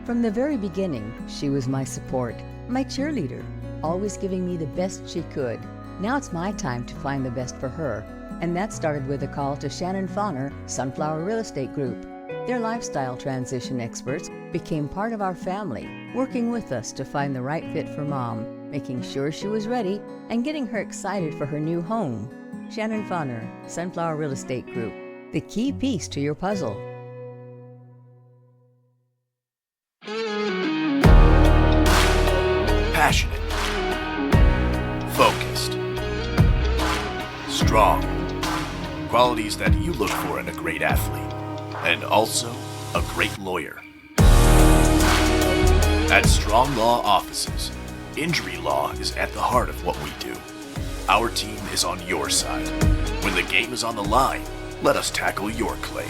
From the very beginning, she was my support, my cheerleader, always giving me the best she could. Now it's my time to find the best for her, and that started with a call to Shannon Fauner, Sunflower Real Estate Group. Their lifestyle transition experts became part of our family, working with us to find the right fit for Mom, making sure she was ready, and getting her excited for her new home. Shannon Fauner, Sunflower Real Estate Group, the key piece to your puzzle. Passionate, focused, strong, qualities that you look for in a great athlete, and also a great lawyer. At Strong Law Offices, injury law is at the heart of what we do. Our team is on your side. When the game is on the line, let us tackle your claim.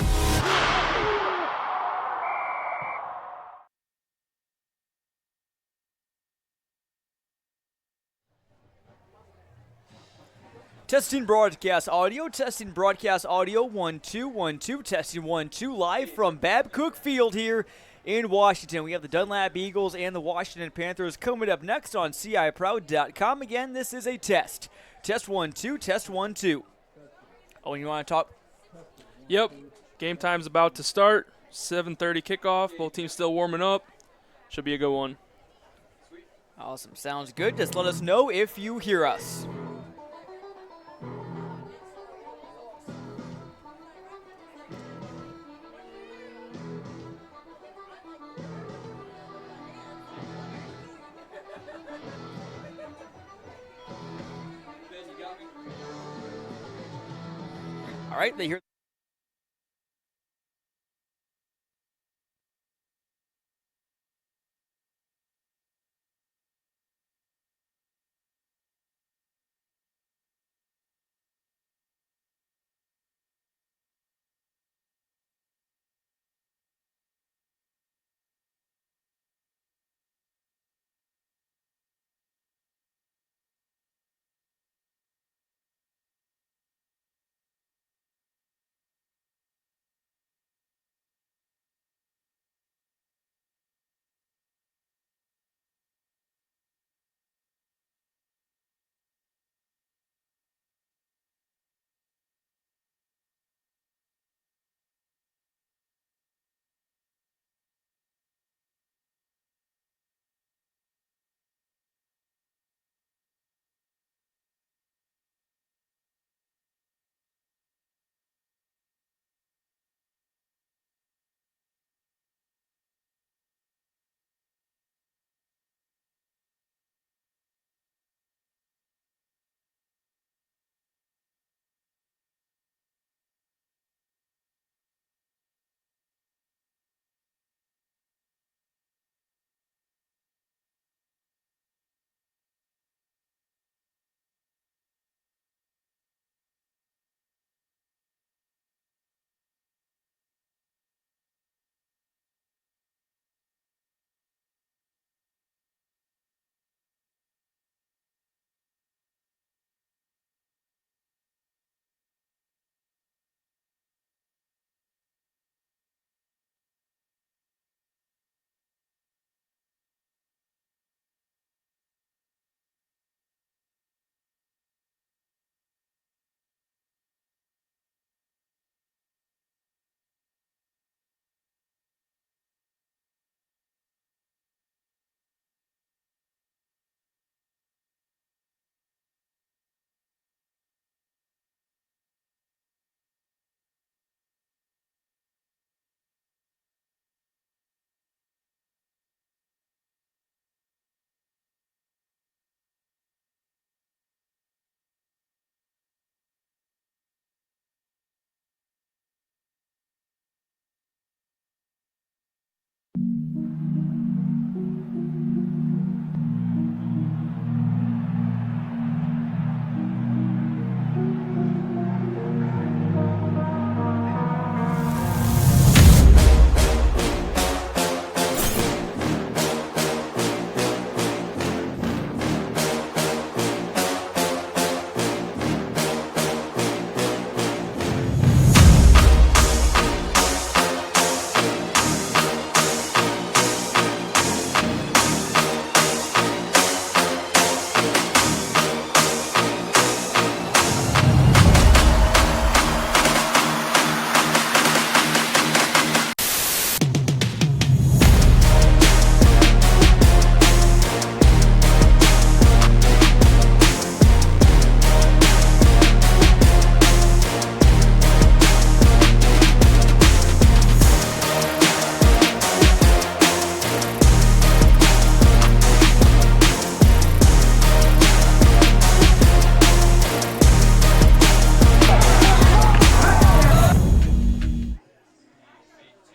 Testing broadcast audio, 1 2 1 2, testing 1 2, live from Babcook Field here in Washington. We have the Dunlap Eagles and the Washington Panthers coming up next on CIProud.com. Again, this is a test. Test 1 2, test 1 2. Oh, and you want to talk? Yep. Game time's about to start. 7:30 kickoff. Both teams still warming up. Should be a good one. Awesome. Sounds good. Just let us know if you hear us. All right, they hear.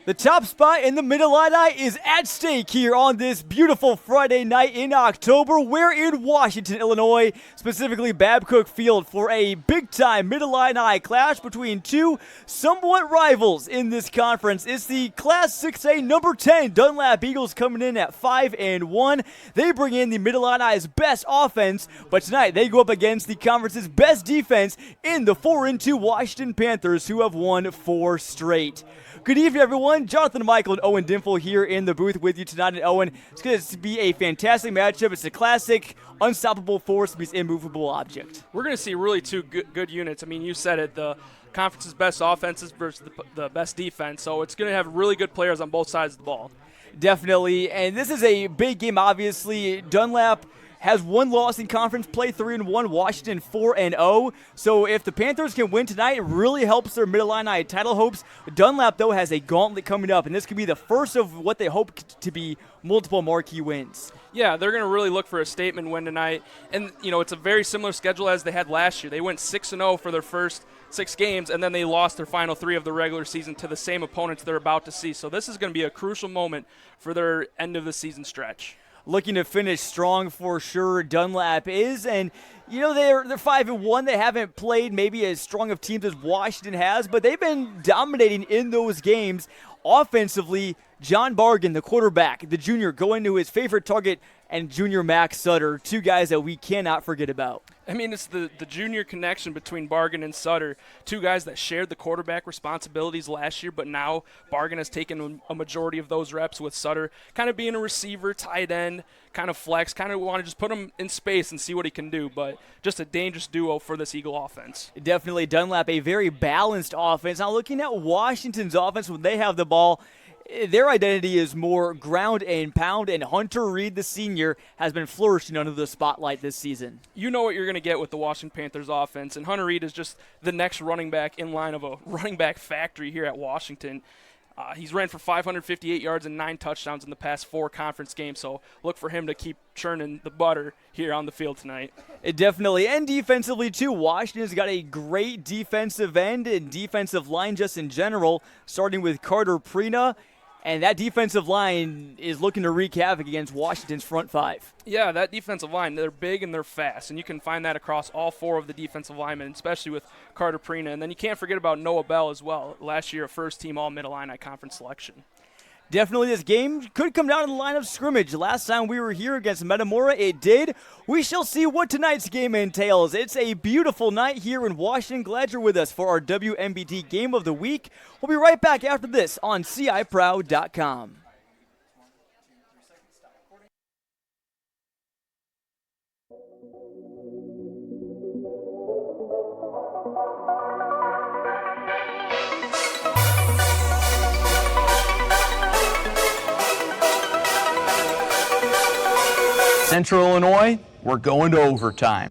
The top spot in the Mid-Illini is at stake here on this beautiful Friday night in October. We're in Washington, Illinois, specifically Babcook Field, for a big-time Mid-Illini clash between two somewhat rivals in this conference. It's the Class 6A number 10 Dunlap Eagles coming in at 5-1. They bring in the Mid-Illini's best offense, but tonight they go up against the conference's best defense in the 4-2 Washington Panthers, who have won 4 straight. Good evening, everyone. Jonathan Michael and Owen Dimple here in the booth with you tonight. And Owen, it's going to be a fantastic matchup. It's a classic unstoppable force meets immovable object. We're going to see really two good units. I mean, you said it, the conference's best offenses versus the best defense. So it's going to have really good players on both sides of the ball. Definitely. And this is a big game, obviously. Dunlap has one loss in conference play, 3-1, Washington 4-0. So if the Panthers can win tonight, it really helps their Mid-Illini title hopes. Dunlap, though, has a gauntlet coming up, and this could be the first of what they hope to be multiple marquee wins. Yeah, they're going to really look for a statement win tonight. And, you know, it's a very similar schedule as they had last year. They went 6-0 for their first 6 games, and then they lost their final 3 of the regular season to the same opponents they're about to see. So this is going to be a crucial moment for their end-of-the-season stretch. Looking to finish strong for sure, Dunlap is, and you know they're 5-1. They haven't played maybe as strong of teams as Washington has, but they've been dominating in those games. Offensively, John Bargan, the quarterback, the junior, going to his favorite target, and junior Max Sutter, 2 guys that we cannot forget about. I mean, it's the junior connection between Bargan and Sutter, 2 guys that shared the quarterback responsibilities last year, but now Bargan has taken a majority of those reps with Sutter kind of being a receiver, tight end, kind of flex, kind of want to just put him in space and see what he can do, but just a dangerous duo for this Eagle offense. Definitely Dunlap, a very balanced offense. Now looking at Washington's offense when they have the ball, their identity is more ground and pound, and Hunter Reed, the senior, has been flourishing under the spotlight this season. You know what you're going to get with the Washington Panthers offense, and Hunter Reed is just the next running back in line of a running back factory here at Washington. He's ran for 558 yards and 9 touchdowns in the past 4 conference games, so look for him to keep churning the butter here on the field tonight. Definitely, and defensively too. Washington's got a great defensive end and defensive line just in general, starting with Carter Prina. And that defensive line is looking to wreak havoc against Washington's front 5. Yeah, that defensive line, they're big and they're fast, and you can find that across all 4 of the defensive linemen, especially with Carter Prina. And then you can't forget about Noah Bell as well, last year a first-team All-Mid-Illini Conference selection. Definitely this game could come down to the line of scrimmage. Last time we were here against Metamora, it did. We shall see what tonight's game entails. It's a beautiful night here in Washington. Glad you're with us for our WMBD Game of the Week. We'll be right back after this on CIProud.com. Central Illinois, we're going to overtime.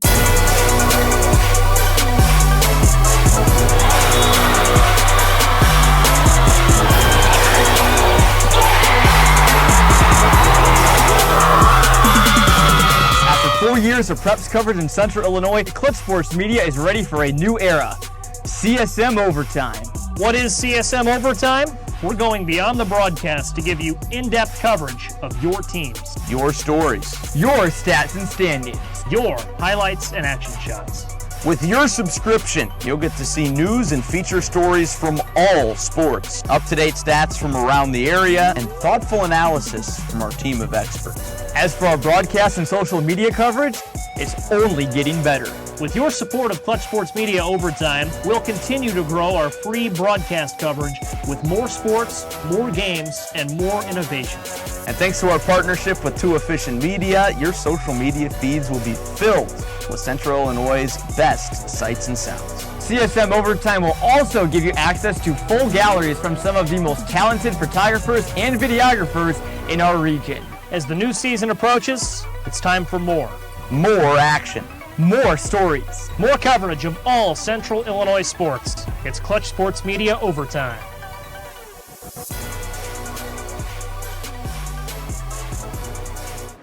After 4 years of preps coverage in Central Illinois, Clutch Sports Media is ready for a new era. CSM Overtime. What is CSM Overtime? We're going beyond the broadcast to give you in-depth coverage of your teams, Your stories. Your stats and standings. your highlights and action shots. With your subscription, you'll get to see news and feature stories from all sports, up-to-date stats from around the area, and thoughtful analysis from our team of experts. As for our broadcast and social media coverage, it's only getting better. With your support of Clutch Sports Media Overtime, we'll continue to grow our free broadcast coverage with more sports, more games, and more innovation. And thanks to our partnership with Too Efficient Media, your social media feeds will be filled with Central Illinois' best sights and sounds. CSM Overtime will also give you access to full galleries from some of the most talented photographers and videographers in our region. As the new season approaches, it's time for more. More action. More stories. More coverage of all Central Illinois sports. It's Clutch Sports Media Overtime.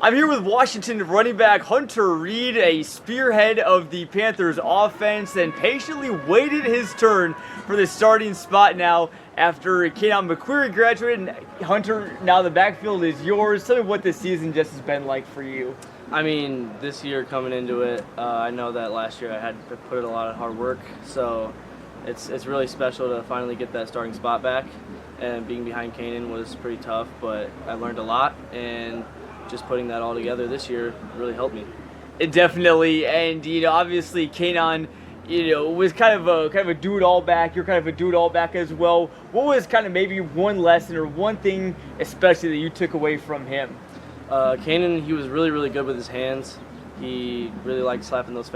I'm here with Washington running back Hunter Reed, a spearhead of the Panthers offense, and patiently waited his turn for the starting spot now after Kenan McQuarrie graduated. Hunter, now the backfield is yours. Tell me what this season just has been like for you. I mean, this year coming into it, I know that last year I had to put in a lot of hard work, so it's really special to finally get that starting spot back. And being behind Kenan was pretty tough, but I learned a lot, and just putting that all together this year really helped me. It definitely, and obviously Kenan, was kind of a do-it-all back. You're kind of a do-it-all back as well. What was kind of maybe one lesson or one thing especially that you took away from him? Kenan, he was really, really good with his hands. He really liked slapping those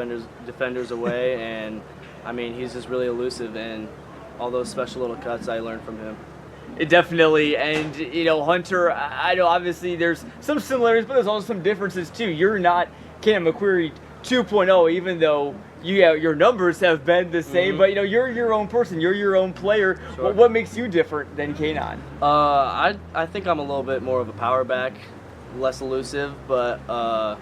defenders away, and I mean, he's just really elusive, and all those special little cuts I learned from him. It definitely, and Hunter, I know obviously there's some similarities, but there's also some differences too. You're not Kenan McQuarrie 2.0, even though your numbers have been the same, but you're your own person, you're your own player. Sure. What makes you different than Kenan? I think I'm a little bit more of a power back, less elusive, but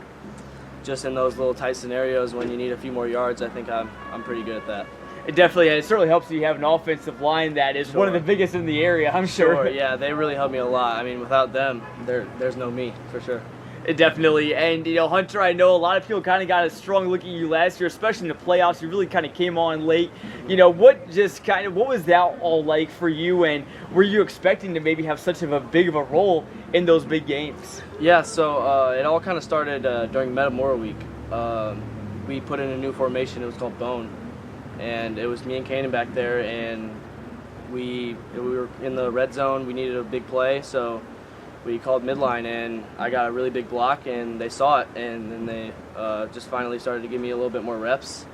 just in those little tight scenarios when you need a few more yards, I think I'm pretty good at that. It definitely, and it certainly helps you have an offensive line that is one of the biggest in the area, I'm sure. Yeah, they really helped me a lot. I mean, without them, there's no me, for sure. It definitely, and Hunter, I know a lot of people kind of got a strong look at you last year, especially in the playoffs. You really kind of came on late. What was that all like for you, and were you expecting to maybe have such of a big of a role in those big games? Yeah, so it all kind of started during Metamora week. We put in a new formation. It was called Bone, and it was me and Kenan back there, and we were in the red zone. We needed a big play, so we called midline, and I got a really big block, and they saw it, and then they just finally started to give me a little bit more reps.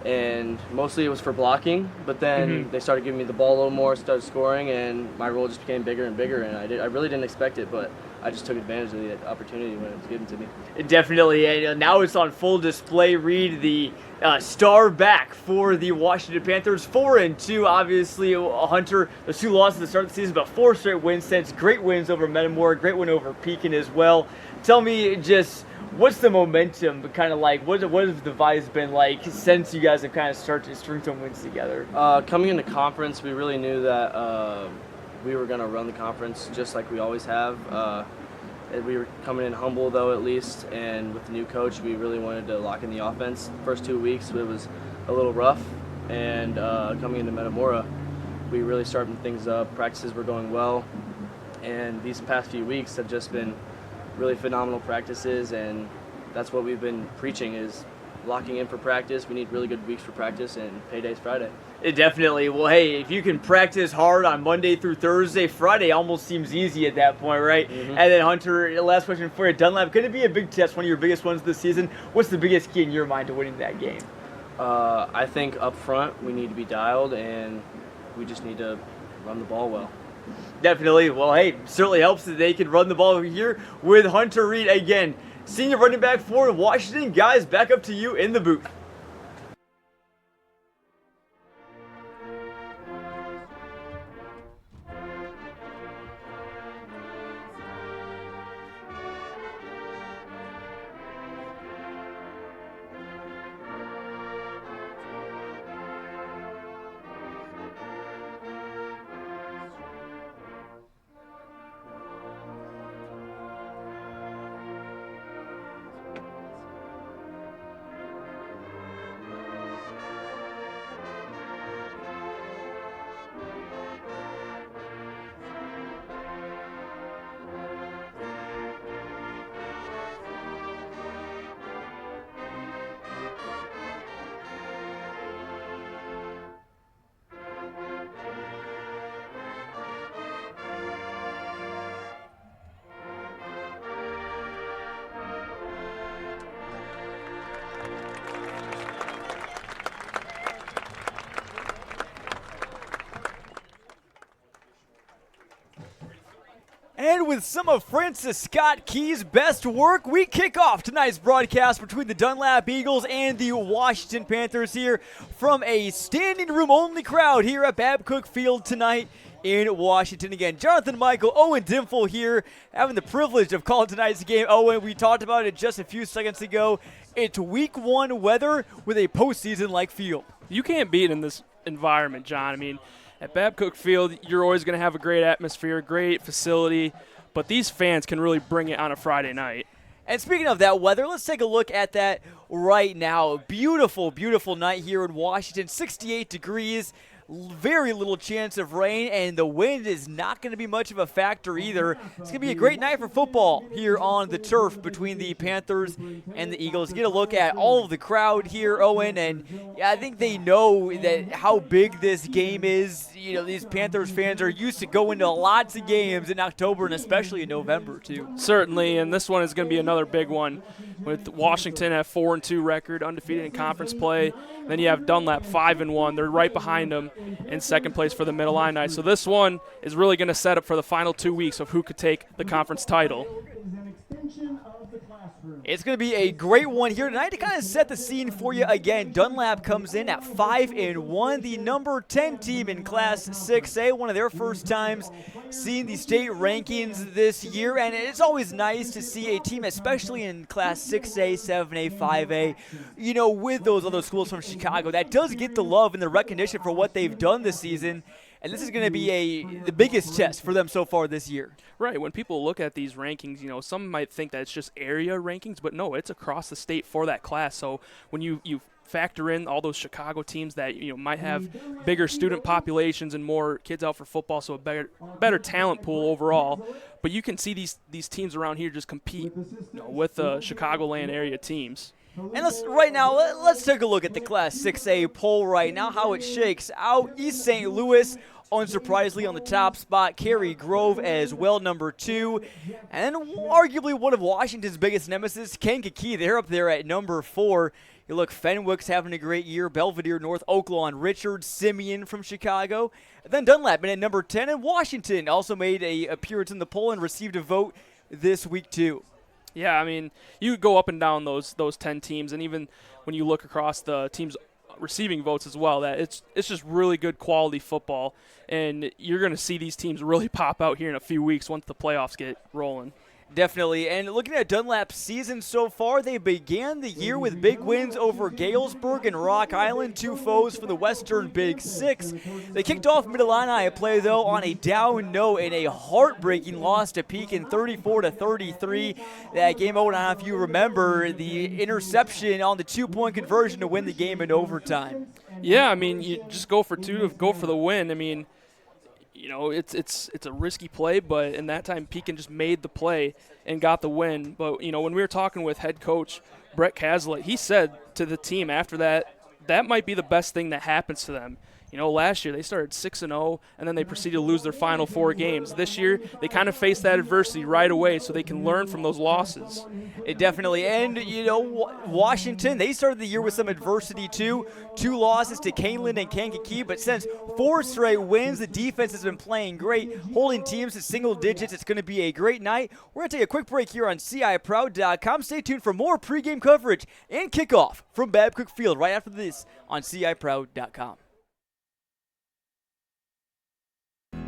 And mostly it was for blocking, but then they started giving me the ball a little more, started scoring, and my role just became bigger and bigger, and I really didn't expect it, but I just took advantage of the opportunity when it was given to me. It definitely, and now it's on full display. Reed, the star back for the Washington Panthers, 4-2. Obviously, Hunter, the 2 losses to start the season, but 4 straight wins since. Great wins over Metamora, great win over Pekin as well. Tell me just, what's the momentum kind of like? What has the vibes been like since you guys have kind of started to string some wins together? Coming into conference, we really knew that we were going to run the conference just like we always have. We were coming in humble, though, at least, and with the new coach, we really wanted to lock in the offense. First 2 weeks, it was a little rough, and coming into Metamora, we really started things up. Practices were going well, and these past few weeks have just been really phenomenal practices, and that's what we've been preaching is locking in for practice. We need really good weeks for practice, and payday's Friday. It definitely. Well, hey, if you can practice hard on Monday through Thursday, Friday almost seems easy at that point, right? And then, Hunter, last question for you. Dunlap, going to be a big test, one of your biggest ones this season. What's the biggest key in your mind to winning that game? I think up front we need to be dialed, and we just need to run the ball well. Definitely. Well, hey, certainly helps that they can run the ball here with Hunter Reed again. Senior running back for Washington. Guys, back up to you in the booth. And with some of Francis Scott Key's best work, we kick off tonight's broadcast between the Dunlap Eagles and the Washington Panthers here from a standing room only crowd here at Babcook Field tonight in Washington again. Jonathan Michael, Owen Dimple here, having the privilege of calling tonight's game. Owen, we talked about it just a few seconds ago. It's week 1 weather with a postseason-like feel. You can't beat in this environment, John. I mean, at Babcook Field, you're always going to have a great atmosphere, great facility, but these fans can really bring it on a Friday night. And speaking of that weather, let's take a look at that right now. Beautiful, beautiful night here in Washington, 68 degrees. Very little chance of rain, and the wind is not going to be much of a factor either. It's going to be a great night for football here on the turf between the Panthers and the Eagles. Get a look at all of the crowd here, Owen, and yeah, I think they know that how big this game is. You know, these Panthers fans are used to going to lots of games in October and especially in November, too. Certainly, and this one is going to be another big one with Washington at 4-2 record, undefeated in conference play. Then you have Dunlap 5-1. They're right behind them in second place for the Mid-Illini. So this one is really going to set up for the final 2 weeks of who could take the conference title. It's going to be a great one here tonight to kind of set the scene for you again. Dunlap comes in at 5-1, the number 10 team in Class 6A, one of their first times seeing the state rankings this year, and it's always nice to see a team, especially in Class 6A, 7A, 5A, you know, with those other schools from Chicago, that does get the love and the recognition for what they've done this season. And this is going to be the biggest test for them so far this year. Right. When people look at these rankings, you know, some might think that it's just area rankings, but no, it's across the state for that class. So when you factor in all those Chicago teams that, you know, might have bigger student populations and more kids out for football, so a better talent pool overall. But you can see these teams around here just compete, you know, with the Chicagoland area teams. And let's take a look at the Class 6A poll right now, how it shakes out. East St. Louis, unsurprisingly, on the top spot. Cary Grove as well, number 2. And then arguably one of Washington's biggest nemesis, Kankakee. They're up there at number 4. You look, Fenwick's having a great year. Belvedere, North Oaklawn, Richard, Simeon from Chicago. And then Dunlap in at number 10. And Washington also made an appearance in the poll and received a vote this week too. Yeah, I mean, you go up and down those 10 teams, and even when you look across the teams receiving votes as well, that it's just really good quality football, and you're going to see these teams really pop out here in a few weeks once the playoffs get rolling. Definitely. And looking at Dunlap's season so far, they began the year with big wins over Galesburg and Rock Island, 2 foes for the Western Big Six. They kicked off Mid-Illini play, though, on a down note in a heartbreaking loss to Pekin, 34-33. That game, I don't know if you remember the interception on the 2-point conversion to win the game in overtime. Yeah, I mean, you just go for 2 to go for the win. I mean, you know, it's a risky play, but in that time, Pekin just made the play and got the win. But, you know, when we were talking with head coach Brett Cazalet, he said to the team after that might be the best thing that happens to them. You know, last year they started 6-0, and then they proceeded to lose their final 4 games. This year, they kind of faced that adversity right away so they can learn from those losses. It definitely. And, you know, Washington, they started the year with some adversity, too. 2 losses to Caneland and Kankakee, but since 4 straight wins, the defense has been playing great, holding teams to single digits. It's going to be a great night. We're going to take a quick break here on CIProud.com. Stay tuned for more pregame coverage and kickoff from Babcook Field right after this on CIProud.com.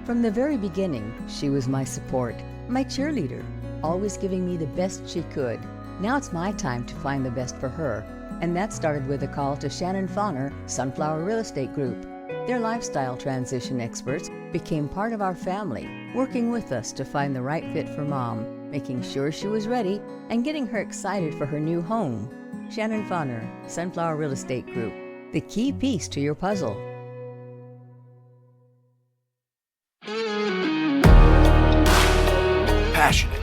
From the very beginning, she was my support, my cheerleader, always giving me the best she could. Now it's my time to find the best for her, and that started with a call to Shannon Fauner, Sunflower Real Estate Group. Their lifestyle transition experts became part of our family, working with us to find the right fit for Mom, making sure she was ready, and getting her excited for her new home. Shannon Fauner, Sunflower Real Estate Group, the key piece to your puzzle. Passionate,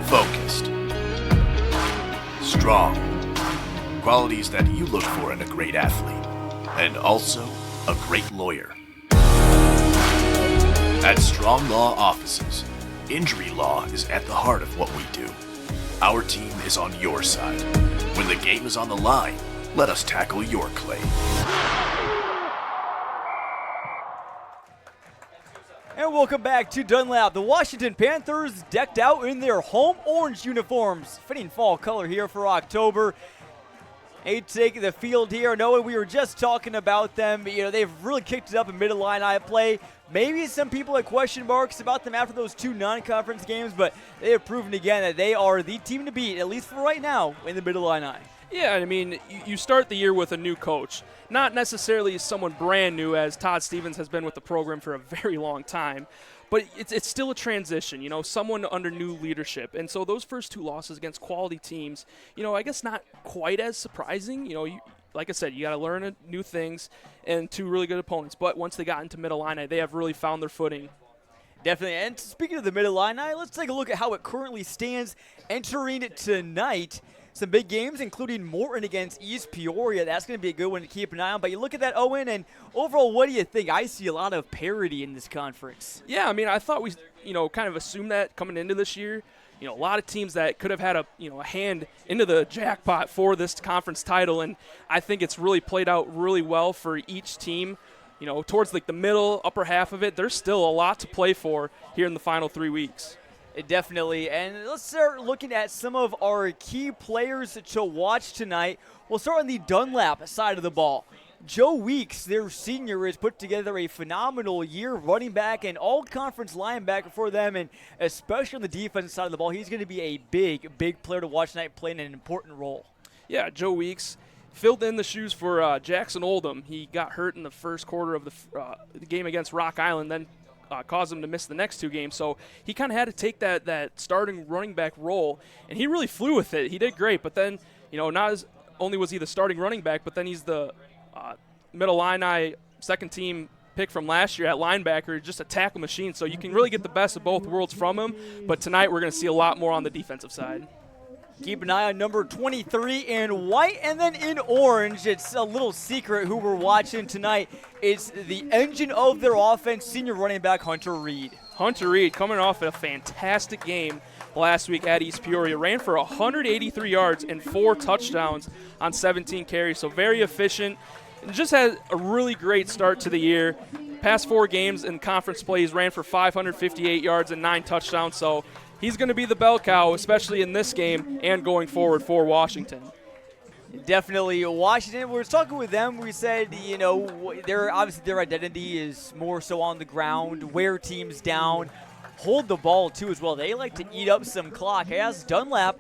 focused, strong, qualities that you look for in a great athlete, and also a great lawyer. At Strong Law Offices, injury law is at the heart of what we do. Our team is on your side. When the game is on the line, let us tackle your claim. And welcome back to Dunlap. The Washington Panthers decked out in their home orange uniforms. Fitting fall color here for October. They take the field here. Noah, we were just talking about them. You know, they've really kicked it up in Mid-Illini play. Maybe some people had question marks about them after those 2 non-conference games, but they have proven again that they are the team to beat, at least for right now, in the Mid-Illini. Yeah, I mean, you start the year with a new coach. Not necessarily someone brand new, as Todd Stevens has been with the program for a very long time. But it's still a transition, you know, someone under new leadership. And so those first 2 losses against quality teams, you know, I guess not quite as surprising. You know, like I said, you got to learn new things and 2 really good opponents. But once they got into Mid-Illini, they have really found their footing. Definitely. And speaking of the Mid-Illini, let's take a look at how it currently stands entering tonight. Some big games, including Morton against East Peoria. That's going to be a good one to keep an eye on. But you look at that, Owen, and overall, what do you think? I see a lot of parity in this conference. Yeah, I mean, I thought we, kind of assumed that coming into this year. You know, a lot of teams that could have had a hand into the jackpot for this conference title, and I think it's really played out really well for each team. You know, towards like the middle, upper half of it, there's still a lot to play for here in the final 3 weeks. Definitely. And let's start looking at some of our key players to watch tonight. We'll start on the Dunlap side of the ball. Joe Weeks, their senior, has put together a phenomenal year, running back and all-conference linebacker for them, and especially on the defensive side of the ball, he's going to be a big player to watch tonight, playing an important role. Yeah, Joe Weeks filled in the shoes for Jackson Oldham. He got hurt in the first quarter of the game against Rock Island, then caused him to miss the next 2 games. So he kind of had to take that starting running back role, and he really flew with it. He did great, but then, not only was he the starting running back, but then he's the Mid-Illini second team pick from last year at linebacker, just a tackle machine. So you can really get the best of both worlds from him, but tonight we're going to see a lot more on the defensive side. Keep an eye on number 23 in white, and then in orange, it's a little secret who we're watching tonight. It's the engine of their offense, senior running back Hunter Reed. Hunter Reed coming off a fantastic game last week at East Peoria. Ran for 183 yards and 4 touchdowns on 17 carries, so very efficient. And just had a really great start to the year. Past 4 games in conference play, he's ran for 558 yards and 9 touchdowns, so he's going to be the bell cow, especially in this game and going forward for Washington. Definitely Washington. We were talking with them. We said, their identity is more so on the ground, wear teams down, hold the ball too as well. They like to eat up some clock. I asked Dunlap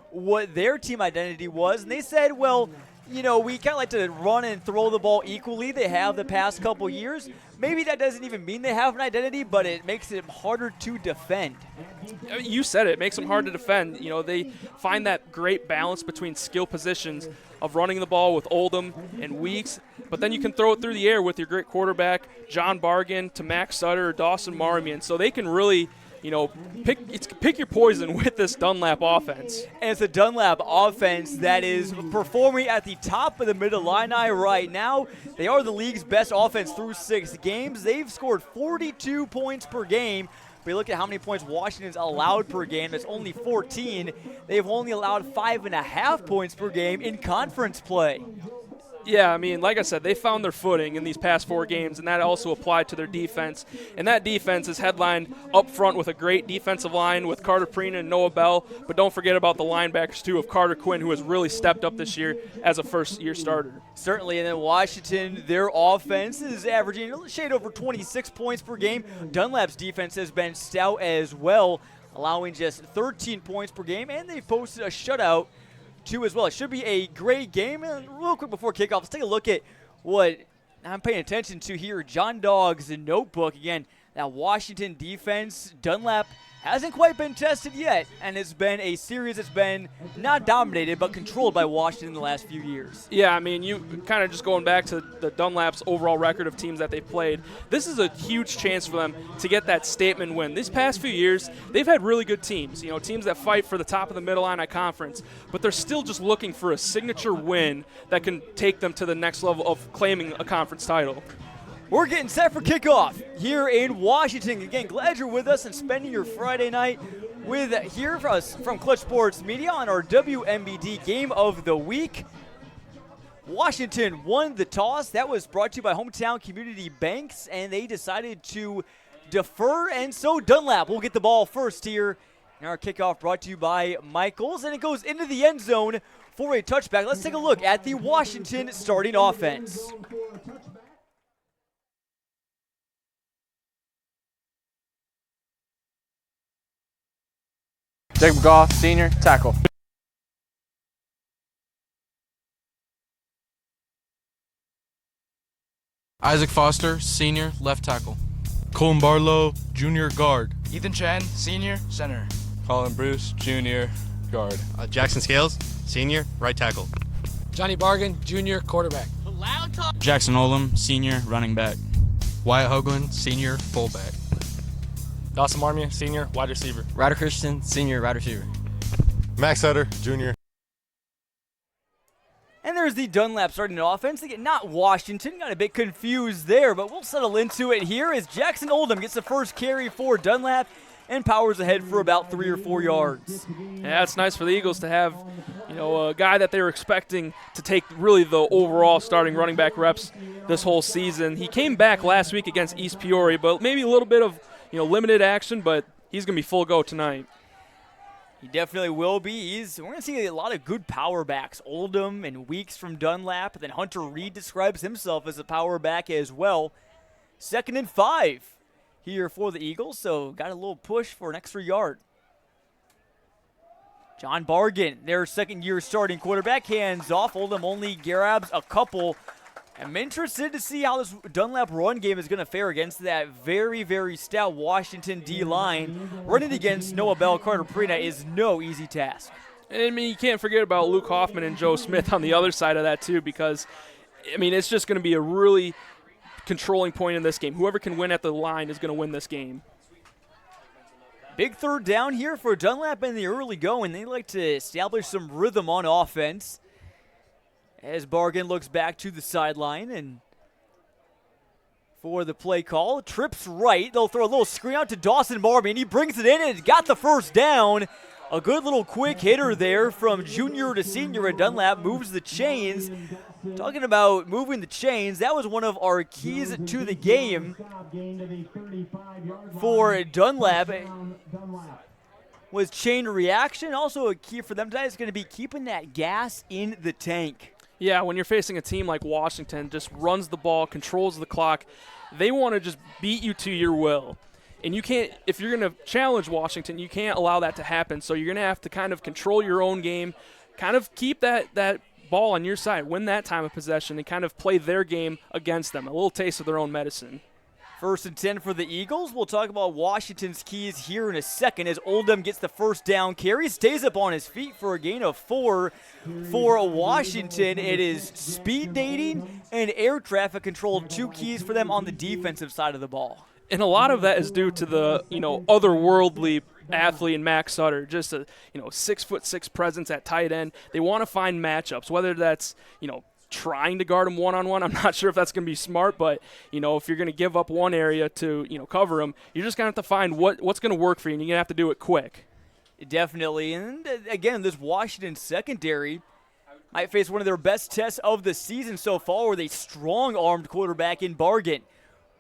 what their team identity was, and they said, well, we kind of like to run and throw the ball equally. They have the past couple years. Maybe that doesn't even mean they have an identity, but it makes it harder to defend. You said it. It makes them hard to defend. They find that great balance between skill positions of running the ball with Oldham and Weeks, but then you can throw it through the air with your great quarterback, John Bargan, to Max Sutter or Dawson Marmion. So they can really pick your poison with this Dunlap offense. And it's a Dunlap offense that is performing at the top of the Mid-Illini right now. They are the league's best offense through 6 games. They've scored 42 points per game. If we look at how many points Washington's allowed per game, that's only 14. They've only allowed 5.5 points per game in conference play. Yeah, I mean, like I said, they found their footing in these past 4 games, and that also applied to their defense. And that defense is headlined up front with a great defensive line with Carter Prina and Noah Bell. But don't forget about the linebackers, too, of Carter Quinn, who has really stepped up this year as a first-year starter. Certainly, and then Washington, their offense is averaging a shade over 26 points per game. Dunlap's defense has been stout as well, allowing just 13 points per game, and they've posted a shutout too as well. It should be a great game. And real quick before kickoff, let's take a look at what I'm paying attention to here. John Dogg's notebook. Again, that Washington defense, Dunlap hasn't quite been tested yet, and it's been a series that's been not dominated but controlled by Washington in the last few years. Yeah, I mean, you kind of just going back to the Dunlap's overall record of teams that they've played, this is a huge chance for them to get that statement win. These past few years, they've had really good teams, teams that fight for the top of the Mid-Illini Conference, but they're still just looking for a signature win that can take them to the next level of claiming a conference title. We're getting set for kickoff here in Washington. Again, glad you're with us and spending your Friday night with here for us from Clutch Sports Media on our WMBD Game of the Week. Washington won the toss. That was brought to you by Hometown Community Banks, and they decided to defer, and so Dunlap will get the ball first here. And our kickoff brought to you by Michaels, and it goes into the end zone for a touchback. Let's take a look at the Washington starting offense. Jake McGaw, senior, tackle. Isaac Foster, senior, left tackle. Colin Barlow, junior, guard. Ethan Chen, senior, center. Colin Bruce, junior, guard. Jackson Scales, senior, right tackle. Johnny Bargan, junior, quarterback. Jackson Olam, senior, running back. Wyatt Hoagland, senior, fullback. Dawson Marmia, senior, wide receiver. Ryder Christian, senior, wide receiver. Max Sutter, junior. And there's the Dunlap starting offense. They get not Washington. Got a bit confused there, but we'll settle into it here as Jackson Oldham gets the first carry for Dunlap and powers ahead for about 3 or 4 yards. Yeah, it's nice for the Eagles to have, a guy that they were expecting to take really the overall starting running back reps this whole season. He came back last week against East Peoria, but maybe a little bit of, limited action, but he's going to be full go tonight. He definitely will be. We're going to see a lot of good power backs. Oldham and Weeks from Dunlap. And then Hunter Reed describes himself as a power back as well. 2nd and 5 here for the Eagles. So got a little push for an extra yard. John Bargan, their second-year starting quarterback, hands off. Oldham only grabs a couple. I'm interested to see how this Dunlap run game is going to fare against that very, very stout Washington D-line. Running against Noah Bell, Carter Prina is no easy task. And, you can't forget about Luke Hoffman and Joe Smith on the other side of that, too, because, it's just going to be a really controlling point in this game. Whoever can win at the line is going to win this game. Big third down here for Dunlap in the early going. They like to establish some rhythm on offense. As Bargan looks back to the sideline and for the play call, trips right. They'll throw a little screen out to Dawson Marmie, and he brings it in and got the first down. A good little quick hitter there from junior to senior, and Dunlap moves the chains. Talking about moving the chains, that was one of our keys to the game for Dunlap. Was chain reaction. Also a key for them tonight is going to be keeping that gas in the tank. Yeah, when you're facing a team like Washington, just runs the ball, controls the clock, they want to just beat you to your will. And you can't, if you're going to challenge Washington, you can't allow that to happen. So you're going to have to kind of control your own game, kind of keep that ball on your side, win that time of possession, and kind of play their game against them. A little taste of their own medicine. 1st and 10 for the Eagles. We'll talk about Washington's keys here in a second as Oldham gets the first down carry, stays up on his feet for a gain of 4 for Washington. It is speed dating and air traffic control, 2 keys for them on the defensive side of the ball. And a lot of that is due to the, otherworldly athlete in Max Sutter, just a, 6'6" presence at tight end. They want to find matchups, whether that's, trying to guard him one-on-one. I'm not sure if that's going to be smart, but, if you're going to give up one area to, cover him, you're just going to have to find what's going to work for you, and you're going to have to do it quick. Definitely. And, again, this Washington secondary might face one of their best tests of the season so far with a strong-armed quarterback in Bargan,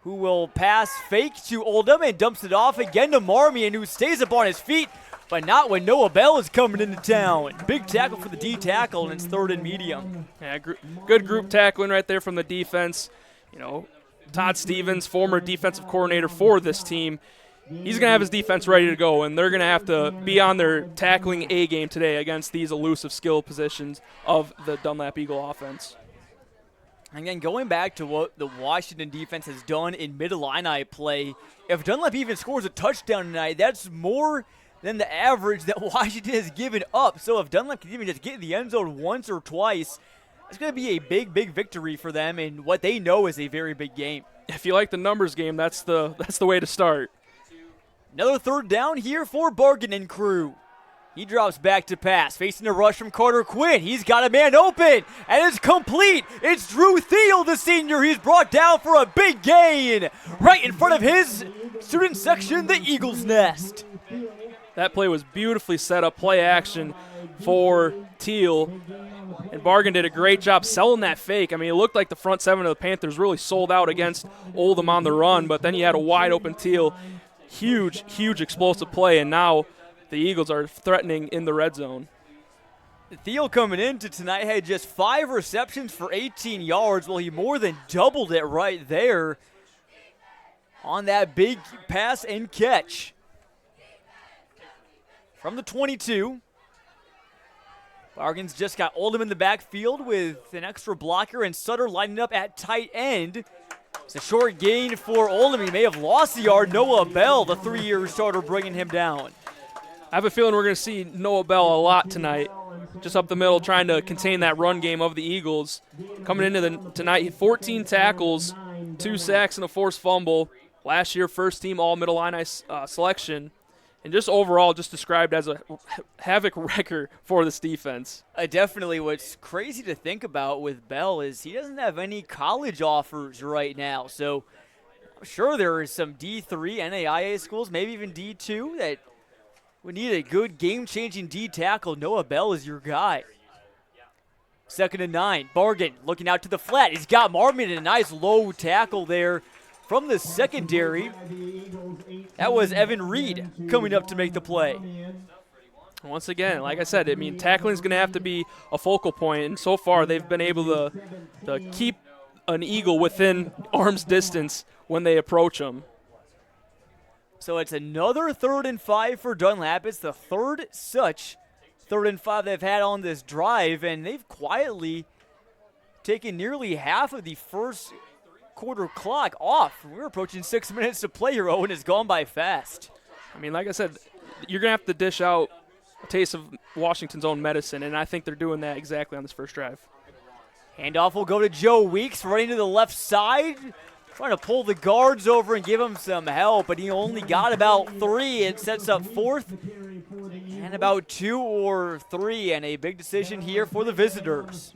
who will pass fake to Oldham and dumps it off again to Marmion, who stays up on his feet, but not when Noah Bell is coming into town. Big tackle for the D tackle, and it's 3rd and medium. Yeah, good group tackling right there from the defense. Todd Stevens, former defensive coordinator for this team, he's going to have his defense ready to go, and they're going to have to be on their tackling A game today against these elusive skill positions of the Dunlap Eagle offense. Again, going back to what the Washington defense has done in Mid-Illini play, if Dunlap even scores a touchdown tonight, that's more than the average that Washington has given up. So if Dunlap can even just get in the end zone once or twice, it's going to be a big, big victory for them in what they know is a very big game. If you like the numbers game, that's the way to start. Another 3rd down here for Bargan and crew. He drops back to pass, facing a rush from Carter Quinn. He's got a man open, and it's complete. It's Drew Thiel, the senior. He's brought down for a big gain. Right in front of his student section, the Eagles' nest. That play was beautifully set up, play action for Thiel. And Bargan did a great job selling that fake. It looked like the front 7 of the Panthers really sold out against Oldham on the run, but then you had a wide open Thiel. Huge, huge explosive play, and now the Eagles are threatening in the red zone. Thiel coming into tonight had just 5 receptions for 18 yards. Well, he more than doubled it right there on that big pass and catch. From the 22, Bargain's just got Oldham in the backfield with an extra blocker and Sutter lining up at tight end. It's a short gain for Oldham. He may have lost the yard. Noah Bell, the 3-year starter, bringing him down. I have a feeling we're going to see Noah Bell a lot tonight, just up the middle trying to contain that run game of the Eagles. Coming into tonight, 14 tackles, 2 sacks, and a forced fumble. Last year, first team All-Mid-Illini selection. And just overall, just described as a havoc wrecker for this defense. Definitely what's crazy to think about with Bell is he doesn't have any college offers right now. So I'm sure there are some D3 NAIA schools, maybe even D2, that would need a good game-changing D tackle. Noah Bell is your guy. 2nd and 9. Bargain looking out to the flat. He's got Marmion in a nice low tackle there from the secondary. That was Evan Reed coming up to make the play. Once again, like I said, I mean, tackling is going to have to be a focal point, and so far they've been able to keep an Eagle within arm's distance when they approach them. So it's another 3rd and 5 for Dunlap. It's the 3rd such 3rd and 5 they've had on this drive, and they've quietly taken nearly half of the first quarter clock off. We're approaching 6 minutes to play here, Owen. Has gone by fast. I mean, like I said, you're going to have to dish out a taste of Washington's own medicine, and I think they're doing that exactly on this first drive. Handoff will go to Joe Weeks, running to the left side, trying to pull the guards over and give him some help, but he only got about 3. It sets up 4th and about 2 or 3, and a big decision here for the visitors.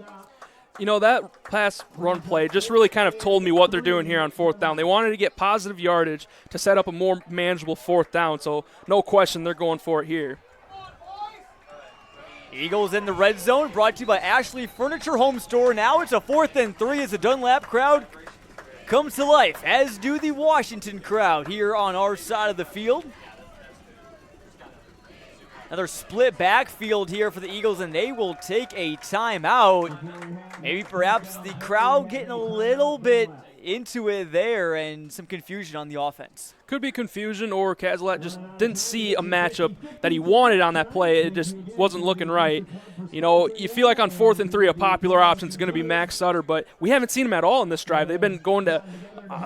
You know, that pass run play just really kind of told me what they're doing here on 4th down. They wanted to get positive yardage to set up a more manageable 4th down, so no question they're going for it here. Eagles in the red zone, brought to you by Ashley Furniture Home Store. Now it's a 4th and 3 as the Dunlap crowd comes to life, as do the Washington crowd here on our side of the field. Another split backfield here for the Eagles, and they will take a timeout. Maybe perhaps the crowd getting a little bit into it there and some confusion on the offense. Could be confusion, or Cazalet just didn't see a matchup that he wanted on that play. It just wasn't looking right. You know, you feel like on 4th and 3 a popular option is going to be Max Sutter, but we haven't seen him at all in this drive. They've been going to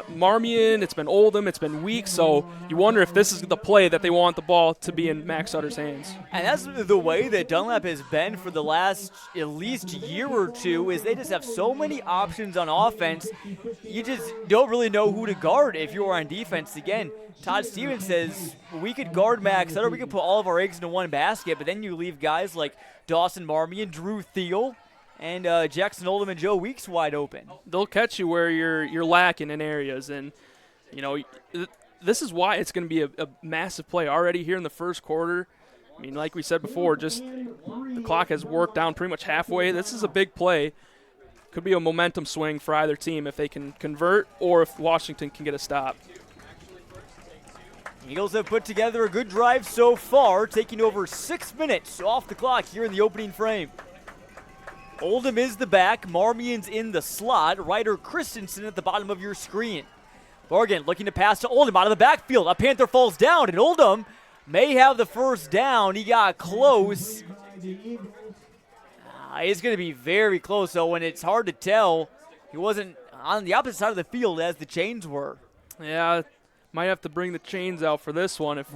Marmion, it's been Oldham, it's been Weeks, so you wonder if this is the play that they want the ball to be in Max Sutter's hands. And that's the way that Dunlap has been for the last at least year or two, is they just have so many options on offense, you just don't really know who to guard if you're on defense. Again, Todd Stevens says we could guard Max Sutter, we could put all of our eggs into one basket, but then you leave guys like Dawson Marmion, Drew Thiel, and Jackson Oldham and Joe Weeks wide open. They'll catch you where you're lacking in areas, and you know this is why it's going to be a massive play already here in the first quarter. I mean, like we said before, just the clock has worked down pretty much halfway. This is a big play. Could be a momentum swing for either team if they can convert or if Washington can get a stop. Eagles have put together a good drive so far, taking over 6 minutes off the clock here in the opening frame. Oldham is the back, Marmion's in the slot, Ryder Christensen at the bottom of your screen. Bargan looking to pass to Oldham out of the backfield. A Panther falls down, and Oldham may have the first down. He got close. It's going to be very close, though, and it's hard to tell. He wasn't on the opposite side of the field as the chains were. Yeah, might have to bring the chains out for this one. If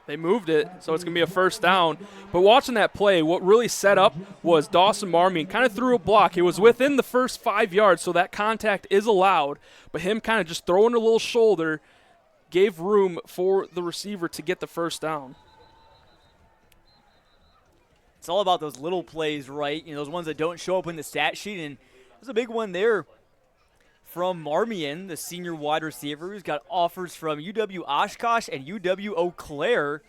they moved it, so it's going to be a first down. But watching that play, what really set up was Dawson Marmion kind of threw a block. It was within the first 5 yards, so that contact is allowed. But him kind of just throwing a little shoulder gave room for the receiver to get the first down. It's all about those little plays, right? You know, those ones that don't show up in the stat sheet. And there's a big one there from Marmion, the senior wide receiver, who's got offers from UW Oshkosh and UW Eau Claire.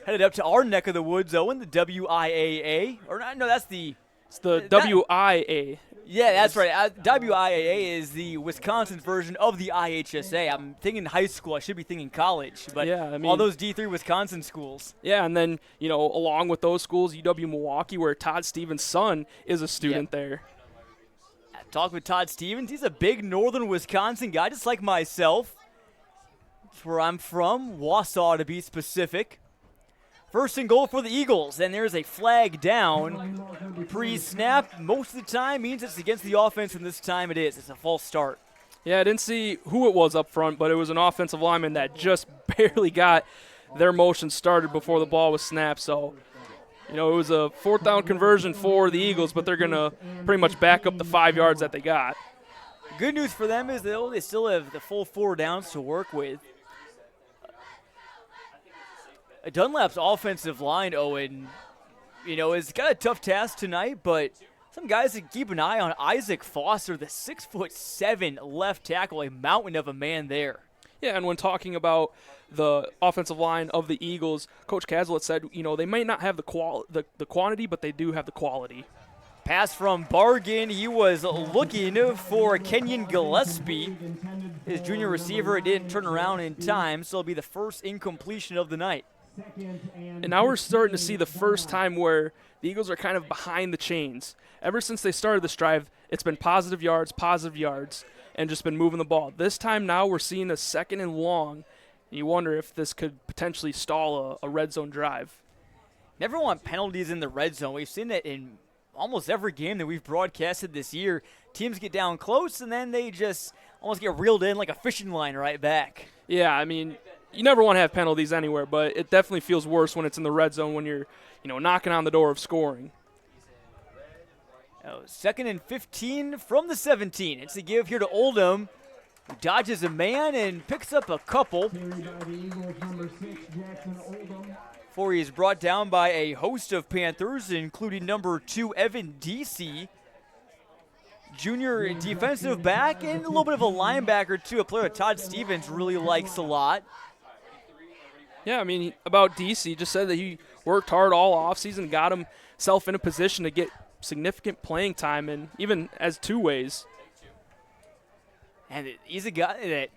Headed up to our neck of the woods, though, in the WIAA. Or no, that's the... It's the WIA. Yeah, that's right. WIAA is the Wisconsin version of the IHSA. I'm thinking high school. I should be thinking college. But yeah, I mean, all those D3 Wisconsin schools. Yeah, and then, along with those schools, UW-Milwaukee, where Todd Stevens' son is a student there. Talk with Todd Stevens. He's a big northern Wisconsin guy, just like myself. That's where I'm from, Wausau to be specific. First and goal for the Eagles, and there's a flag down. Pre-snap, most of the time means it's against the offense, and this time it is. It's a false start. Yeah, I didn't see who it was up front, but it was an offensive lineman that just barely got their motion started before the ball was snapped. So, it was a 4th down conversion for the Eagles, but they're going to pretty much back up the 5 yards that they got. Good news for them is they still have the full 4 downs to work with. Dunlap's offensive line, Owen, has got a tough task tonight, but some guys to keep an eye on. Isaac Foster, the 6'7" left tackle, a mountain of a man there. Yeah, and when talking about the offensive line of the Eagles, Coach Caslett said, they might not have the quantity, but they do have the quality. Pass from Bargan. He was looking for Kenyon Gillespie. His junior receiver didn't turn around in time, so it'll be the first incompletion of the night. And now we're starting to see the first time where the Eagles are kind of behind the chains. Ever since they started this drive, it's been positive yards, and just been moving the ball. This time now we're seeing a 2nd and long, and you wonder if this could potentially stall a red zone drive. Never want penalties in the red zone. We've seen it in almost every game that we've broadcasted this year. Teams get down close, and then they just almost get reeled in like a fishing line right back. Yeah, I mean, you never want to have penalties anywhere, but it definitely feels worse when it's in the red zone when you're, knocking on the door of scoring. 2nd and 15 from the 17. It's a give here to Oldham, who dodges a man and picks up a couple. Before he is brought down by a host of Panthers, including number 2, Evan Deasy, junior defensive back, and a little bit of a linebacker, too, a player that Todd Stevens really likes a lot. Yeah, I mean, about DC, just said that he worked hard all offseason, got himself in a position to get significant playing time, and even as two ways. And he's a guy that,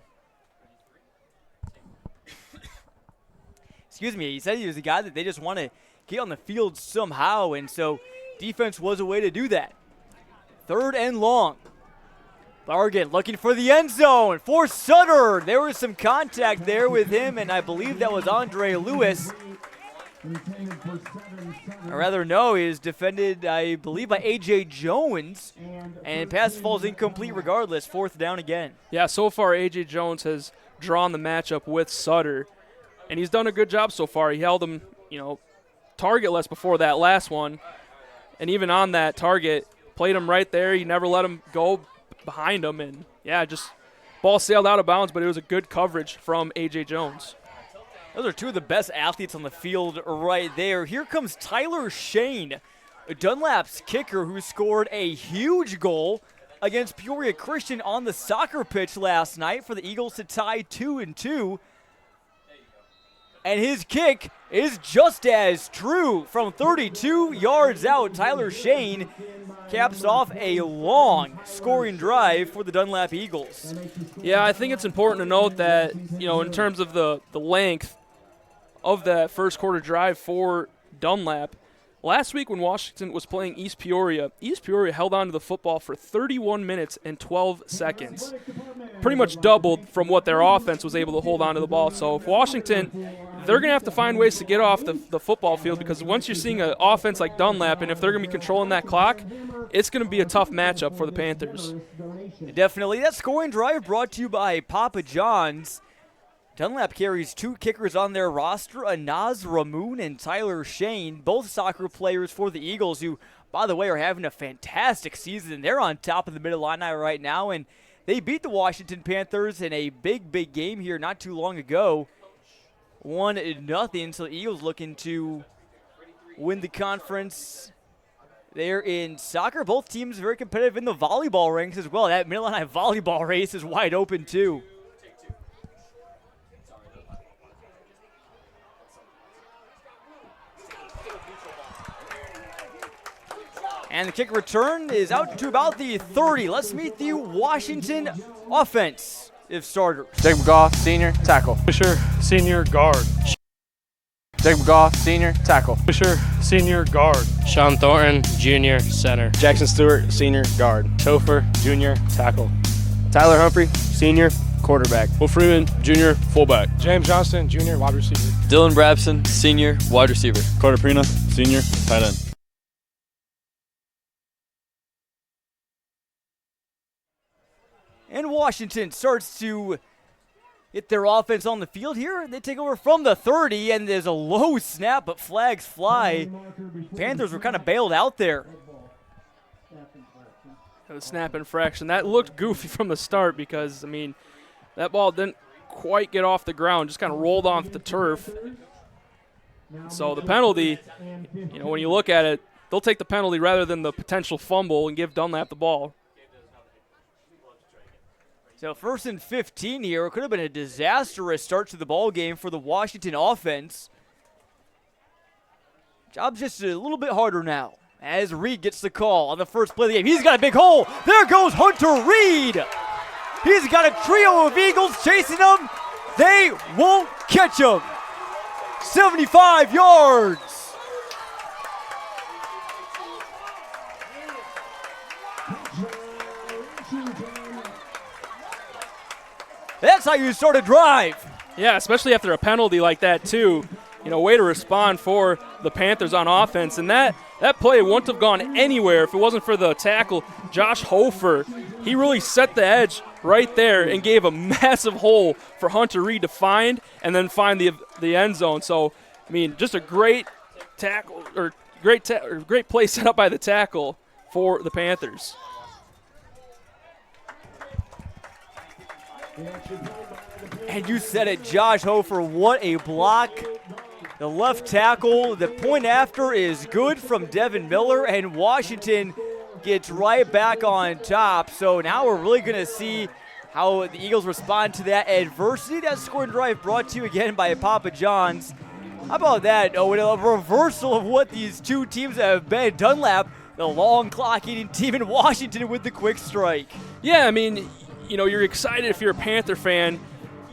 he said he was a guy that they just want to get on the field somehow, and so defense was a way to do that. 3rd and long. Bargan looking for the end zone for Sutter. There was some contact there with him, and I believe that was Andre Lewis. Or rather, no, he is defended, I believe, by A.J. Jones, and pass falls incomplete regardless. 4th down again. Yeah, so far A.J. Jones has drawn the matchup with Sutter, and he's done a good job so far. He held him, targetless before that last one, and even on that target, played him right there. He never let him go behind him, and just ball sailed out of bounds, but it was a good coverage from A.J. Jones. Those are two of the best athletes on the field right there. Here comes Tyler Shane, Dunlap's kicker, who scored a huge goal against Peoria Christian on the soccer pitch last night for the Eagles to tie 2-2. And his kick is just as true. From 32 yards out, Tyler Shane caps off a long scoring drive for the Dunlap Eagles. Yeah, I think it's important to note that, in terms of the length of that first quarter drive for Dunlap, last week when Washington was playing East Peoria held on to the football for 31 minutes and 12 seconds. Pretty much doubled from what their offense was able to hold on to the ball. So if Washington, they're going to have to find ways to get off the football field, because once you're seeing an offense like Dunlap, and if they're going to be controlling that clock, it's going to be a tough matchup for the Panthers. Definitely. That scoring drive brought to you by Papa John's. Dunlap carries two kickers on their roster, Anaz Ramoon and Tyler Shane, both soccer players for the Eagles, who, by the way, are having a fantastic season. They're on top of the Mid-Illini right now, and they beat the Washington Panthers in a big, big game here not too long ago. 1-0, so the Eagles looking to win the conference. They're in soccer. Both teams very competitive in the volleyball ranks as well. That Mid-Illini volleyball race is wide open, too. And the kick return is out to about the 30. Let's meet the Washington offense if starters. Jacob Goff, senior, tackle. Fisher, senior, guard. Jacob Goff, senior, tackle. Fisher, senior, guard. Sean Thornton, junior, center. Jackson Stewart, senior, guard. Topher, junior, tackle. Tyler Humphrey, senior, quarterback. Will Freeman, junior, fullback. James Johnston, junior, wide receiver. Dylan Brabson, senior, wide receiver. Carter Prina, senior, tight end. And Washington starts to get their offense on the field here. They take over from the 30, and there's a low snap, but flags fly. Panthers were kind of bailed out there. The snap infraction. That looked goofy from the start because, I mean, that ball didn't quite get off the ground, just kind of rolled off the turf. So the penalty, you know, when you look at it, they'll take the penalty rather than the potential fumble and give Dunlap the ball. So 1st and 15 here. It could have been a disastrous start to the ball game for the Washington offense. Job's just a little bit harder now as Reed gets the call on the first play of the game. He's got a big hole. There goes Hunter Reed. He's got a trio of Eagles chasing him. They won't catch him. 75 yards. That's how you start a drive. Yeah, especially after a penalty like that, too. You know, way to respond for the Panthers on offense. And that play wouldn't have gone anywhere if it wasn't for the tackle, Josh Hofer. He really set the edge right there and gave a massive hole for Hunter Reed to find and then find the end zone. So, I mean, just a great tackle or great play set up by the tackle for the Panthers. And you said it, Josh Hofer, what a block. The left tackle, the point after is good from Devin Miller, and Washington gets right back on top. So now we're really going to see how the Eagles respond to that adversity. That scoring drive brought to you again by Papa John's. How about that? Oh, a reversal of what these two teams have been. Dunlap, the long clock-eating team in Washington with the quick strike. Yeah, I mean, you know, you're excited if you're a Panther fan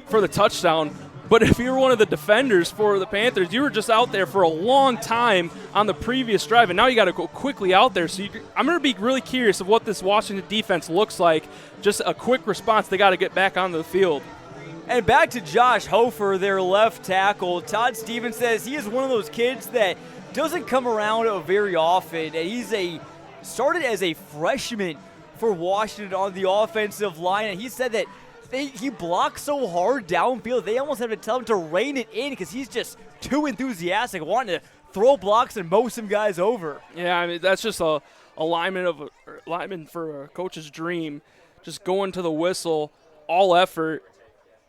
for the touchdown, but if you're one of the defenders for the Panthers, you were just out there for a long time on the previous drive, and now you got to go quickly out there. So I'm going to be really curious of what this Washington defense looks like. Just a quick response. They got to get back onto the field. And back to Josh Hofer, their left tackle. Todd Stevens says he is one of those kids that doesn't come around very often. And he's started as a freshman for Washington on the offensive line, and he said that he blocks so hard downfield, they almost have to tell him to rein it in because he's just too enthusiastic, wanting to throw blocks and mow some guys over. Yeah, I mean, that's just a lineman for a coach's dream, just going to the whistle, all effort,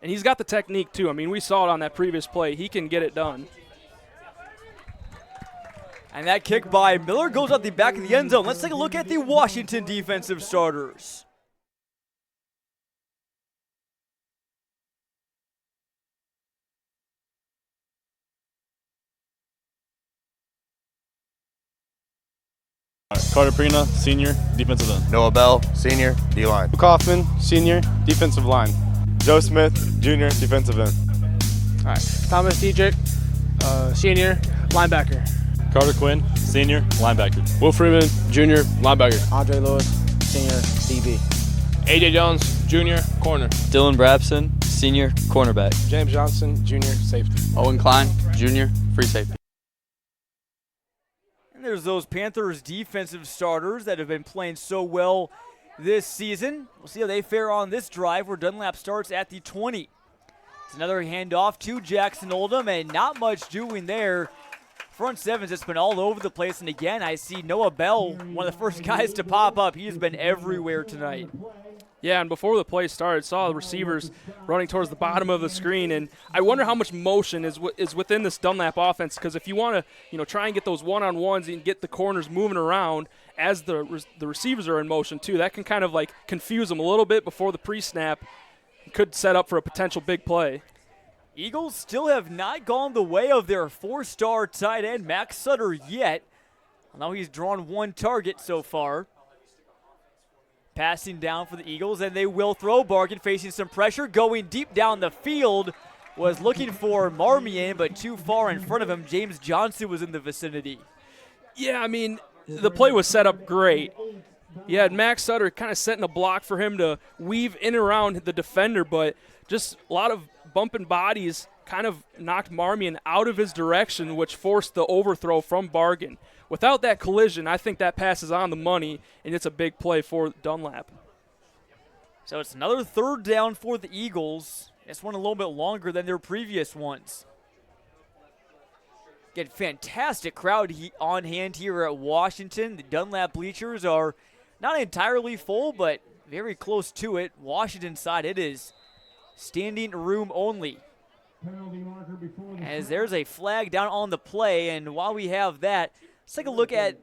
and he's got the technique too. I mean, we saw it on that previous play. He can get it done. And that kick by Miller goes out the back of the end zone. Let's take a look at the Washington defensive starters. Carter Prina, senior, defensive end. Noah Bell, senior, D-line. Kaufman, senior, defensive line. Joe Smith, junior, defensive end. All right. Thomas Diedrich, senior, linebacker. Carter Quinn, senior, linebacker. Will Freeman, junior, linebacker. Andre Lewis, senior, DB. AJ Jones, junior, corner. Dylan Brabson, senior, cornerback. James Johnston, junior, safety. Owen Klein, junior, free safety. And there's those Panthers defensive starters that have been playing so well this season. We'll see how they fare on this drive where Dunlap starts at the 20. It's another handoff to Jackson Oldham, and not much doing there. Front seven's just been all over the place, and again, I see Noah Bell, one of the first guys to pop up. He's been everywhere tonight. Yeah, and before the play started, saw the receivers running towards the bottom of the screen, and I wonder how much motion is within this Dunlap offense, because if you want to, try and get those one-on-ones and get the corners moving around as the receivers are in motion too, that can kind of like confuse them a little bit before the pre-snap. Could set up for a potential big play. Eagles still have not gone the way of their four-star tight end, Max Sutter, yet. Now he's drawn one target so far. Passing down for the Eagles, and they will throw. Bargan facing some pressure, going deep down the field. Was looking for Marmion, but too far in front of him. James Johnson was in the vicinity. Yeah, I mean, the play was set up great. You had Max Sutter kind of setting a block for him to weave in around the defender, but just a lot of bumping bodies kind of knocked Marmion out of his direction, which forced the overthrow from Bargan. Without that collision, I think that pass is on the money, and it's a big play for Dunlap. So it's another third down for the Eagles. This one a little bit longer than their previous ones. Get fantastic crowd on hand here at Washington. The Dunlap bleachers are not entirely full, but very close to it. Washington side, it is standing room only. As there's a flag down on the play, and while we have that, let's take a look at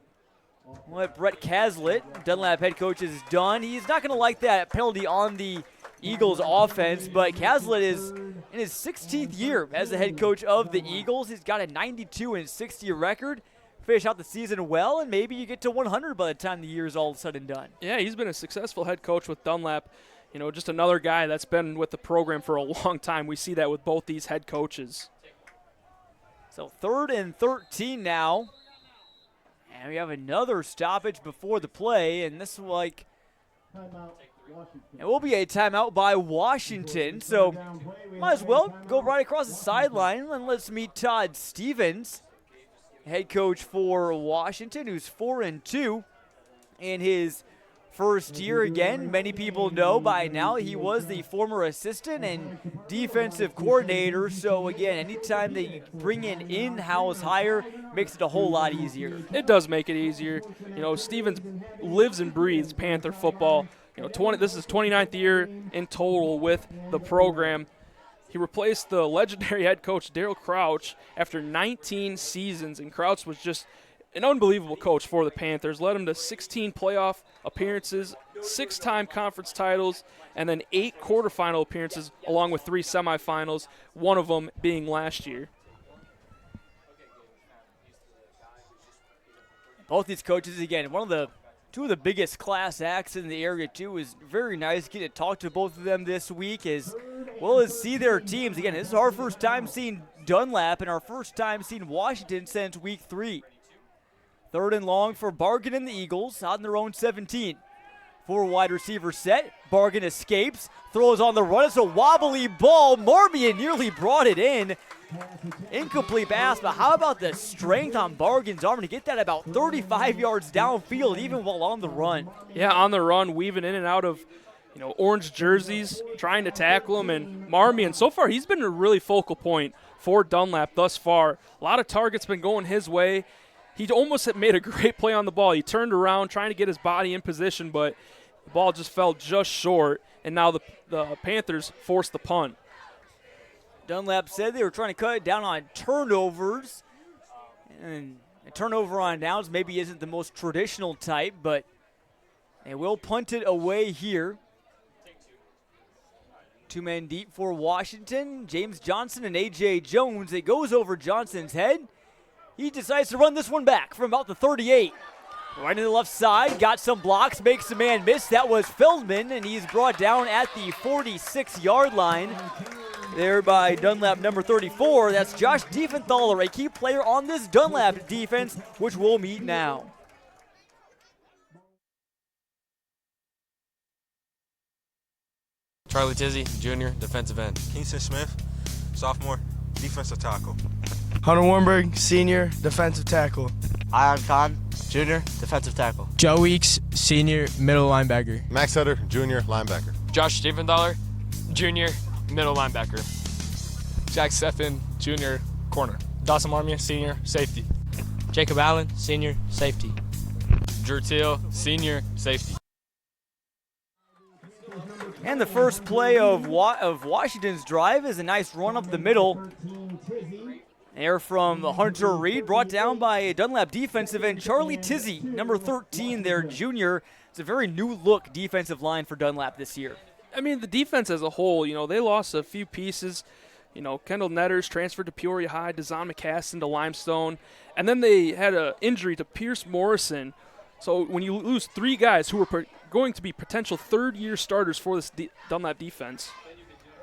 what Brett Caslett, Dunlap head coach, has done. He's not going to like that penalty on the Eagles offense, but Caslett is in his 16th year as the head coach of the Eagles. He's got a 92-60 record. Finish out the season well, and maybe you get to 100 by the time the year is all said and done. Yeah, he's been a successful head coach with Dunlap. You know, just another guy that's been with the program for a long time. We see that with both these head coaches. So 3rd and 13 now. And we have another stoppage before the play, and this is like it will be a timeout by Washington. So might as well go right across the sideline, and let's meet Todd Stevens, head coach for Washington, who's 4-2 in his first year. Again, many people know by now he was the former assistant and defensive coordinator. So again, anytime they bring in-house hire, makes it a whole lot easier. It does make it easier. You know, Stevens lives and breathes Panther football. You know, this is 29th year in total with the program. He replaced the legendary head coach Daryl Crouch after 19 seasons, and Crouch was just an unbelievable coach for the Panthers. Led them to 16 playoff appearances, 6-time conference titles, and then 8 quarterfinal appearances along with 3 semifinals, one of them being last year. Both these coaches, again, two of the biggest class acts in the area, too. Is very nice getting to talk to both of them this week as well as see their teams. Again, this is our first time seeing Dunlap and our first time seeing Washington since week 3. 3rd and long for Bargan and the Eagles on their own 17. 4 wide receiver set. Bargan escapes, throws on the run. It's a wobbly ball. Marmion nearly brought it in. Incomplete pass, but how about the strength on Bargan's arm to get that about 35 yards downfield, even while on the run? Yeah, on the run, weaving in and out of, you know, orange jerseys, trying to tackle him. And Marmion, so far, he's been a really focal point for Dunlap thus far. A lot of targets been going his way. He almost had made a great play on the ball. He turned around trying to get his body in position, but the ball just fell just short, and now the Panthers forced the punt. Dunlap said they were trying to cut it down on turnovers, and a turnover on downs maybe isn't the most traditional type, but they will punt it away here. 2 men deep for Washington, James Johnson and A.J. Jones. It goes over Johnson's head. He decides to run this one back from about the 38. Right in the left side, got some blocks, makes the man miss. That was Feldman, and he's brought down at the 46-yard line. There by Dunlap number 34. That's Josh Diefenthaler, a key player on this Dunlap defense, which we'll meet now. Charlie Tizzy, junior, defensive end. Kingston Smith, sophomore, defensive tackle. Hunter Warnberg, senior, defensive tackle. Ion Khan, junior, defensive tackle. Joe Weeks, senior, middle linebacker. Max Sutter, junior, linebacker. Josh Diefenthaler, junior, middle linebacker. Jack Steffen, junior, corner. Dawson Marmion, senior, safety. Jacob Allen, senior, safety. Drew Teal, senior, safety. And the first play of Washington's drive is a nice run up the middle. There from Hunter Reed, brought down by Dunlap defensive end Charlie Tizzy, number 13, their junior. It's a very new-look defensive line for Dunlap this year. I mean, the defense as a whole, you know, they lost a few pieces. Kendall Netters transferred to Peoria High, Dazon McCaston to Limestone, and then they had an injury to Pierce Morrison. So when you lose 3 guys who were going to be potential third-year starters for this Dunlap defense.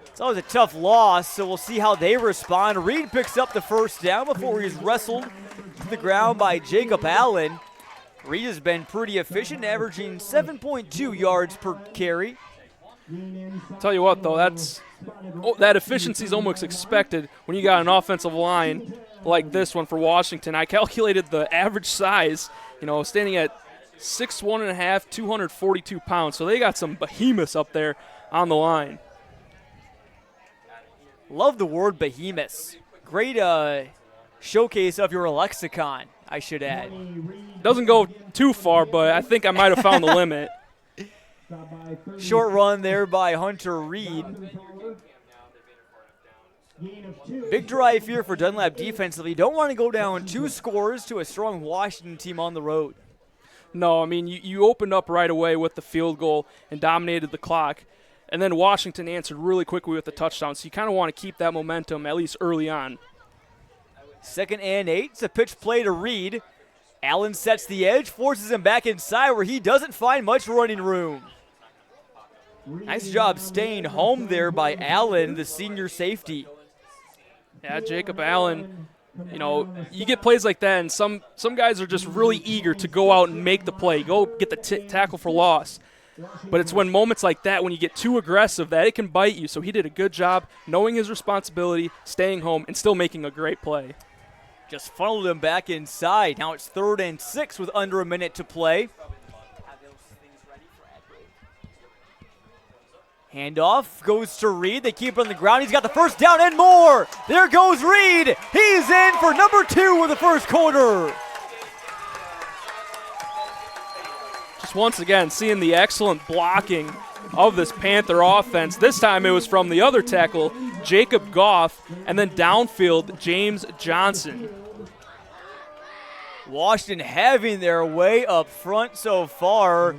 It's always a tough loss, so we'll see how they respond. Reed picks up the first down before he's wrestled to the ground by Jacob Allen. Reed has been pretty efficient, averaging 7.2 yards per carry. Tell you what, though, that efficiency is almost expected when you got an offensive line like this one for Washington. I calculated the average size, standing at 6'1½", 242 pounds. So they got some behemoths up there on the line. Love the word behemoths. Great showcase of your lexicon, I should add. Doesn't go too far, but I think I might have found the limit. Short run there by Hunter Reed. Big drive here for Dunlap defensively. Don't want to go down 2 scores to a strong Washington team on the road. No, I mean, you opened up right away with the field goal and dominated the clock. And then Washington answered really quickly with the touchdown. So you kind of want to keep that momentum, at least early on. 2nd and 8. It's a pitch play to Reed. Allen sets the edge, forces him back inside where he doesn't find much running room. Nice job staying home there by Allen, the senior safety. Yeah, Jacob Allen, you get plays like that, and some guys are just really eager to go out and make the play, go get the tackle for loss. But it's when moments like that, when you get too aggressive, that it can bite you. So he did a good job knowing his responsibility, staying home, and still making a great play. Just funneled him back inside. Now it's 3rd and 6 with under a minute to play. Handoff goes to Reed. They keep it on the ground. He's got the first down and more. There goes Reed. He's in for number 2 of the first quarter. Just once again, seeing the excellent blocking of this Panther offense. This time it was from the other tackle, Jacob Goff, and then downfield, James Johnson. Washington having their way up front so far.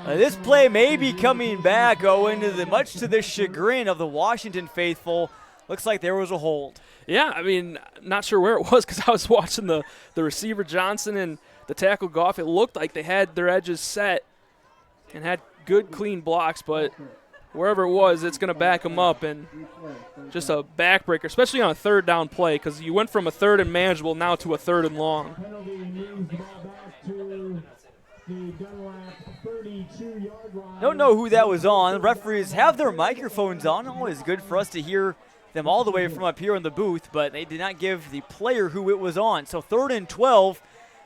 This play may be coming back, much to the chagrin of the Washington faithful. Looks like there was a hold. Yeah, I mean, not sure where it was because I was watching the receiver Johnson and the tackle Goff. It looked like they had their edges set and had good, clean blocks, but wherever it was, it's going to back them up, and just a backbreaker, especially on a 3rd down play, because you went from a 3rd and manageable now to a 3rd and long. Don't know who that was on. The referees have their microphones on. Always good for us to hear them all the way from up here in the booth, but they did not give the player who it was on. So 3rd and 12,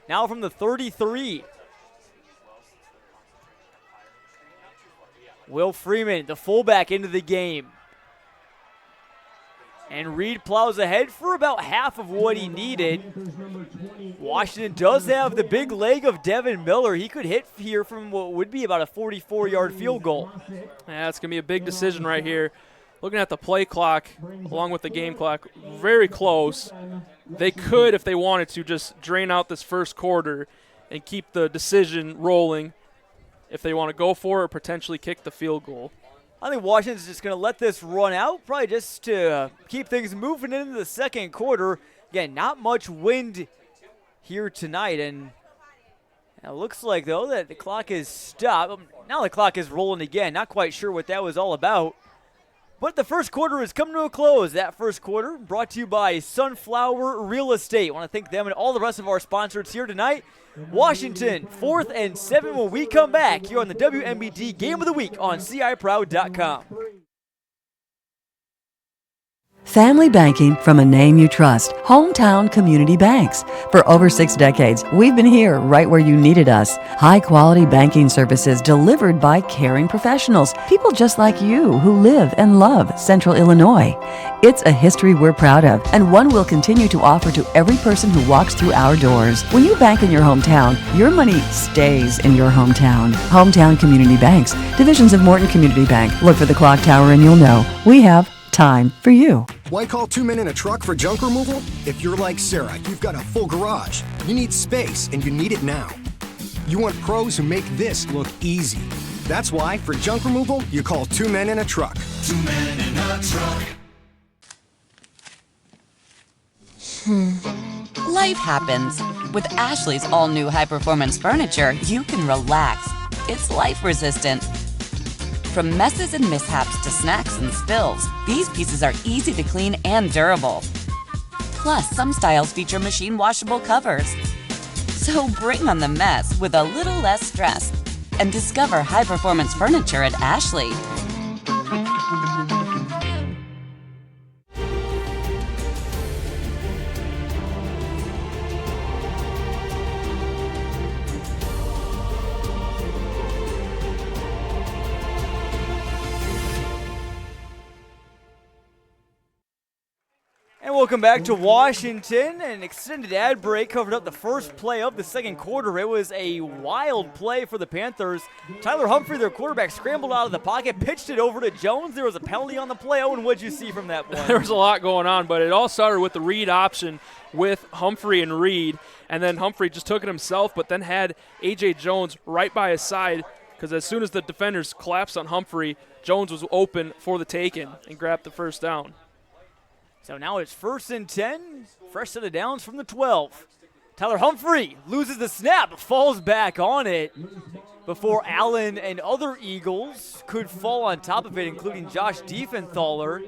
now from the 33. Will Freeman, the fullback, into the game. And Reed plows ahead for about half of what he needed. Washington does have the big leg of Devin Miller. He could hit here from what would be about a 44-yard field goal. Yeah, it's going to be a big decision right here. Looking at the play clock along with the game clock, very close. They could, if they wanted to, just drain out this first quarter and keep the decision rolling if they want to go for it or potentially kick the field goal. I think Washington's just going to let this run out, probably just to keep things moving into the second quarter. Again, not much wind here tonight, and it looks like, though, that the clock is stopped. Now the clock is rolling again. Not quite sure what that was all about. But the first quarter has come to a close. That first quarter brought to you by Sunflower Real Estate. I want to thank them and all the rest of our sponsors here tonight. Washington, 4th and 7 when we come back here on the WMBD Game of the Week on CIProud.com. Family banking from a name you trust, Hometown Community Banks. For over 6 decades, we've been here right where you needed us. High-quality banking services delivered by caring professionals, people just like you who live and love Central Illinois. It's a history we're proud of and one we'll continue to offer to every person who walks through our doors. When you bank in your hometown, your money stays in your hometown. Hometown Community Banks, divisions of Morton Community Bank. Look for the clock tower and you'll know we have time for you. Why call 2 men in a truck for junk removal? If you're like Sarah, you've got a full garage. You need space, and you need it now. You want pros who make this look easy. That's why, for junk removal, you call 2 men in a truck. 2 men in a truck. Life happens. With Ashley's all-new high-performance furniture, you can relax. It's life-resistant. From messes and mishaps to snacks and spills, these pieces are easy to clean and durable. Plus, some styles feature machine-washable covers. So bring on the mess with a little less stress and discover high-performance furniture at Ashley. And welcome back to Washington. An extended ad break covered up the first play of the second quarter. It was a wild play for the Panthers. Tyler Humphrey, their quarterback, scrambled out of the pocket, pitched it over to Jones. There was a penalty on the play. Owen, what did you see from that play? There was a lot going on, but it all started with the read option with Humphrey and Reed. And then Humphrey just took it himself, but then had A.J. Jones right by his side, because as soon as the defenders collapsed on Humphrey, Jones was open for the taken and grabbed the first down. So now it's 1st and 10, fresh set of downs from the 12. Tyler Humphrey loses the snap, falls back on it before Allen and other Eagles could fall on top of it, including Josh Diefenthaler.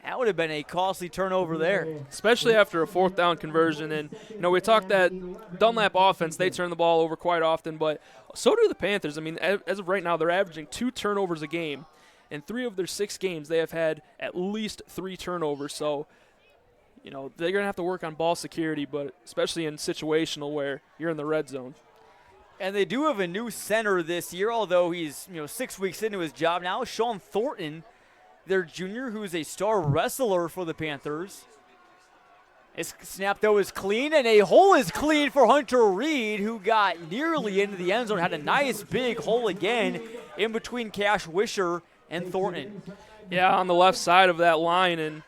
That would have been a costly turnover there. Especially after a 4th down conversion. And, we talked that Dunlap offense, they turn the ball over quite often, but so do the Panthers. I mean, as of right now, they're averaging 2 turnovers a game. In 3 of their 6 games, they have had at least 3 turnovers. So, they're going to have to work on ball security, but especially in situational where you're in the red zone. And they do have a new center this year, although he's 6 weeks into his job now. Sean Thornton, their junior, who's a star wrestler for the Panthers. His snap, though, is clean, and a hole is clean for Hunter Reed, who got nearly into the end zone, had a nice big hole again in between Cash Wisher and Thornton. Yeah, on the left side of that line, and,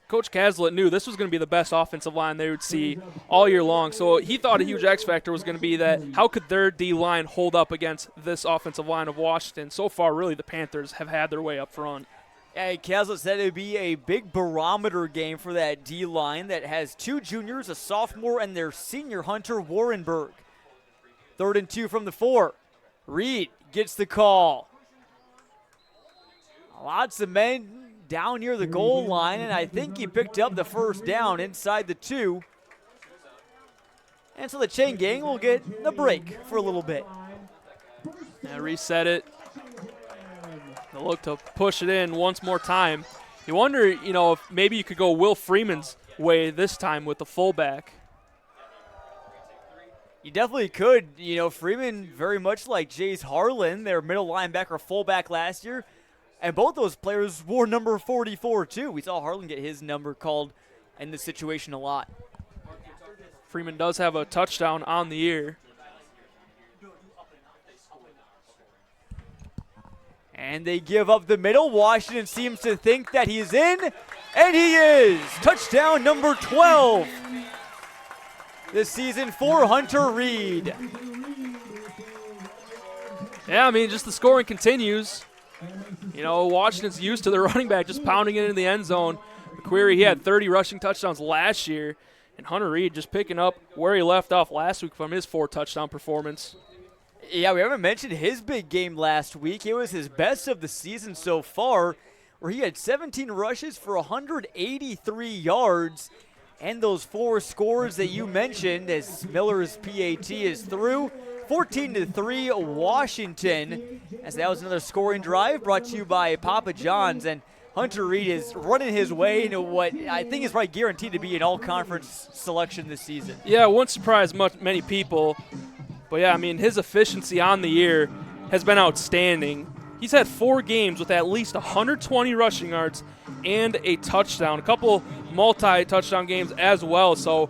Coach Caslett knew this was going to be the best offensive line they would see all year long. So he thought a huge X factor was going to be that how could their D-line hold up against this offensive line of Washington. So far, really, the Panthers have had their way up front. Yeah, Caslett said it would be a big barometer game for that D-line that has 2 juniors, a sophomore, and their senior, Hunter Warrenberg. 3rd and 2 from the 4. Reed gets the call. Lots of men down near the goal line, and I think he picked up the first down inside the 2. And so the chain gang will get a break for a little bit. And reset it. They'll look to push it in once more time. You wonder, if maybe you could go Will Freeman's way this time with the fullback. You definitely could. Freeman very much like Jace Harlan, their middle linebacker fullback last year. And both those players wore number 44, too. We saw Harlan get his number called in this situation a lot. Freeman does have a touchdown on the year. And they give up the middle. Washington seems to think that he's in, and he is. Touchdown number 12 this season for Hunter Reed. Yeah, just the scoring continues. Washington's used to their running back just pounding it in the end zone. McQuarrie, he had 30 rushing touchdowns last year, and Hunter Reed just picking up where he left off last week from his 4-touchdown performance. Yeah, we haven't mentioned his big game last week. It was his best of the season so far, where he had 17 rushes for 183 yards, and those 4 scores that you mentioned as Miller's PAT is through. 14-3 Washington, as that was another scoring drive brought to you by Papa John's, and Hunter Reed is running his way into what I think is probably guaranteed to be an all-conference selection this season. Yeah, it won't surprise many people, but yeah, his efficiency on the year has been outstanding. He's had 4 games with at least 120 rushing yards and a touchdown, a couple multi-touchdown games as well. So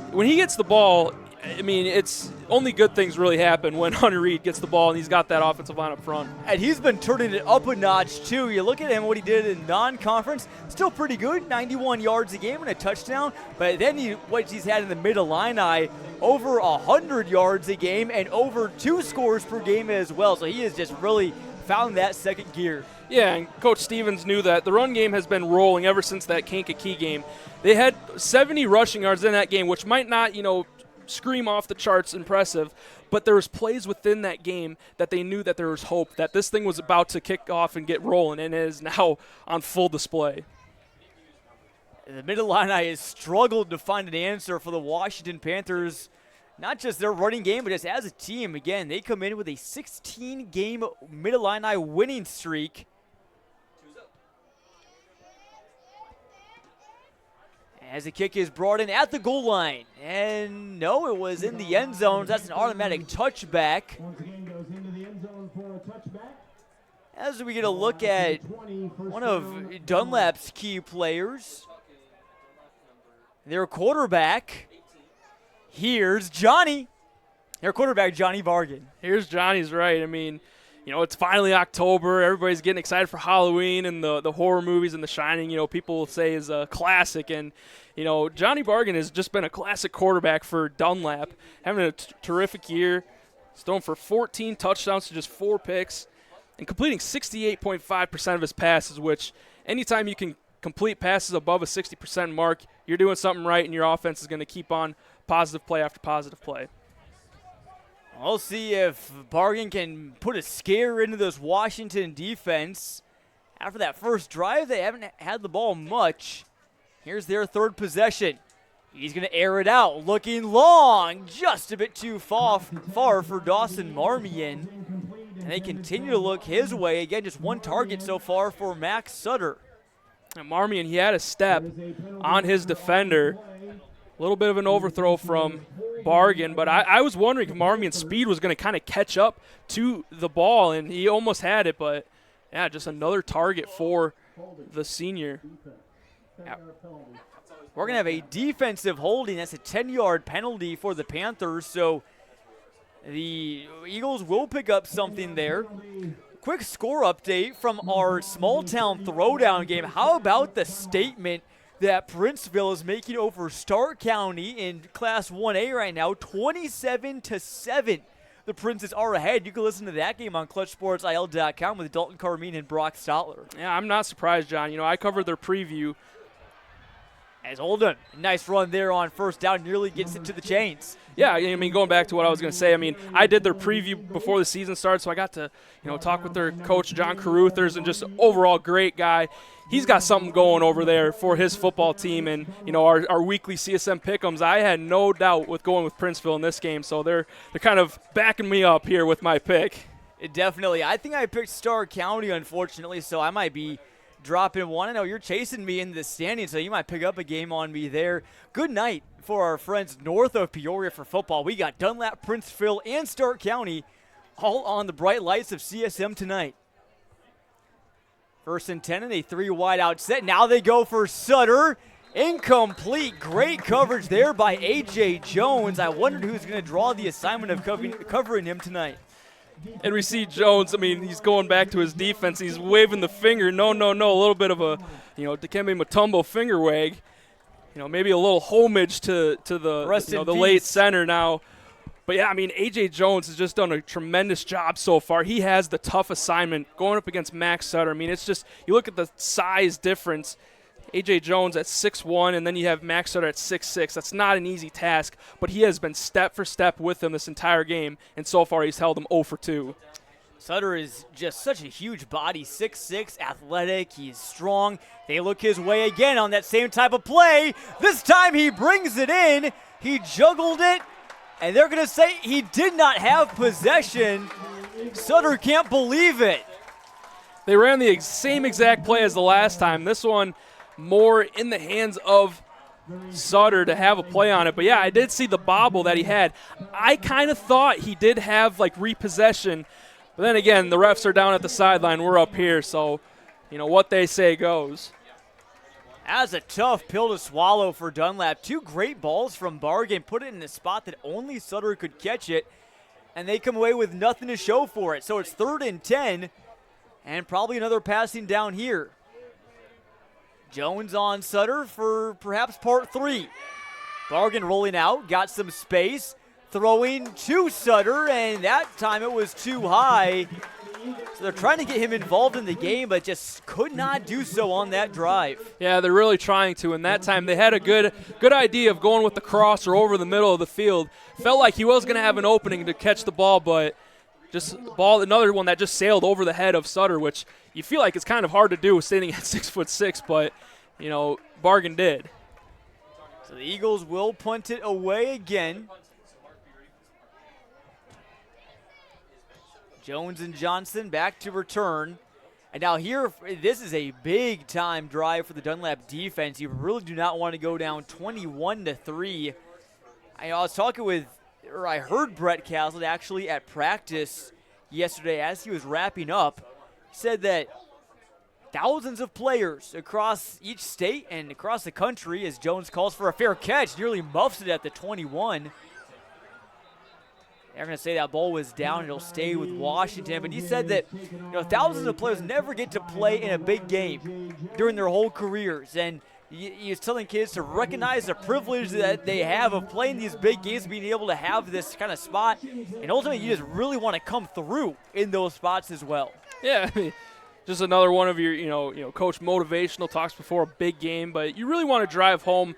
when he gets the ball, it's only good things really happen when Hunter Reed gets the ball and he's got that offensive line up front. And he's been turning it up a notch, too. You look at him, what he did in non-conference, still pretty good, 91 yards a game and a touchdown. But then what he's had in the Mid-Illini, over 100 yards a game and over 2 scores per game as well. So he has just really found that second gear. Yeah, and Coach Stevens knew that the run game has been rolling ever since that Kankakee game. They had 70 rushing yards in that game, which might not, scream off the charts impressive, but there was plays within that game that they knew that there was hope, that this thing was about to kick off and get rolling, and it is now on full display. The Mid-Illini has struggled to find an answer for the Washington Panthers, not just their running game, but just as a team. Again, they come in with a 16-game Mid-Illini winning streak. As the kick is brought in at the goal line. And no, it was in the end zone. That's an automatic touchback. As we get a look at one of Dunlap's key players, their quarterback, here's Johnny. Their quarterback, Johnny Vargan. Here's Johnny's right. I mean, it's finally October. Everybody's getting excited for Halloween and the horror movies and The Shining, people will say is a classic. And, Johnny Vargan has just been a classic quarterback for Dunlap, having a terrific year. He's thrown for 14 touchdowns to just 4 picks and completing 68.5% of his passes, which anytime you can complete passes above a 60% mark, you're doing something right and your offense is going to keep on positive play after positive play. We'll see if Bargan can put a scare into this Washington defense. After that first drive, they haven't had the ball much. Here's their third possession. He's going to air it out, looking long, just a bit too far for Dawson Marmion. And they continue to look his way. Again, just one target so far for Max Sutter. And Marmion, he had a step on his defender. A little bit of an overthrow from Bargan, but I was wondering if Marmion's speed was going to kind of catch up to the ball, and he almost had it, but, yeah, just another target for the senior. Yeah. We're going to have a defensive holding. That's a 10-yard penalty for the Panthers, so the Eagles will pick up something there. Quick score update from our small-town throwdown game. How about the statement that Princeville is making over Stark County in Class 1A right now, 27-7. The Princes are ahead. You can listen to that game on ClutchSportsIL.com with Dalton Carmine and Brock Stotler. Yeah, I'm not surprised, John. I covered their preview. As Holden, nice run there on first down, nearly gets it to the chains. Yeah, I mean, going back to what I was going to say, I mean, I did their preview before the season started, so I got to, talk with their coach, John Caruthers, and just overall great guy. He's got something going over there for his football team, and, our weekly CSM pick'ems, I had no doubt with going with Princeville in this game, so they're kind of backing me up here with my pick. Definitely. I think I picked Stark County, unfortunately, so I might be dropping one. I know you're chasing me in the standings, so you might pick up a game on me there. Good night for our friends north of Peoria for football. We got Dunlap, Princeville, and Stark County all on the bright lights of CSM tonight. 1st and 10 and a 3-wide out set. Now they go for Sutter. Incomplete. Great coverage there by A.J. Jones. I wondered who's going to draw the assignment of covering him tonight. And we see Jones, I mean, he's going back to his defense. He's waving the finger. No. A little bit of a, Dikembe Mutombo finger wag. Maybe a little homage to the late center now. But, yeah, I mean, A.J. Jones has just done a tremendous job so far. He has the tough assignment going up against Max Sutter. I mean, it's just, you look at the size difference. A.J. Jones at 6'1", and then you have Max Sutter at 6'6". That's not an easy task, but he has been step for step with him this entire game, and so far he's held him 0 for 2. Sutter is just such a huge body, 6'6", athletic, he's strong. They look his way again on that same type of play. This time he brings it in. He juggled it, and they're going to say he did not have possession. Sutter can't believe it. They ran the same exact play as the last time. This one more in the hands of Sutter to have a play on it. But, yeah, I did see the bobble that he had. I kind of thought he did have, repossession. But then, again, the refs are down at the sideline. We're up here, so, what they say goes. That's a tough pill to swallow for Dunlap. 2 great balls from Bargan. Put it in a spot that only Sutter could catch it. And they come away with nothing to show for it. So it's 3rd and 10. And probably another passing down here. Jones on Sutter for perhaps part 3. Bargan rolling out, got some space, throwing to Sutter, and that time it was too high. So they're trying to get him involved in the game, but just could not do so on that drive. Yeah, they're really trying to. And that time they had a good idea of going with the cross or over the middle of the field. Felt like he was going to have an opening to catch the ball, but just another one that just sailed over the head of Sutter, which you feel like it's kind of hard to do standing at 6'6", but, Bargain did. So the Eagles will punt it away again. Jones and Johnson back to return. And now here, this is a big-time drive for the Dunlap defense. You really do not want to go down 21-3. I heard Brett Castle actually at practice yesterday as he was wrapping up. He said that thousands of players across each state and across the country, as Jones calls for a fair catch, nearly muffs it at the 21. They're going to say that ball was down and it'll stay with Washington. But he said that thousands of players never get to play in a big game during their whole careers. And he was telling kids to recognize the privilege that they have of playing these big games, being able to have this kind of spot. And ultimately, you just really want to come through in those spots as well. Yeah, just another one of your, coach motivational talks before a big game. But you really want to drive home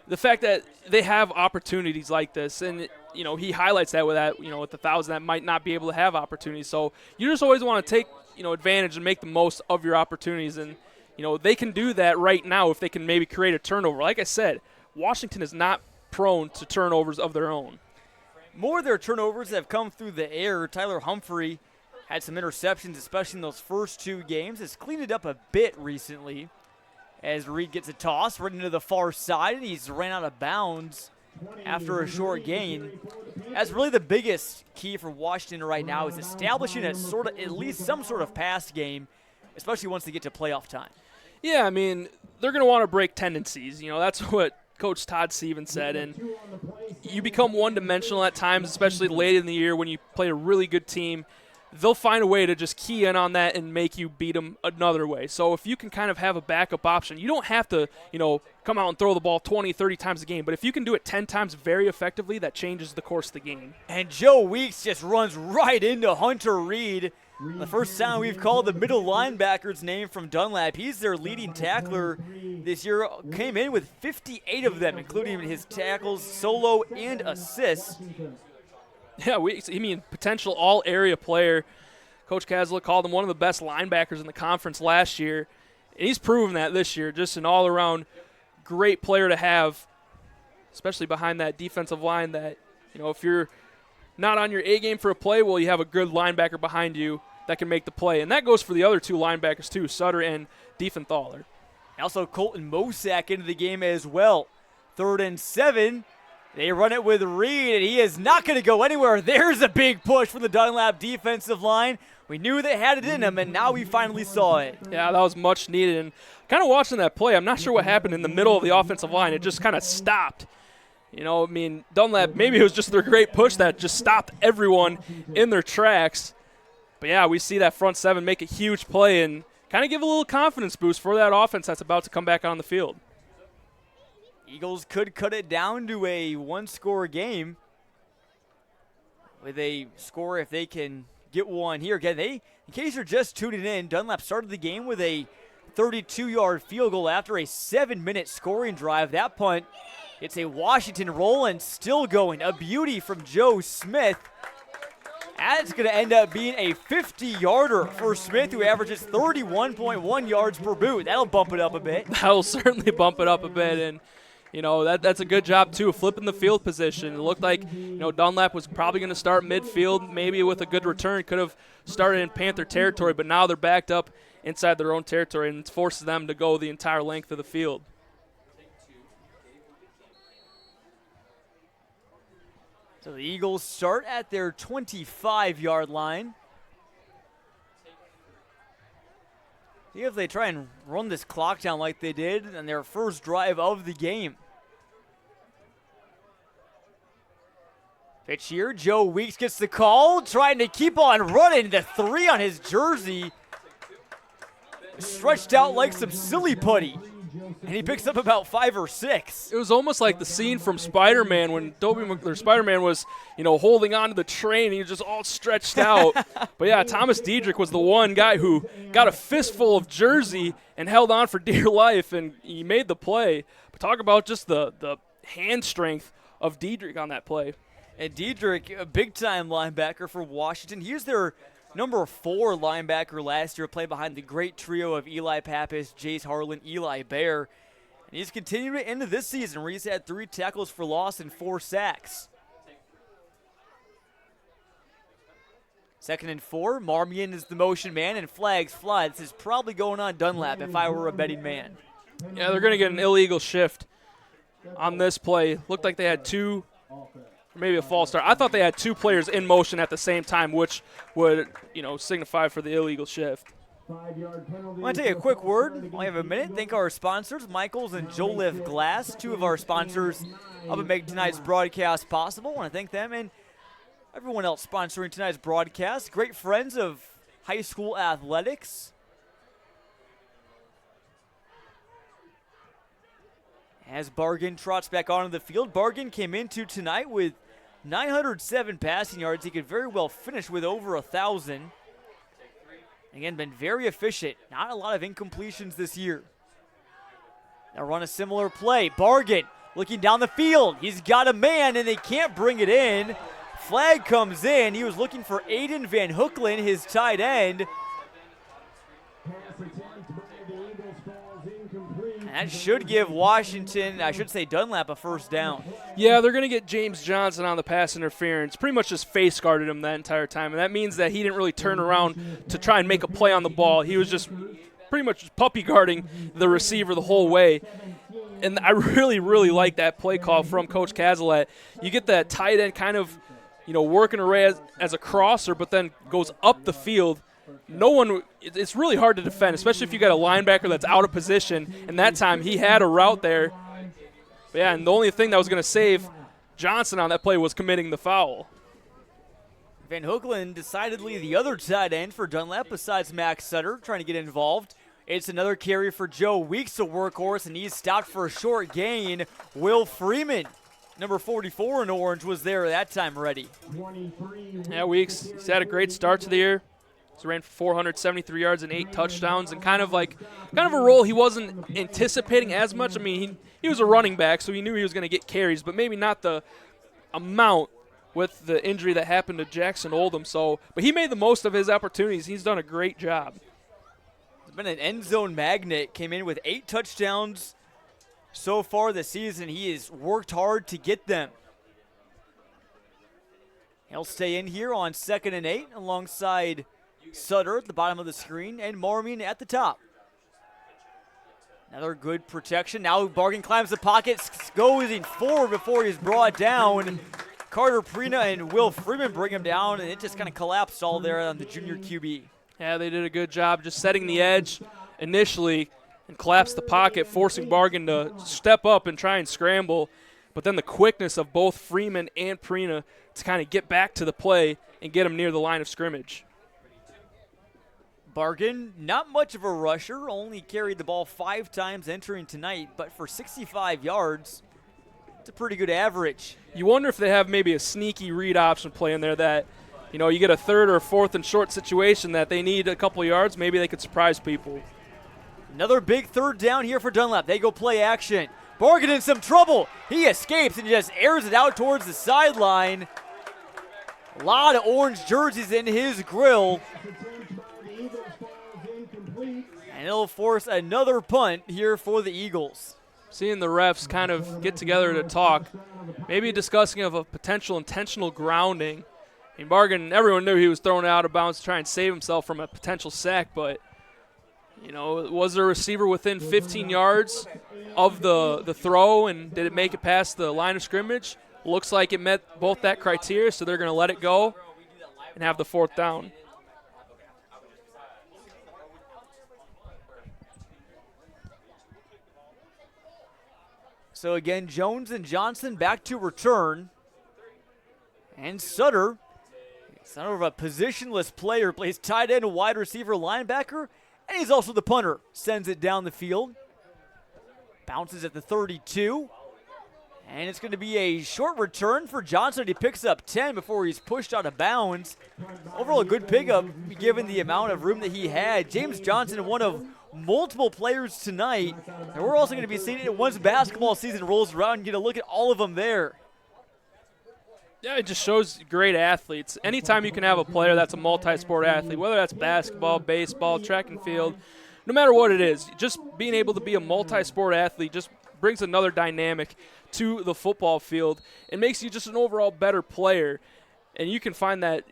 the fact that they have opportunities like this. And he highlights that with with the 1,000 that might not be able to have opportunities. So you just always want to take, advantage and make the most of your opportunities. And, they can do that right now if they can maybe create a turnover. Like I said, Washington is not prone to turnovers of their own. More of their turnovers have come through the air. Tyler Humphrey had some interceptions, especially in those first two games. Has cleaned it up a bit recently as Reed gets a toss right into the far side, and he's ran out of bounds after a short gain. That's really the biggest key for Washington right now, is establishing at least some sort of pass game, especially once they get to playoff time. Yeah, they're going to want to break tendencies. That's what Coach Todd Stevens said. And you become one-dimensional at times, especially late in the year when you play a really good team. They'll find a way to just key in on that and make you beat them another way. So if you can kind of have a backup option, you don't have to, come out and throw the ball 20, 30 times a game. But if you can do it 10 times very effectively, that changes the course of the game. And Joe Weeks just runs right into Hunter Reed. The first time we've called the middle linebacker's name from Dunlap. He's their leading tackler this year. Came in with 58 of them, including his tackles, solo, and assists. Yeah, potential all-area player. Coach Castle called him one of the best linebackers in the conference last year, and he's proven that this year. Just an all-around great player to have, especially behind that defensive line that, if you're not on your A game for a play, well, you have a good linebacker behind you that can make the play. And that goes for the other two linebackers too, Sutter and Diefenthaler. Also Colton Mosak into the game as well. 3rd and 7. They run it with Reed, and he is not going to go anywhere. There's a big push from the Dunlap defensive line. We knew they had it in them, and now we finally saw it. Yeah, that was much needed. And kind of watching that play, I'm not sure what happened in the middle of the offensive line. It just kind of stopped. Dunlap, maybe it was just their great push that just stopped everyone in their tracks. But, yeah, we see that front seven make a huge play and kind of give a little confidence boost for that offense that's about to come back on the field. Eagles could cut it down to a one-score game with a score if they can get one here. Again, in case you're just tuning in, Dunlap started the game with a 32-yard field goal after a 7-minute scoring drive. That punt, it's a Washington roll and still going. A beauty from Joe Smith. That's going to end up being a 50-yarder for Smith, who averages 31.1 yards per boot. That'll bump it up a bit. That'll certainly bump it up a bit, and that's a good job too, flipping the field position. It looked like Dunlap was probably going to start midfield, maybe with a good return. Could have started in Panther territory, but now they're backed up inside their own territory, and it forces them to go the entire length of the field. So the Eagles start at their 25-yard line. See if they try and run this clock down like they did on their first drive of the game. Pitch here, Joe Weeks gets the call, trying to keep on running. The 3 on his jersey stretched out like some silly putty. and he picks up about 5 or 6. It was almost like the scene from Spider-Man when Spider-Man was, holding on to the train. He was just all stretched out. But, yeah, Thomas Diedrich was the one guy who got a fistful of jersey and held on for dear life, and he made the play. But talk about just the hand strength of Diedrich on that play. And Diedrich, a big-time linebacker for Washington. He's their number 4 linebacker last year, played behind the great trio of Eli Pappas, Jace Harlan, Eli Bear. And he's continued into this season where he's had 3 tackles for loss and 4 sacks. 2nd and 4, Marmion is the motion man, and flags fly. This is probably going on Dunlap if I were a betting man. Yeah, they're going to get an illegal shift on this play. Looked like they had 2, maybe a false start. I thought they had 2 players in motion at the same time, which would, signify for the illegal shift. I want to take a quick word. We have a minute. Thank our sponsors, Michaels and Joliffe Glass, 2 of our sponsors helping make tonight's broadcast possible. I want to thank them and everyone else sponsoring tonight's broadcast. Great friends of high school athletics. As Bargan trots back onto the field, Bargan came into tonight with 907 passing yards. He could very well finish with over 1,000. Again, been very efficient. Not a lot of incompletions this year. Now run a similar play. Bargan looking down the field. He's got a man, and they can't bring it in. Flag comes in. He was looking for Aiden Van Hooklen, his tight end. And that should give Washington, I should say Dunlap, a first down. Yeah, they're going to get James Johnson on the pass interference. Pretty much just face guarded him that entire time, and that means that he didn't really turn around to try and make a play on the ball. He was just pretty much puppy guarding the receiver the whole way. And I really, really like that play call from Coach Cazalet. You get that tight end kind of, working array as a crosser, but then goes up the field. It's really hard to defend, especially if you got a linebacker that's out of position, and that time he had a route there. But yeah, and the only thing that was going to save Johnson on that play was committing the foul. Van Hooklen decidedly the other tight end for Dunlap besides Max Sutter trying to get involved. It's another carry for Joe Weeks, a workhorse, and he's stopped for a short gain. Will Freeman, number 44 in orange, was there that time ready. Yeah, Weeks, he's had a great start to the year. He ran for 473 yards and 8 touchdowns, and kind of a role he wasn't anticipating as much. I mean, he was a running back, so he knew he was going to get carries, but maybe not the amount with the injury that happened to Jackson Oldham. But he made the most of his opportunities. He's done a great job. He's been an end zone magnet. Came in with 8 touchdowns so far this season. He has worked hard to get them. He'll stay in here on 2nd and 8 alongside Sutter at the bottom of the screen and Marmion at the top. Another good protection. Now Bargan climbs the pocket, going forward before he's brought down. Carter Prina and Will Freeman bring him down, and it just kind of collapsed all there on the junior QB. Yeah, they did a good job just setting the edge initially and collapsed the pocket, forcing Bargan to step up and try and scramble. But then the quickness of both Freeman and Prina to kind of get back to the play and get him near the line of scrimmage. Bargan, not much of a rusher, only carried the ball 5 times entering tonight, but for 65 yards, it's a pretty good average. You wonder if they have maybe a sneaky read option play in there that, you get a 3rd or 4th and short situation that they need a couple of yards, maybe they could surprise people. Another big 3rd down here for Dunlap. They go play action. Bargan in some trouble. He escapes and just airs it out towards the sideline. A lot of orange jerseys in his grill. And it'll force another punt here for the Eagles. Seeing the refs kind of get together to talk, maybe discussing of a potential intentional grounding. I mean, Bargan, everyone knew he was thrown out of bounds to try and save himself from a potential sack, but, was there a receiver within 15 yards of the throw, and did it make it past the line of scrimmage? Looks like it met both that criteria, so they're going to let it go and have the 4th down. So again, Jones and Johnson back to return. And Sutter, sort of a positionless player, plays tight end, wide receiver, linebacker, and he's also the punter. Sends it down the field. Bounces at the 32. And it's going to be a short return for Johnson. He picks up 10 before he's pushed out of bounds. Overall, a good pickup given the amount of room that he had. James Johnson, one of multiple players tonight. And we're also going to be seeing it once basketball season rolls around and get a look at all of them there. Yeah, it just shows great athletes. Anytime you can have a player that's a multi-sport athlete, whether that's basketball, baseball, track and field, no matter what it is, just being able to be a multi-sport athlete just brings another dynamic to the football field. It makes you just an overall better player, and you can find that,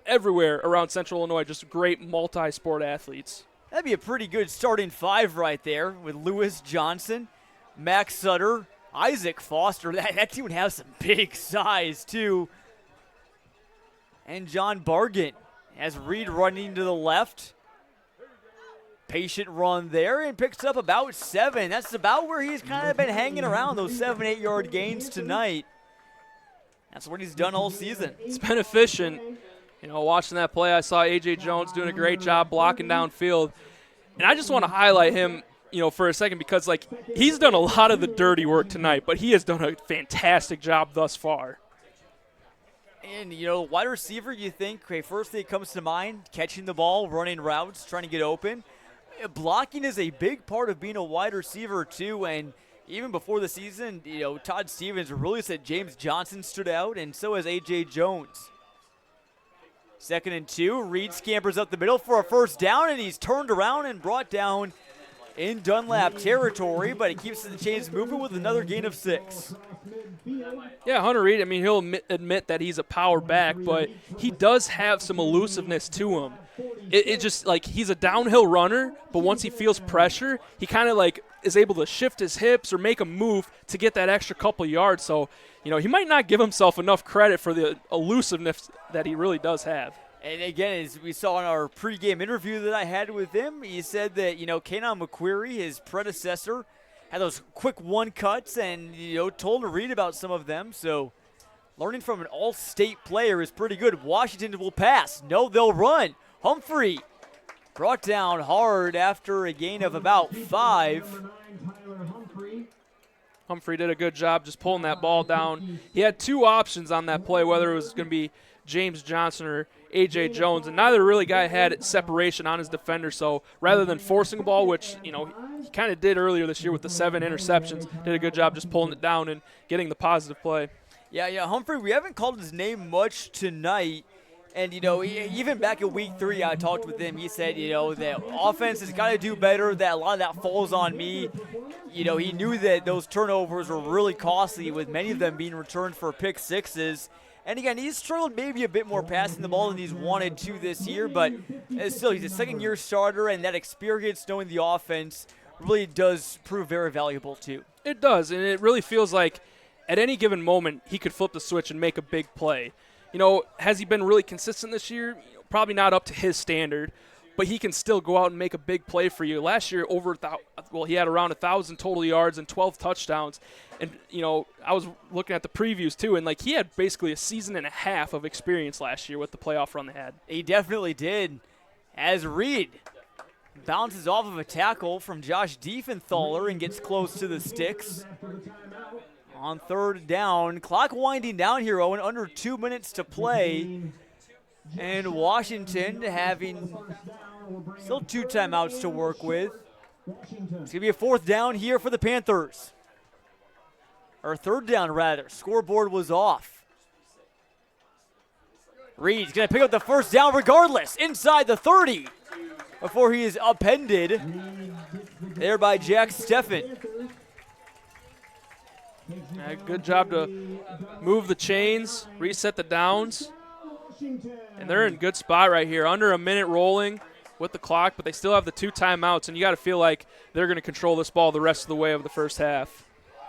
everywhere around Central Illinois, just great multi-sport athletes. That'd be a pretty good starting five right there with Lewis Johnson, Max Sutter, Isaac Foster. That team would have some big size, too. And John Bargan has Reed running to the left. Patient run there and picks up about 7. That's about where he's kind of been hanging around, those 7-8 yard gains tonight. That's what he's done all season. It's been efficient. Watching that play, I saw A.J. Jones doing a great job blocking downfield. And I just want to highlight him, for a second because, he's done a lot of the dirty work tonight, but he has done a fantastic job thus far. And, wide receiver, you think, first thing that comes to mind, catching the ball, running routes, trying to get open. Blocking is a big part of being a wide receiver, too, and even before the season, Todd Stevens really said James Johnson stood out, and so has A.J. Jones. 2nd and 2, Reed scampers up the middle for a first down, and he's turned around and brought down in Dunlap territory, but he keeps the chains moving with another gain of 6. Yeah, Hunter Reed, he'll admit that he's a power back, but he does have some elusiveness to him. It just, he's a downhill runner, but once he feels pressure, he kind of, is able to shift his hips or make a move to get that extra couple yards. So, he might not give himself enough credit for the elusiveness that he really does have. And again, as we saw in our pregame interview that I had with him, he said that, Kanon McQuarrie, his predecessor, had those quick one cuts and, told him to read about some of them. So learning from an all-state player is pretty good. Washington will pass. No, they'll run. Humphrey brought down hard after a gain of about 5. Humphrey did a good job just pulling that ball down. He had 2 options on that play, whether it was going to be James Johnson or A.J. Jones, and neither really guy had separation on his defender. So rather than forcing a ball, which he kind of did earlier this year with the 7 interceptions, did a good job just pulling it down and getting the positive play. Yeah, Humphrey, we haven't called his name much tonight. And, even back in week 3, I talked with him. He said, that offense has got to do better, that a lot of that falls on me. He knew that those turnovers were really costly, with many of them being returned for pick sixes. And, again, he's struggled maybe a bit more passing the ball than he's wanted to this year, but still, he's a second-year starter, and that experience knowing the offense really does prove very valuable, too. It does, and it really feels like at any given moment he could flip the switch and make a big play. Has he been really consistent this year? Probably not up to his standard, but he can still go out and make a big play for you. Last year, he had around 1,000 total yards and 12 touchdowns. And, I was looking at the previews, too, and, he had basically a season and a half of experience last year with the playoff run they had. He definitely did. As Reed bounces off of a tackle from Josh Diefenthaler and gets close to the sticks. On 3rd down, clock winding down here, Owen, under 2 minutes to play. And Washington having still 2 timeouts to work with. It's going to be a 4th down here for the Panthers. Or 3rd down, rather. Scoreboard was off. Reed's going to pick up the 1st down regardless, inside the 30, before he is upended there by Jack Steffen. Good job to move the chains, reset the downs. And they're in good spot right here. Under a minute rolling with the clock, but they still have the 2 timeouts, and you got to feel like they're going to control this ball the rest of the way of the first half.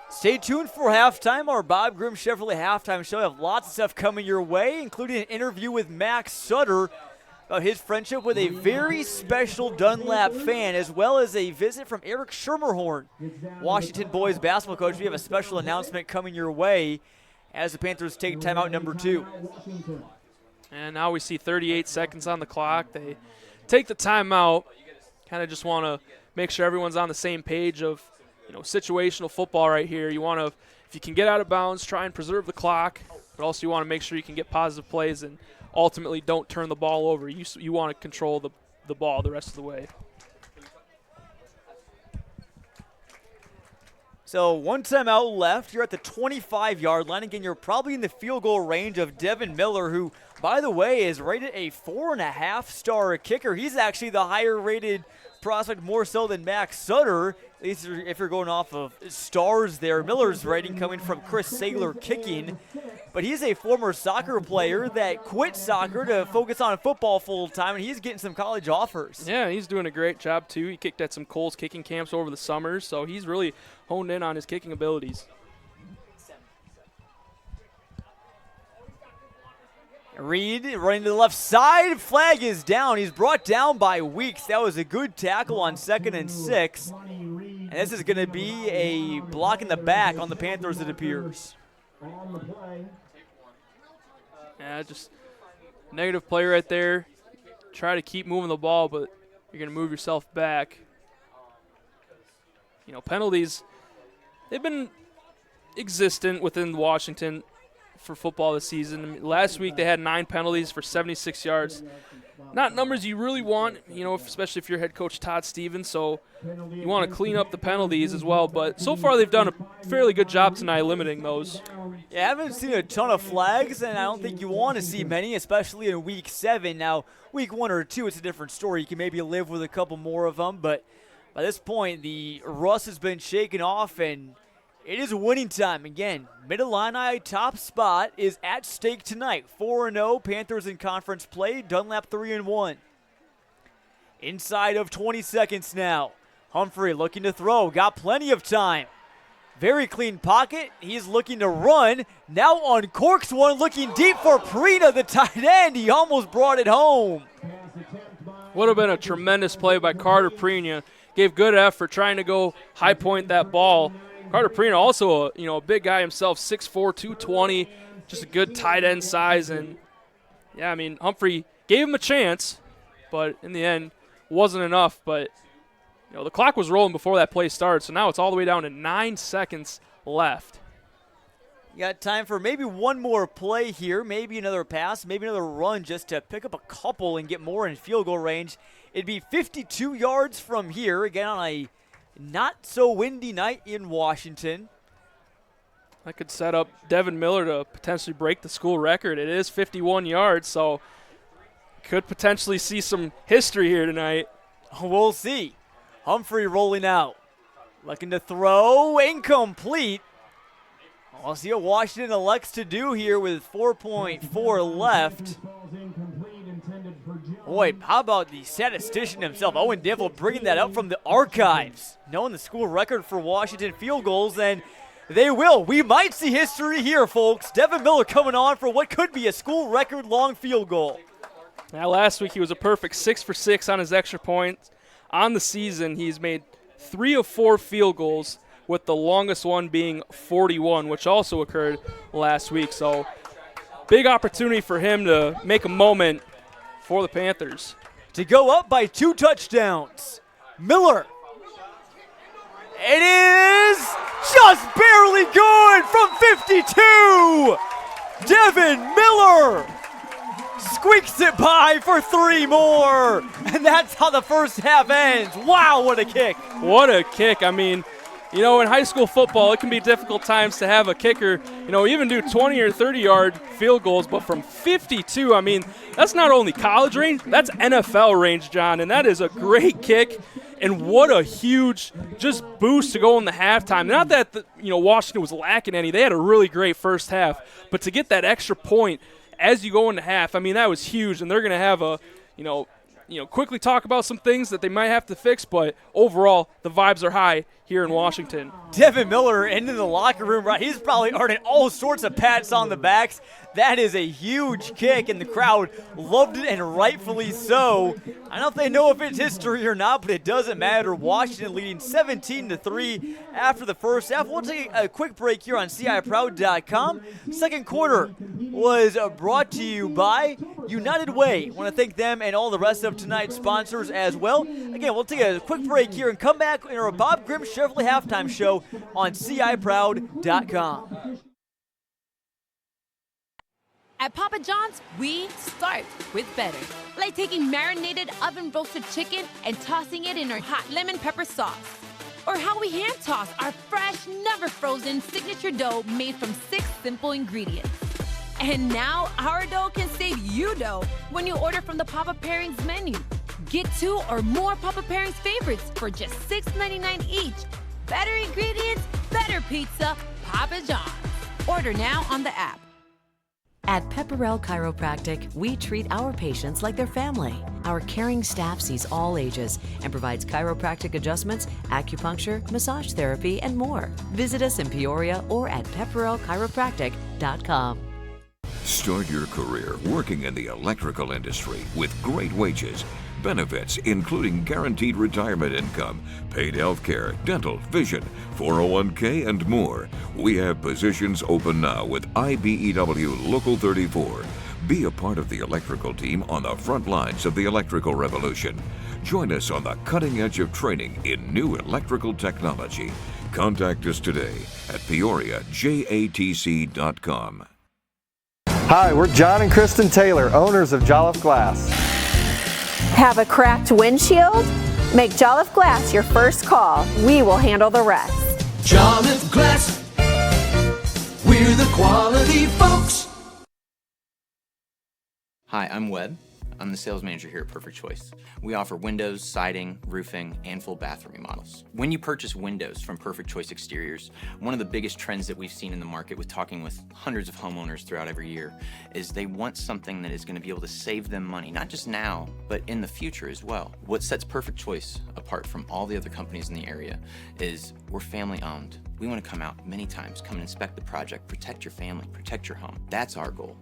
Stay tuned for halftime. Our Bob Grimm Chevrolet halftime show. We have lots of stuff coming your way, including an interview with Max Sutter about his friendship with a very special Dunlap fan, as well as a visit from Eric Schermerhorn, Washington boys basketball coach. We have a special announcement coming your way as the Panthers take timeout number 2. And now we see 38 seconds on the clock. They take the timeout. Kind of just want to make sure everyone's on the same page of situational football right here. You want to, if you can get out of bounds, try and preserve the clock, but also you want to make sure you can get positive plays and ultimately don't turn the ball over. You want to control the ball the rest of the way. So 1 timeout left. You're at the 25-yard line. Again, you're probably in the field goal range of Devin Miller, who, by the way, is rated a 4.5-star kicker. He's actually the higher-rated prospect, more so than Max Sutter, at least if you're going off of stars there. Miller's rating coming from Chris Saylor kicking. But he's a former soccer player that quit soccer to focus on football full-time, and he's getting some college offers. Yeah, he's doing a great job, too. He kicked at some Coles kicking camps over the summer, so he's really honed in on his kicking abilities. Reed running to the left side. Flag is down. He's brought down by Weeks. That was a good tackle on 2nd and 6. And this is going to be a block in the back on the Panthers, it appears. Yeah, just negative play right there. Try to keep moving the ball, but you're going to move yourself back. Penalties, they've been existent within Washington for football this season. Last week they had 9 penalties for 76 yards. Not numbers you really want, especially if you're head coach Todd Stevens, so you want to clean up the penalties as well. But so far they've done a fairly good job tonight limiting those. Yeah, I haven't seen a ton of flags, and I don't think you want to see many, especially in Week 7. Now, Week 1 or 2, it's a different story. You can maybe live with a couple more of them, but by this point, the rust has been shaken off, and it is winning time. Again, Mid-Illini top spot is at stake tonight. 4-0, Panthers in conference play. Dunlap 3-1. Inside of 20 seconds now. Humphrey looking to throw. Got plenty of time. Very clean pocket. He's looking to run. Now uncorks one, looking deep for Prina, the tight end. He almost brought it home. Would have been a tremendous play by Carter Prina. Gave good effort trying to go high point that ball. Carter Prina also a big guy himself, 6'4", 220, just a good tight end size. And, yeah, Humphrey gave him a chance, but in the end wasn't enough. But, the clock was rolling before that play started, so now it's all the way down to 9 seconds left. You got time for maybe one more play here, maybe another pass, maybe another run just to pick up a couple and get more in field goal range. It'd be 52 yards from here, again on a not-so-windy night in Washington. That could set up Devin Miller to potentially break the school record. It is 51 yards, so could potentially see some history here tonight. We'll see. Humphrey rolling out. Looking to throw. Incomplete. We'll see what Washington elects to do here with 4.4 left. Boy, how about the statistician himself, Owen Divell, bringing that up from the archives, knowing the school record for Washington field goals, and they will. We might see history here, folks. Devin Miller coming on for what could be a school record long field goal. Now, last week he was a perfect 6 for 6 on his extra points. On the season, he's made 3 of 4 field goals, with the longest one being 41, which also occurred last week. So, big opportunity for him to make a moment for the Panthers. To go up by 2 touchdowns. Miller. It is just barely good from 52. Devin Miller squeaks it by for 3 more. And that's how the first half ends. Wow, what a kick. What a kick. In high school football, it can be difficult times to have a kicker, even do 20 or 30-yard field goals, but from 52, that's not only college range, that's NFL range, John, and that is a great kick, and what a huge just boost to go in the halftime. Not that, Washington was lacking any. They had a really great first half, but to get that extra point as you go into half, that was huge, and they're going to have a, quickly talk about some things that they might have to fix, but overall, the vibes are high here in Washington. Devin Miller into the locker room, right? He's probably earning all sorts of pats on the backs. That is a huge kick, and the crowd loved it, and rightfully so. I don't know if they know if it's history or not, but it doesn't matter. Washington leading 17-3 after the first half. We'll take a quick break here on CIProud.com. Second quarter was brought to you by United Way. Want to thank them and all the rest of tonight's sponsors as well. Again, we'll take a quick break here and come back in our Bob Grimm Chevrolet halftime show on CIProud.com. At Papa John's, we start with better. Like taking marinated oven-roasted chicken and tossing it in our hot lemon pepper sauce. Or how we hand-toss our fresh, never-frozen signature dough made from 6 simple ingredients. And now, our dough can save you dough when you order from the Papa Pairings menu. Get 2 or more Papa Pairings favorites for just $6.99 each. Better ingredients, better pizza, Papa John's. Order now on the app. At Pepperell Chiropractic, we treat our patients like their family. Our caring staff sees all ages and provides chiropractic adjustments, acupuncture, massage therapy, and more. Visit us in Peoria or at pepperellchiropractic.com. Start your career working in the electrical industry with great wages, benefits including guaranteed retirement income, paid health care, dental, vision, 401k, and more. We have positions open now with IBEW Local 34. Be a part of the electrical team on the front lines of the electrical revolution. Join us on the cutting edge of training in new electrical technology. Contact us today at PeoriaJATC.com. Hi, we're John and Kristen Taylor, owners of Jolliffe Glass. Have a cracked windshield? Make Jolliffe Glass your first call. We will handle the rest. Jolliffe Glass, we're the quality folks. Hi, I'm Webb. I'm the sales manager here at Perfect Choice. We offer windows, siding, roofing, and full bathroom remodels. When you purchase windows from Perfect Choice Exteriors, one of the biggest trends that we've seen in the market with talking with hundreds of homeowners throughout every year is they want something that is going to be able to save them money, not just now, but in the future as well. What sets Perfect Choice apart from all the other companies in the area is we're family owned. We want to come out many times, come and inspect the project, protect your family, protect your home. That's our goal.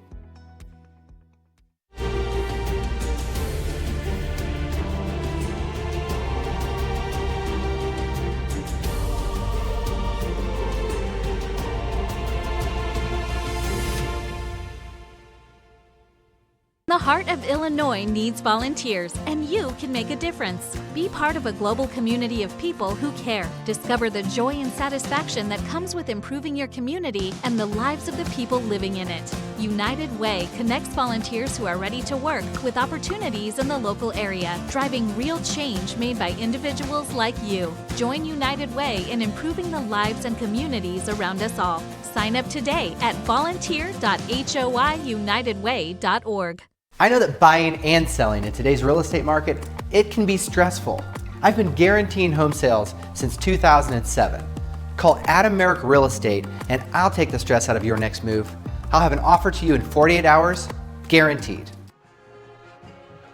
The heart of Illinois needs volunteers, and you can make a difference. Be part of a global community of people who care. Discover the joy and satisfaction that comes with improving your community and the lives of the people living in it. United Way connects volunteers who are ready to work with opportunities in the local area, driving real change made by individuals like you. Join United Way in improving the lives and communities around us all. Sign up today at volunteer.hoyunitedway.org. I know that buying and selling in today's real estate market, it can be stressful. I've been guaranteeing home sales since 2007. Call Adam Merrick Real Estate and I'll take the stress out of your next move. I'll have an offer to you in 48 hours, guaranteed.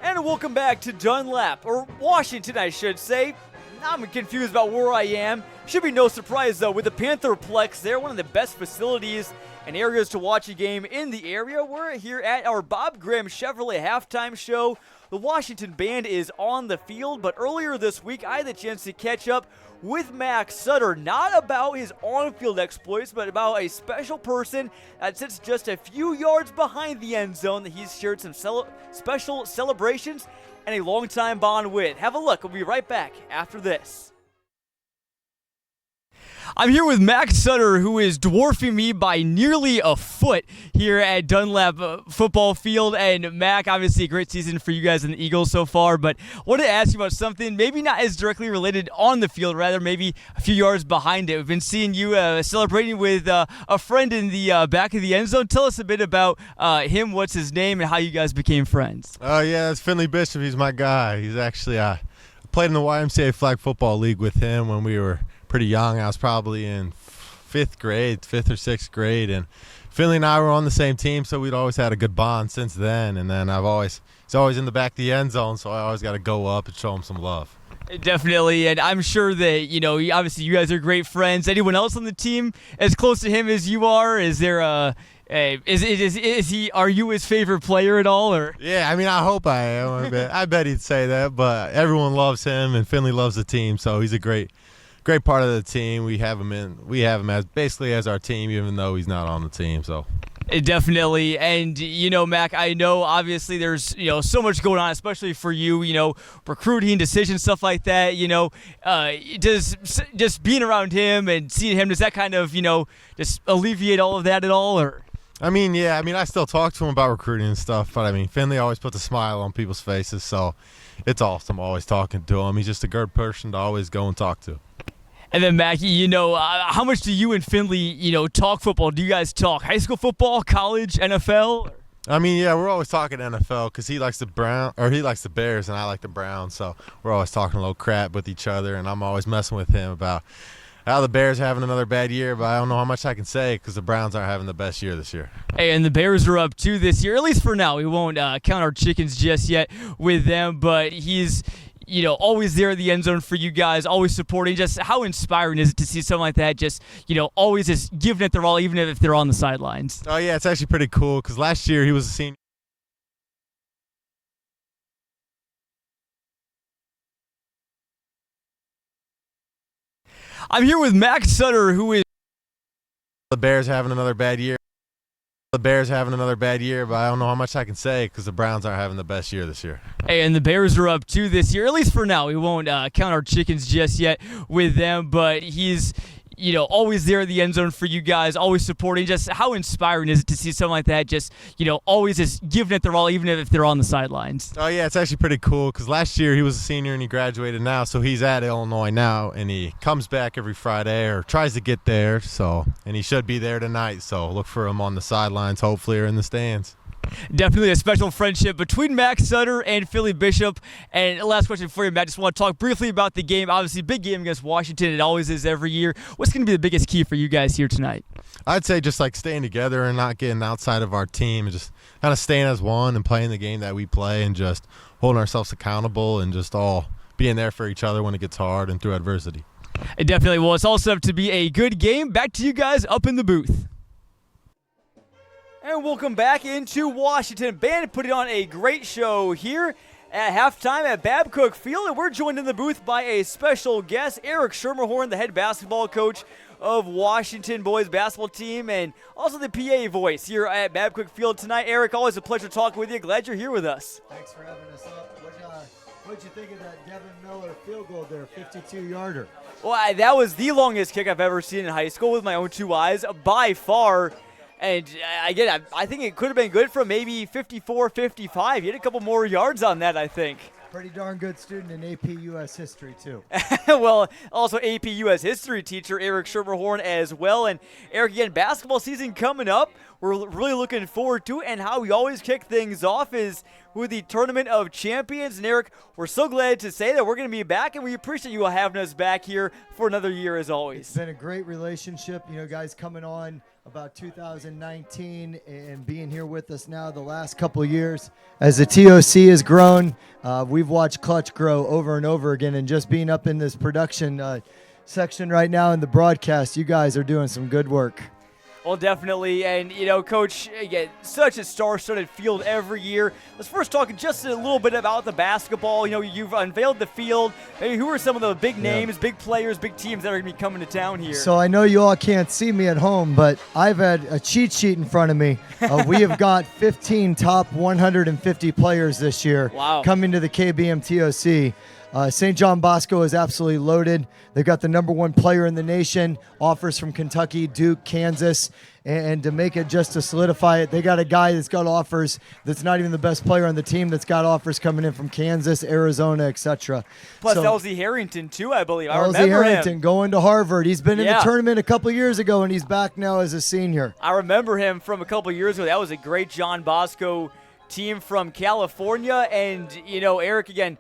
And welcome back to Dunlap, or Washington I should say. I'm confused about where I am. Should be no surprise though, with the Pantherplex there, one of the best facilities and areas to watch a game in the area. We're here at our Bob Grimm Chevrolet halftime show. The Washington band is on the field, but earlier this week I had the chance to catch up with Max Sutter, not about his on-field exploits, but about a special person that sits just a few yards behind the end zone that he's shared some special celebrations and a long-time bond with. Have a look. We'll be right back after this. I'm here with Max Sutter, who is dwarfing me by nearly a foot here at Dunlap football field. And Mac, obviously a great season for you guys and the Eagles so far, but I wanted to ask you about something maybe not as directly related on the field, rather maybe a few yards behind it. We've been seeing you celebrating with a friend in the back of the end zone. Tell us a bit about him, what's his name, and how you guys became friends. Oh, yeah, it's Finley Bishop. He's my guy. He's actually played in the YMCA Flag Football League with him when we were pretty young. I was probably in fifth or sixth grade, and Finley and I were on the same team, so we'd always had a good bond since then. And then he's always in the back of the end zone, so I always got to go up and show him some love. Definitely, and I'm sure that, obviously you guys are great friends. Anyone else on the team as close to him as you are? Is there are you his favorite player at all? Or yeah, I mean, I hope I am. I bet he'd say that, but everyone loves him, and Finley loves the team, so he's a great part of the team. We have him as basically as our team, even though he's not on the team. So Definitely. And, Mac, I know obviously there's, so much going on, especially for you, recruiting, decisions, stuff like that. Does just being around him and seeing him, does that kind of, just alleviate all of that at all? Or? Yeah. I still talk to him about recruiting and stuff, but Finley always puts a smile on people's faces, so it's awesome always talking to him. He's just a good person to always go and talk to. And then, Mackie, how much do you and Finley, talk football? Do you guys talk high school football, college, NFL? We're always talking NFL because he likes the Bears and I like the Browns, so we're always talking a little crap with each other, and I'm always messing with him about how the Bears are having another bad year, but I don't know how much I can say because the Browns aren't having the best year this year. Hey, and the Bears are up 2 this year, at least for now. We won't count our chickens just yet with them, but he's always there in the end zone for you guys, always supporting. Just how inspiring is it to see something like that, just, always just giving it their all, even if they're on the sidelines? Oh, yeah, it's actually pretty cool because last year he was a senior. I'm here with Max Sutter, who is the Bears having another bad year. The Bears having another bad year, but I don't know how much I can say because the Browns aren't having the best year this year. Hey, and the Bears are up 2 this year, at least for now. We won't count our chickens just yet with them, but he's always there in the end zone for you guys, always supporting. Just how inspiring is it to see something like that, just, always just giving it their all, even if they're on the sidelines? Oh, yeah, it's actually pretty cool because last year he was a senior and he graduated now, so he's at Illinois now, and he comes back every Friday or tries to get there, and he should be there tonight, so look for him on the sidelines, hopefully, or in the stands. Definitely a special friendship between Max Sutter and Philly Bishop. And last question for you, Matt. Just want to talk briefly about the game. Obviously, big game against Washington. It always is every year. What's going to be the biggest key for you guys here tonight? I'd say just staying together and not getting outside of our team and just kind of staying as one and playing the game that we play and just holding ourselves accountable and just all being there for each other when it gets hard and through adversity. It definitely will. It's also up to be a good game. Back to you guys up in the booth. And welcome back into Washington. Band putting on a great show here at halftime at Babcook Field. And we're joined in the booth by a special guest, Eric Schermerhorn, the head basketball coach of Washington boys basketball team, and also the PA voice here at Babcook Field tonight. Eric, always a pleasure talking with you. Glad you're here with us. Thanks for having us up. What'd you think of that Devin Miller field goal there, 52-yarder? Well, that was the longest kick I've ever seen in high school with my own 2 eyes, by far. And again, I think it could have been good from maybe 54, 55. He had a couple more yards on that, I think. Pretty darn good student in AP U.S. history, too. Well, also AP U.S. history teacher Eric Schermerhorn as well. And Eric, again, basketball season coming up. We're really looking forward to it. And how we always kick things off is with the Tournament of Champions. And Eric, we're so glad to say that we're going to be back, and we appreciate you having us back here for another year as always. It's been a great relationship. Guys coming on about 2019 and being here with us now the last couple of years. As the TOC has grown, we've watched Clutch grow over and over again, and just being up in this production section right now in the broadcast, you guys are doing some good work. Well, definitely. And, Coach, again, such a star-studded field every year. Let's first talk just a little bit about the basketball. You've unveiled the field. Maybe who are some of the big names, big players, big teams that are going to be coming to town here? So I know you all can't see me at home, but I've had a cheat sheet in front of me. We have got 15 top 150 players this year coming to the KBM TOC. St. John Bosco is absolutely loaded. They've got the #1 player in the nation, offers from Kentucky, Duke, Kansas, and to make it just to solidify it, they got a guy that's got offers that's not even the best player on the team that's got offers coming in from Kansas, Arizona, etc. Plus Elsie Harrington, too, I believe. I remember Harrington going to Harvard. He's been in the tournament a couple years ago, and he's back now as a senior. I remember him from a couple years ago. That was a great John Bosco team from California. And, Eric, again,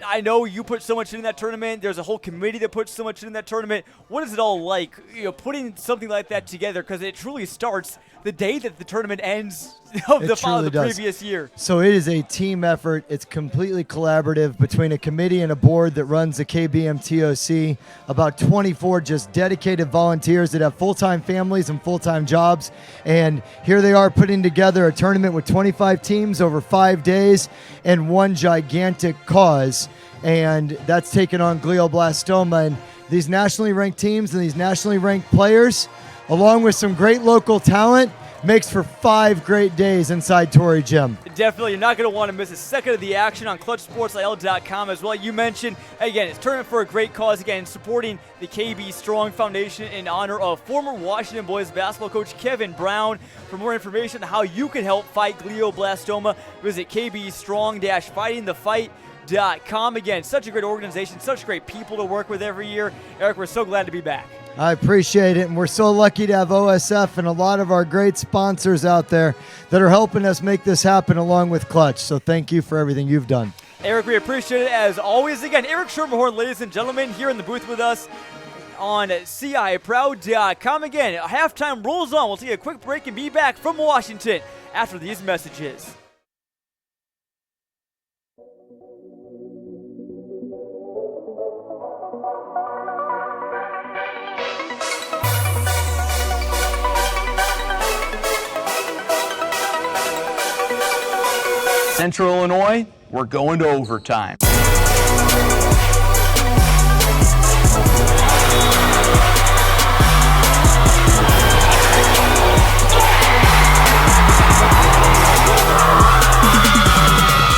I know you put so much in that tournament. There's a whole committee that puts so much in that tournament. What is it all like, putting something like that together? Because it truly starts the day that the tournament ends of the previous year. So it is a team effort. It's completely collaborative between a committee and a board that runs the KBM TOC. About 24 just dedicated volunteers that have full-time families and full-time jobs. And here they are putting together a tournament with 25 teams over 5 days and one gigantic cause. And that's taken on glioblastoma. And these nationally ranked teams and these nationally ranked players, along with some great local talent, makes for 5 great days inside Torrey Gym. Definitely, you're not going to want to miss a second of the action on ClutchSportsIL.com as well. You mentioned, again, it's tournament for a great cause, again, supporting the KB Strong Foundation in honor of former Washington boys basketball coach Kevin Brown. For more information on how you can help fight glioblastoma, visit kbstrong-fightingthefight.com. Again, such a great organization, such great people to work with every year. Eric, we're so glad to be back. I appreciate it, and we're so lucky to have OSF and a lot of our great sponsors out there that are helping us make this happen along with Clutch. So thank you for everything you've done. Eric, we appreciate it as always. Again, Eric Schermerhorn, ladies and gentlemen, here in the booth with us on CIProud.com. Again, halftime rolls on. We'll take a quick break and be back from Washington after these messages. Central Illinois, we're going to overtime.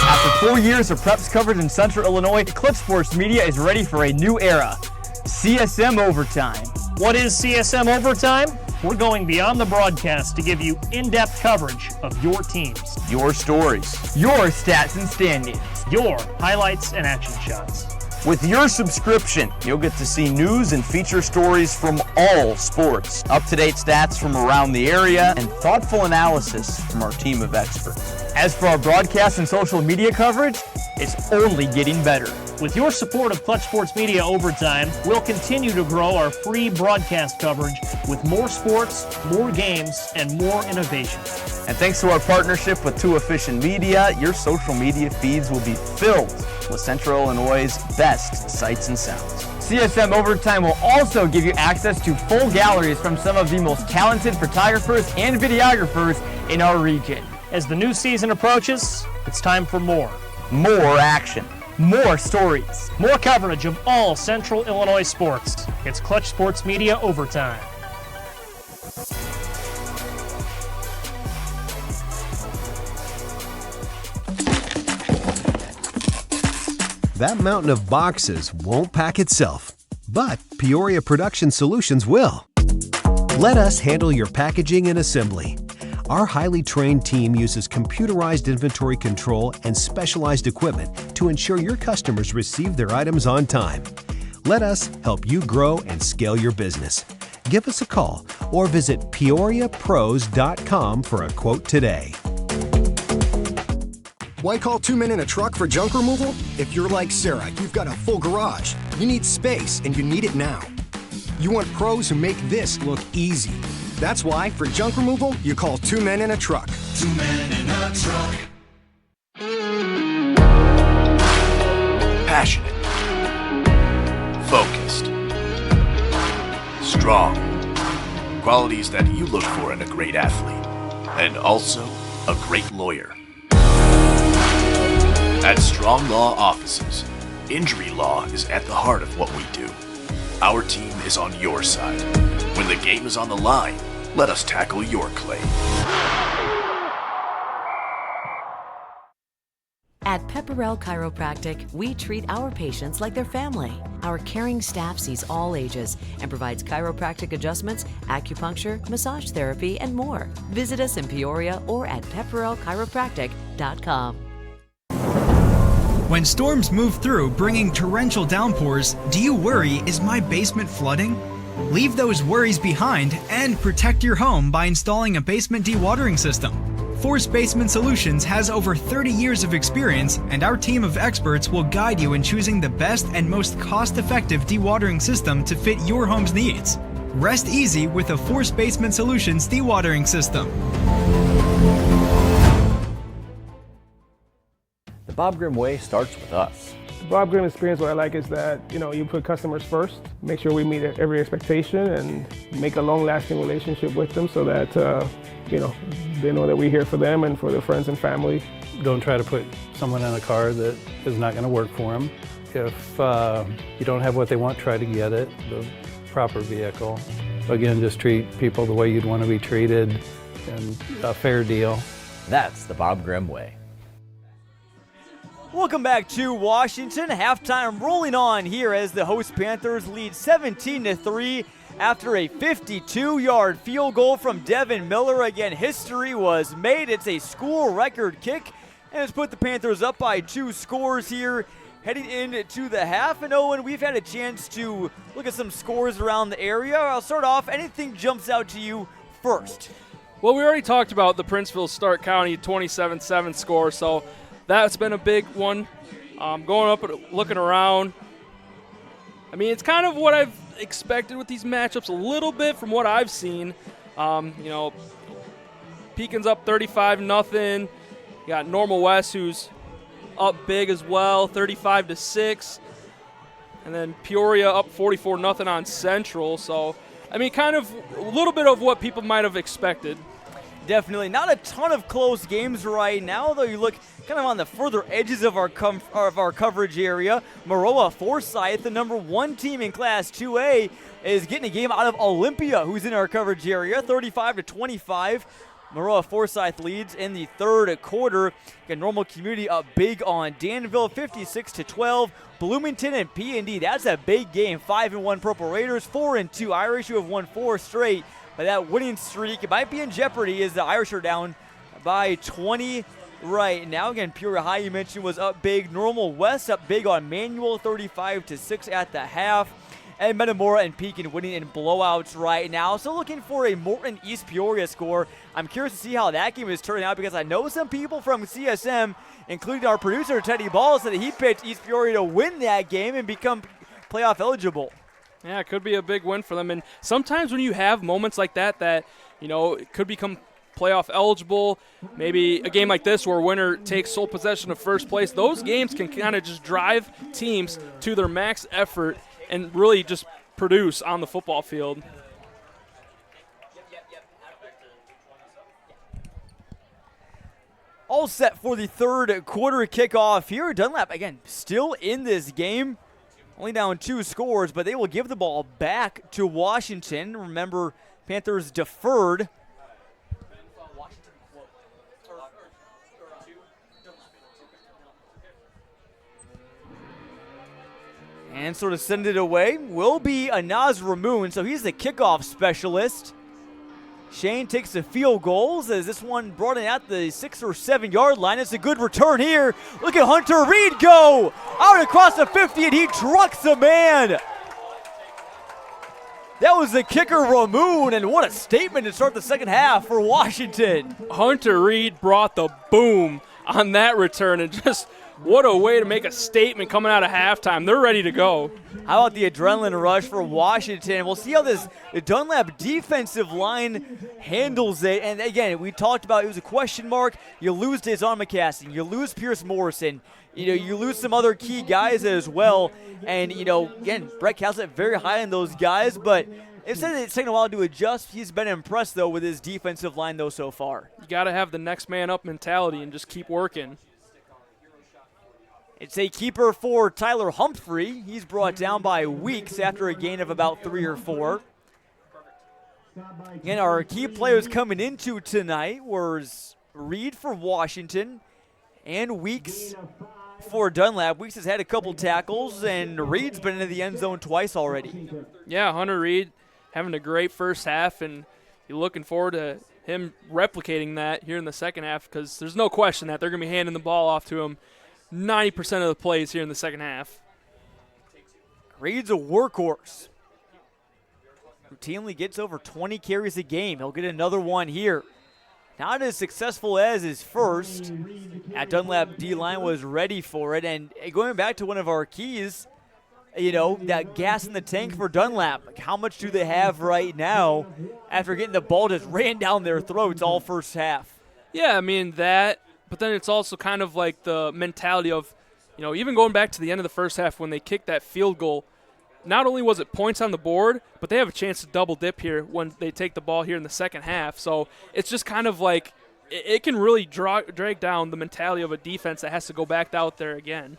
After 4 years of preps coverage in Central Illinois, Clutch Sports Media is ready for a new era. CSM Overtime. What is CSM Overtime? We're going beyond the broadcast to give you in-depth coverage of your teams, Your stories. Your stats and standings. your highlights and action shots. With your subscription, you'll get to see news and feature stories from all sports, up-to-date stats from around the area, and thoughtful analysis from our team of experts. As for our broadcast and social media coverage, it's only getting better. With your support of Clutch Sports Media Overtime, we'll continue to grow our free broadcast coverage with more sports, more games, and more innovation. And thanks to our partnership with Too Efficient Media, your social media feeds will be filled with Central Illinois' best sights and sounds. CSM Overtime will also give you access to full galleries from some of the most talented photographers and videographers in our region. As the new season approaches, it's time for more. More action. More stories. More coverage of all Central Illinois sports. It's Clutch Sports Media Overtime. That mountain of boxes won't pack itself, but Peoria Production Solutions will. Let us handle your packaging and assembly. Our highly trained team uses computerized inventory control and specialized equipment to ensure your customers receive their items on time. Let us help you grow and scale your business. Give us a call or visit peoriapros.com for a quote today. Why call 2 men in a truck for junk removal? If you're like Sarah, you've got a full garage. You need space, and you need it now. You want pros who make this look easy. That's why, for junk removal, you call 2 men in a truck. 2 men in a truck. Passionate. Focused. Strong. Qualities that you look for in a great athlete. And also, a great lawyer. At Strong Law Offices, injury law is at the heart of what we do. Our team is on your side. When the game is on the line, let us tackle your claim. At Pepperell Chiropractic, we treat our patients like their family. Our caring staff sees all ages and provides chiropractic adjustments, acupuncture, massage therapy, and more. Visit us in Peoria or at pepperellchiropractic.com. When storms move through, bringing torrential downpours, do you worry, is my basement flooding? Leave those worries behind and protect your home by installing a basement dewatering system. Force Basement Solutions has over 30 years of experience, and our team of experts will guide you in choosing the best and most cost-effective dewatering system to fit your home's needs. Rest easy with a Force Basement Solutions dewatering system. The Bob Grimm way starts with us. The Bob Grimm experience, what I like is that, you put customers first, make sure we meet every expectation and make a long-lasting relationship with them so that, they know that we're here for them and for their friends and family. Don't try to put someone in a car that is not going to work for them. If you don't have what they want, try to get it, the proper vehicle. Again, just treat people the way you'd want to be treated. and a fair deal. That's the Bob Grimm way. Welcome back to Washington. Halftime rolling on here as the host Panthers lead 17-3 after a 52-yard field goal from Devin Miller. Again, history was made. It's a school record kick, and it's put the Panthers up by 2 scores here heading into the half. And Owen, we've had a chance to look at some scores around the area. I'll start off. Anything jumps out to you first? Well, we already talked about the Princeville Stark County 27-7 score, so that's been a big one. Going up and looking around, I mean, it's kind of what I've expected with these matchups a little bit from what I've seen. Pekin's up 35-0. You got Normal West, who's up big as well, 35-6. And then Peoria up 44-0 on Central. So, I mean, kind of a little bit of what people might have expected. Definitely. Not a ton of close games right now, though you look kind of on the further edges of our coverage area. Maroa Forsyth, the number 1 team in Class 2A, is getting a game out of Olympia, who's in our coverage area, 35-25. Maroa Forsyth leads in the third quarter. Got Normal Community up big on Danville, 56-12. Bloomington and P&D, that's a big game. 5-1 Purple Raiders, 4-2 Irish, who have won 4 straight. But that winning streak, it might be in jeopardy as the Irish are down by 20 right now. Again, Peoria High, you mentioned, was up big. Normal West up big on Manual, 35-6 at the half. And Metamora and Pekin winning in blowouts right now. So looking for a Morton East Peoria score. I'm curious to see how that game is turning out because I know some people from CSM, including our producer Teddy Ball, said that he picked East Peoria to win that game and become playoff eligible. Yeah, it could be a big win for them. And sometimes when you have moments like that, it could become playoff eligible, maybe a game like this where winner takes sole possession of first place, those games can kind of just drive teams to their max effort and really just produce on the football field. All set for the third quarter kickoff here. Dunlap, again, still in this game. Only down 2 scores, but they will give the ball back to Washington. Remember, Panthers deferred. And sort of send it away will be Anaz Ramoon, so he's the kickoff specialist. Shane takes the field goals as this one brought in at the 6 or 7 yard line. It's a good return here. Look at Hunter Reed go out across the 50 and he trucks a man. That was the kicker Ramoon, and what a statement to start the second half for Washington. Hunter Reed brought the boom on that return, and just what a way to make a statement coming out of halftime. They're ready to go. How about the adrenaline rush for Washington? We'll see how this Dunlap defensive line handles it. And again, we talked about it was a question mark. You lose Dazon McCassin. You lose Pierce Morrison. You lose some other key guys as well. And, again, Brett Caslett very high on those guys. But it said it's taken a while to adjust. He's been impressed, though, with his defensive line, though, so far. You got to have the next man up mentality and just keep working. It's a keeper for Tyler Humphrey. He's brought down by Weeks after a gain of about 3 or 4. And our key players coming into tonight was Reed for Washington and Weeks for Dunlap. Weeks has had a couple tackles, and Reed's been into the end zone twice already. Yeah, Hunter Reed having a great first half, and you're looking forward to him replicating that here in the second half because there's no question that they're going to be handing the ball off to him 90% of the plays here in the second half. Reed's a workhorse. Routinely gets over 20 carries a game. He'll get another one here. Not as successful as his first. At Dunlap, D-line was ready for it. And going back to one of our keys, that gas in the tank for Dunlap. Like, how much do they have right now after getting the ball just ran down their throats all first half? Yeah, I mean that. But then it's also kind of like the mentality of, even going back to the end of the first half when they kicked that field goal, not only was it points on the board, but they have a chance to double dip here when they take the ball here in the second half. So it's just kind of like it can really drag down the mentality of a defense that has to go back out there again.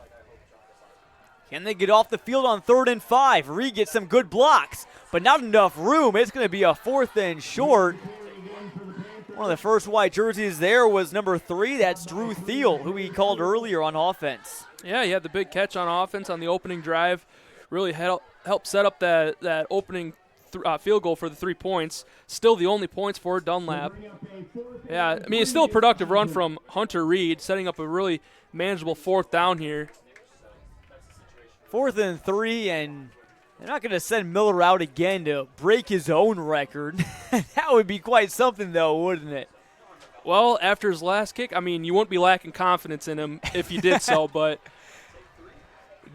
Can they get off the field on 3rd and 5? Reed gets some good blocks, but not enough room. It's going to be a 4th and short. One of the first white jerseys there was number 3. That's Drew Thiel, who we called earlier on offense. Yeah, he had the big catch on offense on the opening drive. Really helped set up that opening field goal for the 3 points. Still the only points for Dunlap. Yeah, I mean, it's still a productive run from Hunter Reed, setting up a really manageable 4th down here. 4th and 3, and they're not going to send Miller out again to break his own record. That would be quite something, though, wouldn't it? Well, after his last kick, I mean, you wouldn't be lacking confidence in him if you did so, but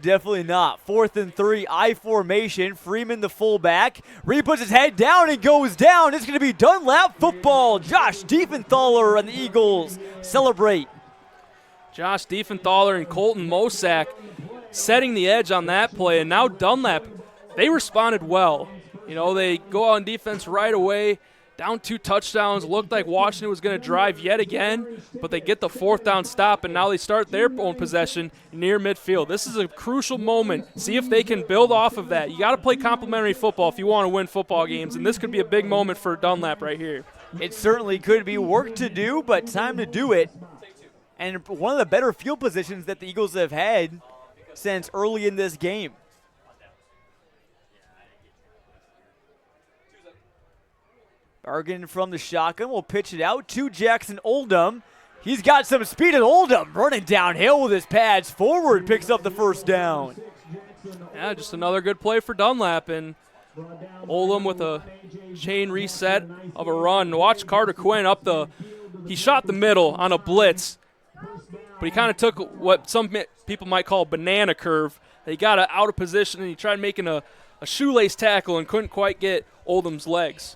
definitely not. 4th and 3, I formation. Freeman, the fullback. Reed puts his head down and goes down. It's going to be Dunlap football. Josh Diefenthaler and the Eagles celebrate. Josh Diefenthaler and Colton Mosak setting the edge on that play, and now Dunlap, they responded well. You know, they go on defense right away, down 2 touchdowns, looked like Washington was going to drive yet again, but they get the 4th down stop, and now they start their own possession near midfield. This is a crucial moment. See if they can build off of that. You got to play complementary football if you want to win football games, and this could be a big moment for Dunlap right here. It certainly could be work to do, but time to do it. And one of the better field positions that the Eagles have had since early in this game. Bargan from the shotgun will pitch it out to Jackson Oldham. He's got some speed at Oldham, running downhill with his pads forward, picks up the 1st down. Yeah, just another good play for Dunlap, and Oldham with a chain reset of a run. Watch Carter Quinn he shot the middle on a blitz, but he kind of took what some people might call a banana curve. He got out of position, and he tried making a shoelace tackle and couldn't quite get Oldham's legs.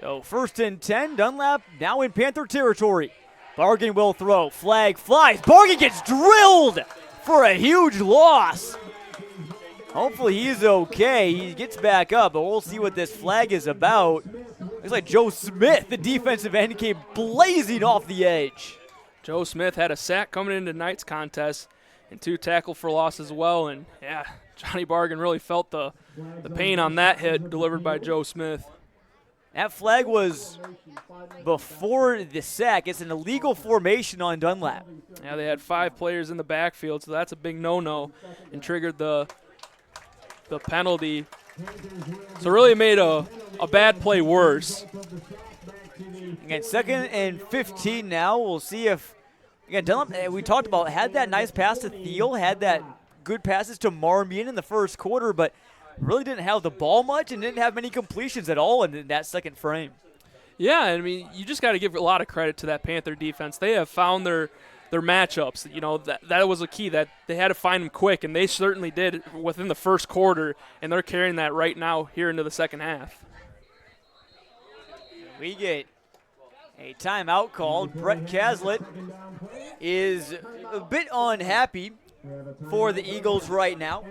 So 1st and 10, Dunlap now in Panther territory. Bargan will throw, flag flies. Bargan gets drilled for a huge loss. Hopefully he's okay. He gets back up, but we'll see what this flag is about. Looks like Joe Smith, the defensive end, came blazing off the edge. Joe Smith had a sack coming into tonight's contest and 2 tackle for loss as well. And, yeah, Johnny Bargan really felt the pain on that hit delivered by Joe Smith. That flag was before the sack. It's an illegal formation on Dunlap. Yeah, they had 5 players in the backfield, so that's a big no-no and triggered the penalty. So really it made a bad play worse. Again, 2nd and 15 now. We'll see if, again, Dunlap, we talked about, had that nice pass to Thiel, had that good passes to Marmion in the 1st quarter, but really didn't have the ball much and didn't have many completions at all in that 2nd frame. Yeah, I mean, you just got to give a lot of credit to that Panther defense. They have found their matchups. You know, that was a key, that they had to find them quick, and they certainly did within the 1st quarter, and they're carrying that right now here into the 2nd half. We get a timeout called. Brett Caslett is a bit unhappy for the Eagles right now.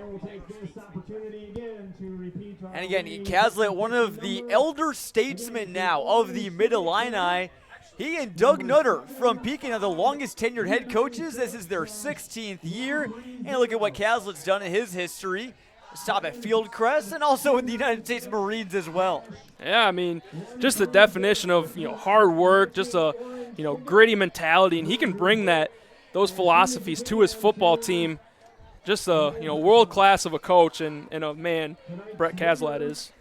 And again, Caslett, one of the elder statesmen now of the Mid-Illini. He and Doug Nutter from Pekin are the longest tenured head coaches. This is their 16th year. And look at what Caslett's done in his history. Stop at Fieldcrest and also with the United States Marines as well. Yeah, I mean, just the definition of, hard work, just a, gritty mentality, and he can bring those philosophies to his football team. Just a, world class of a coach and a man Brett Caslett is.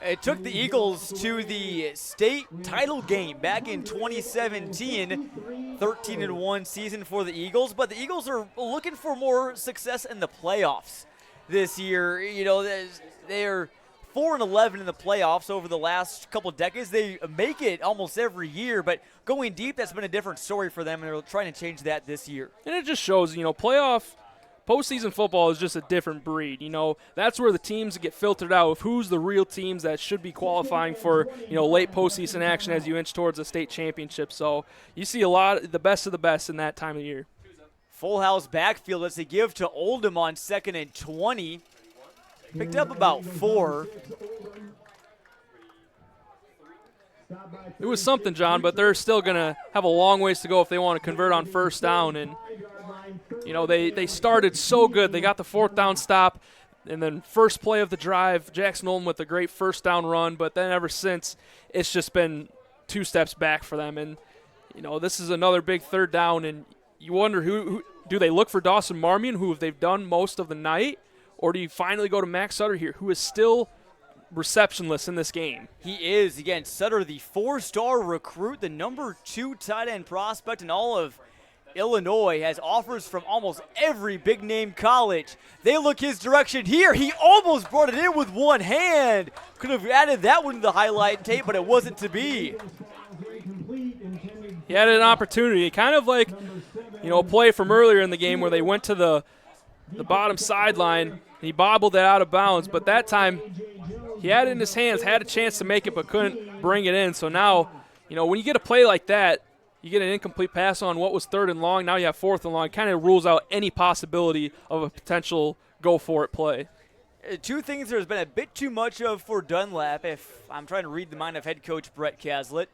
It took the Eagles to the state title game back in 2017, 13-1 season for the Eagles, but the Eagles are looking for more success in the playoffs this year. They're 4-11 in the playoffs over the last couple of decades. They make it almost every year, but going deep, that's been a different story for them, and they're trying to change that this year. And it just shows, postseason football is just a different breed. That's where the teams get filtered out of who's the real teams that should be qualifying for, late postseason action as you inch towards a state championship. So you see the best of the best in that time of year. Full house backfield as they give to Oldham on 2nd and 20. Picked up about 4. It was something, John, but they're still going to have a long ways to go if they want to convert on 1st down. And, they started so good. They got the 4th down stop. And then first play of the drive, Jackson Olin with a great first down run, but then ever since, it's just been 2 steps back for them. And, this is another big third down, and you wonder who do they look for Dawson Marmion, who they've done most of the night, or do you finally go to Max Sutter here, who is still receptionless in this game? He is. Again, Sutter, the 4-star recruit, the number 2 tight end prospect in all of Illinois, has offers from almost every big-name college. They look his direction here. He almost brought it in with one hand. Could have added that one to the highlight tape, but it wasn't to be. He had an opportunity, kind of like, a play from earlier in the game where they went to the bottom sideline, and he bobbled it out of bounds, but that time he had it in his hands, had a chance to make it, but couldn't bring it in. So now, when you get a play like that, you get an incomplete pass on what was 3rd and long. Now you have 4th and long. It kind of rules out any possibility of a potential go-for-it play. 2 things there's been a bit too much of for Dunlap, if I'm trying to read the mind of head coach Brett Caslett.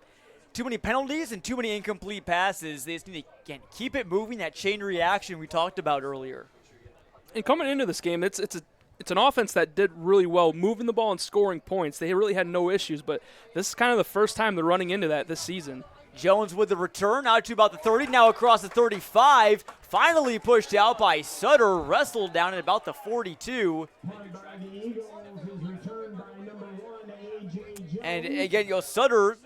Too many penalties and too many incomplete passes. They just need to, again, keep it moving, that chain reaction we talked about earlier. And coming into this game, it's an offense that did really well moving the ball and scoring points. They really had no issues, but this is kind of the first time they're running into that this season. Jones with the return, out to about the 30, now across the 35. Finally pushed out by Sutter, wrestled down at about the 42. And again, Sutter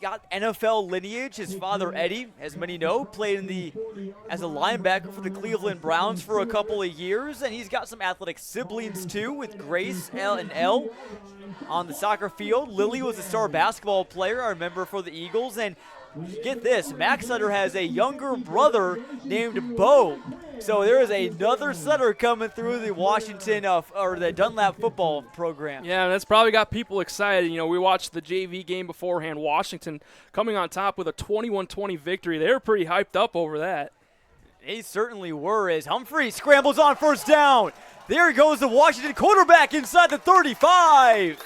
got NFL lineage. His father, Eddie, as many know, played as a linebacker for the Cleveland Browns for a couple of years. And he's got some athletic siblings, too, with Grace and Elle on the soccer field. Lily was a star basketball player, I remember, for the Eagles. And get this, Max Sutter has a younger brother named Bo. So there is another Sutter coming through the Washington or the Dunlap football program. Yeah, that's probably got people excited. We watched the JV game beforehand. Washington coming on top with a 21-20 victory. They were pretty hyped up over that. They certainly were, as Humphrey scrambles on first down. There goes the Washington quarterback inside the 35.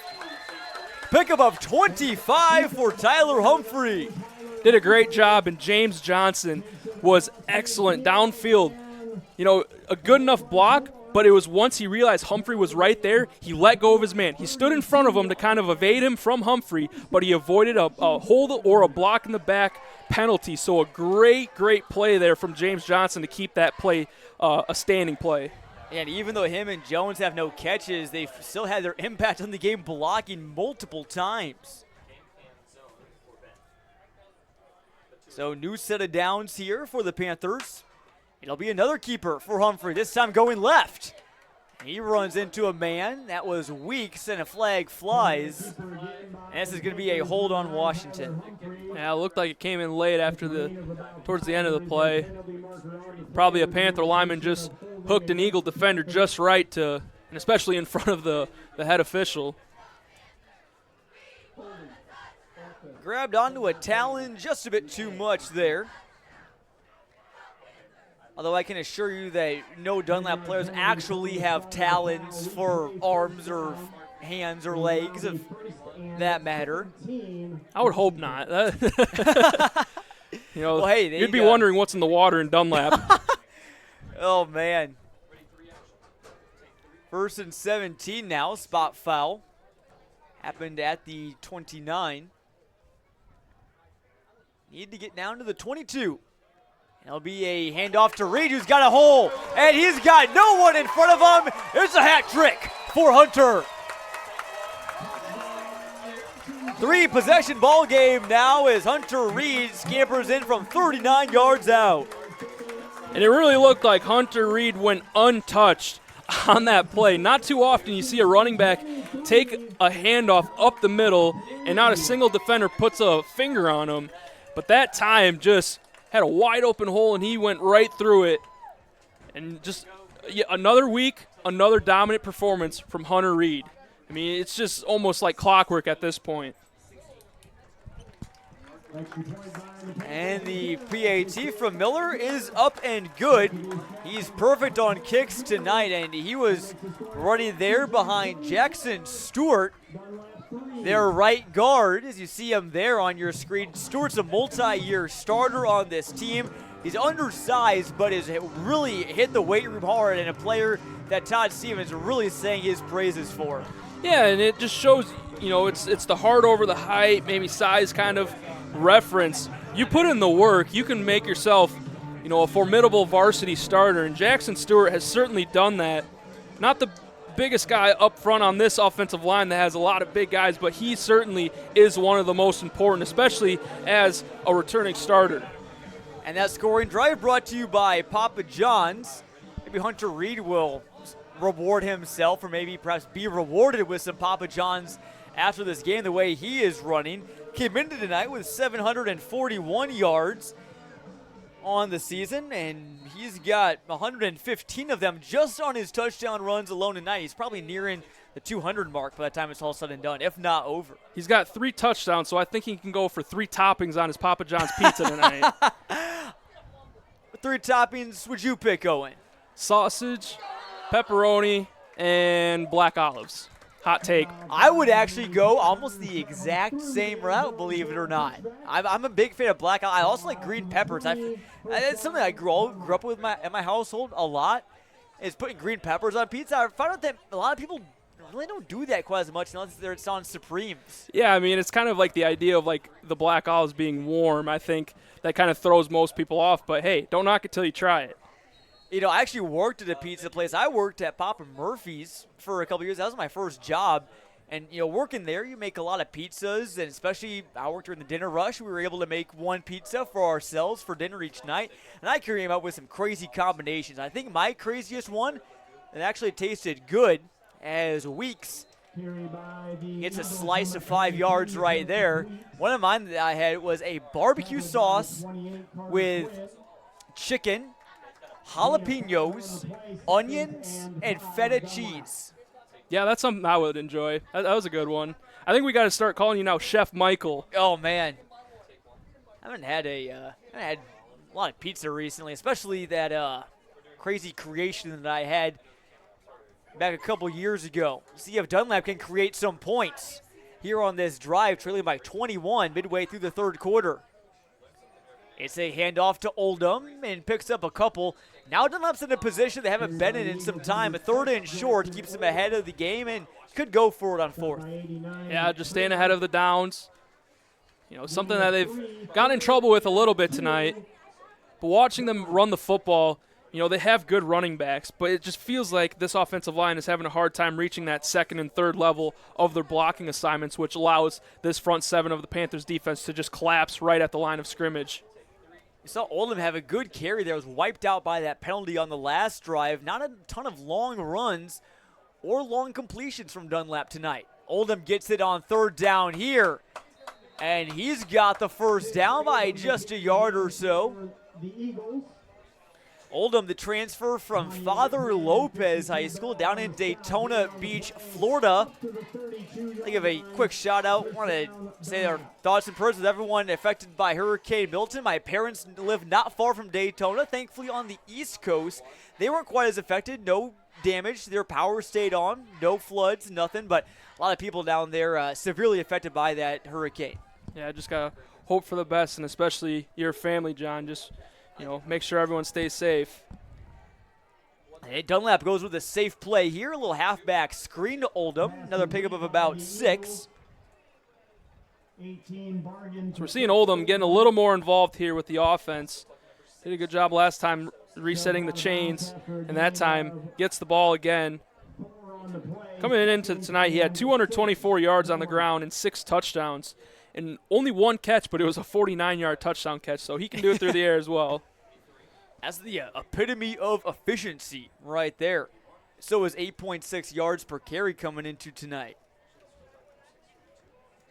Pickup of 25 for Tyler Humphrey. Did a great job, and James Johnson was excellent downfield. A good enough block, but it was once he realized Humphrey was right there, he let go of his man. He stood in front of him to kind of evade him from Humphrey, but he avoided a hold or a block in the back penalty. So a great play there from James Johnson to keep that play a standing play. And even though him and Jones have no catches, they've still had their impact on the game, blocking multiple times. So new set of downs here for the Panthers. It'll be another keeper for Humphrey, this time going left. He runs into a man. That was Weeks, and a flag flies. And this is going to be a hold on Washington. Yeah, it looked like it came in late towards the end of the play. Probably a Panther lineman just hooked an Eagle defender just right and especially in front of the head official. Grabbed onto a talon just a bit too much there. Although I can assure you that no Dunlap players actually have talons for arms or hands or legs, of that matter. I would hope not. Well, hey, you'd be wondering what's in the water in Dunlap. Oh, man. 1st and 17 now, spot foul. Happened at the 29. Need to get down to the 22. It'll be a handoff to Reed, who's got a hole, and he's got no one in front of him. It's a hat trick for Hunter. 3-possession ball game now as Hunter Reed scampers in from 39 yards out. And it really looked like Hunter Reed went untouched on that play. Not too often you see a running back take a handoff up the middle and not a single defender puts a finger on him. But that time just had a wide open hole, and he went right through it. And just another week, another dominant performance from Hunter Reed. I mean, it's just almost like clockwork at this point. And the PAT from Miller is up and good. He's perfect on kicks tonight, and he was running there behind Jackson Stewart, their right guard, as you see him there on your screen. Stewart's a multi-year starter on this team. He's undersized, but has really hit the weight room hard, and a player that Todd Stevens really saying his praises for. Yeah, and it just shows, it's the heart over the height, maybe size kind of reference. You put in the work, you can make yourself, a formidable varsity starter, and Jackson Stewart has certainly done that. Not the biggest guy up front on this offensive line that has a lot of big guys, but he certainly is one of the most important, especially as a returning starter. And that scoring drive brought to you by Papa John's. Maybe Hunter Reed will reward himself, or maybe perhaps be rewarded with some Papa John's after this game, the way he is running. Came into tonight with 741 yards on the season, and he's got 115 of them just on his touchdown runs alone tonight. He's probably nearing the 200 mark by the time it's all said and done, if not over. He's got 3 touchdowns, so I think he can go for 3 toppings on his Papa John's pizza tonight. What 3 toppings would you pick, Owen? Sausage, pepperoni, and black olives. Hot take. I would actually go almost the exact same route, believe it or not. I'm a big fan of black olives. I also like green peppers. It's something I grew up with at my household a lot, is putting green peppers on pizza. I found out that a lot of people really don't do that quite as much unless it's on Supremes. Yeah, I mean, it's kind of like the idea of like the black olives being warm. I think that kind of throws most people off, but hey, don't knock it till you try it. I actually worked at a pizza place. I worked at Papa Murphy's for a couple years. That was my first job. And, working there, you make a lot of pizzas, and especially I worked during the dinner rush. We were able to make 1 pizza for ourselves for dinner each night. And I came up with some crazy combinations. I think my craziest one, that actually tasted good, as Weeks. It's a slice of 5 yards right there. One of mine that I had was a barbecue sauce with chicken, jalapenos, onions, and feta cheese. Yeah, that's something I would enjoy. That was a good one. I think we got to start calling you now Chef Michael. Oh, man. I haven't had a lot of pizza recently, especially that crazy creation that I had back a couple years ago. See if Dunlap can create some points here on this drive, trailing by 21 midway through the third quarter. It's a handoff to Oldham and picks up a couple. Now Dunlap's in a position they haven't been in some time. A 3rd and short keeps them ahead of the game and could go for it on 4th. Yeah, just staying ahead of the downs. Something that they've gotten in trouble with a little bit tonight. But watching them run the football, they have good running backs, but it just feels like this offensive line is having a hard time reaching that 2nd and 3rd level of their blocking assignments, which allows this front 7 of the Panthers defense to just collapse right at the line of scrimmage. You saw Oldham have a good carry there. It was wiped out by that penalty on the last drive. Not a ton of long runs or long completions from Dunlap tonight. Oldham gets it on 3rd down here, and he's got the first down by just a yard or so. Oldham, the transfer from Father Lopez High School down in Daytona Beach, Florida. I'll give a quick shout out. Want to say our thoughts and prayers with everyone affected by Hurricane Milton. My parents live not far from Daytona, thankfully on the East Coast. They weren't quite as affected, no damage. Their power stayed on, no floods, nothing, but a lot of people down there severely affected by that hurricane. Yeah, just got to hope for the best, and especially your family, John. Just make sure everyone stays safe. Hey, Dunlap goes with a safe play here. A little halfback screen to Oldham. Another pickup of about 6. So we're seeing Oldham getting a little more involved here with the offense. Did a good job last time resetting the chains, and that time gets the ball again. Coming into tonight, he had 224 yards on the ground and 6 touchdowns. And only 1 catch, but it was a 49-yard touchdown catch, so he can do it through the air as well. That's the epitome of efficiency right there. So is 8.6 yards per carry coming into tonight.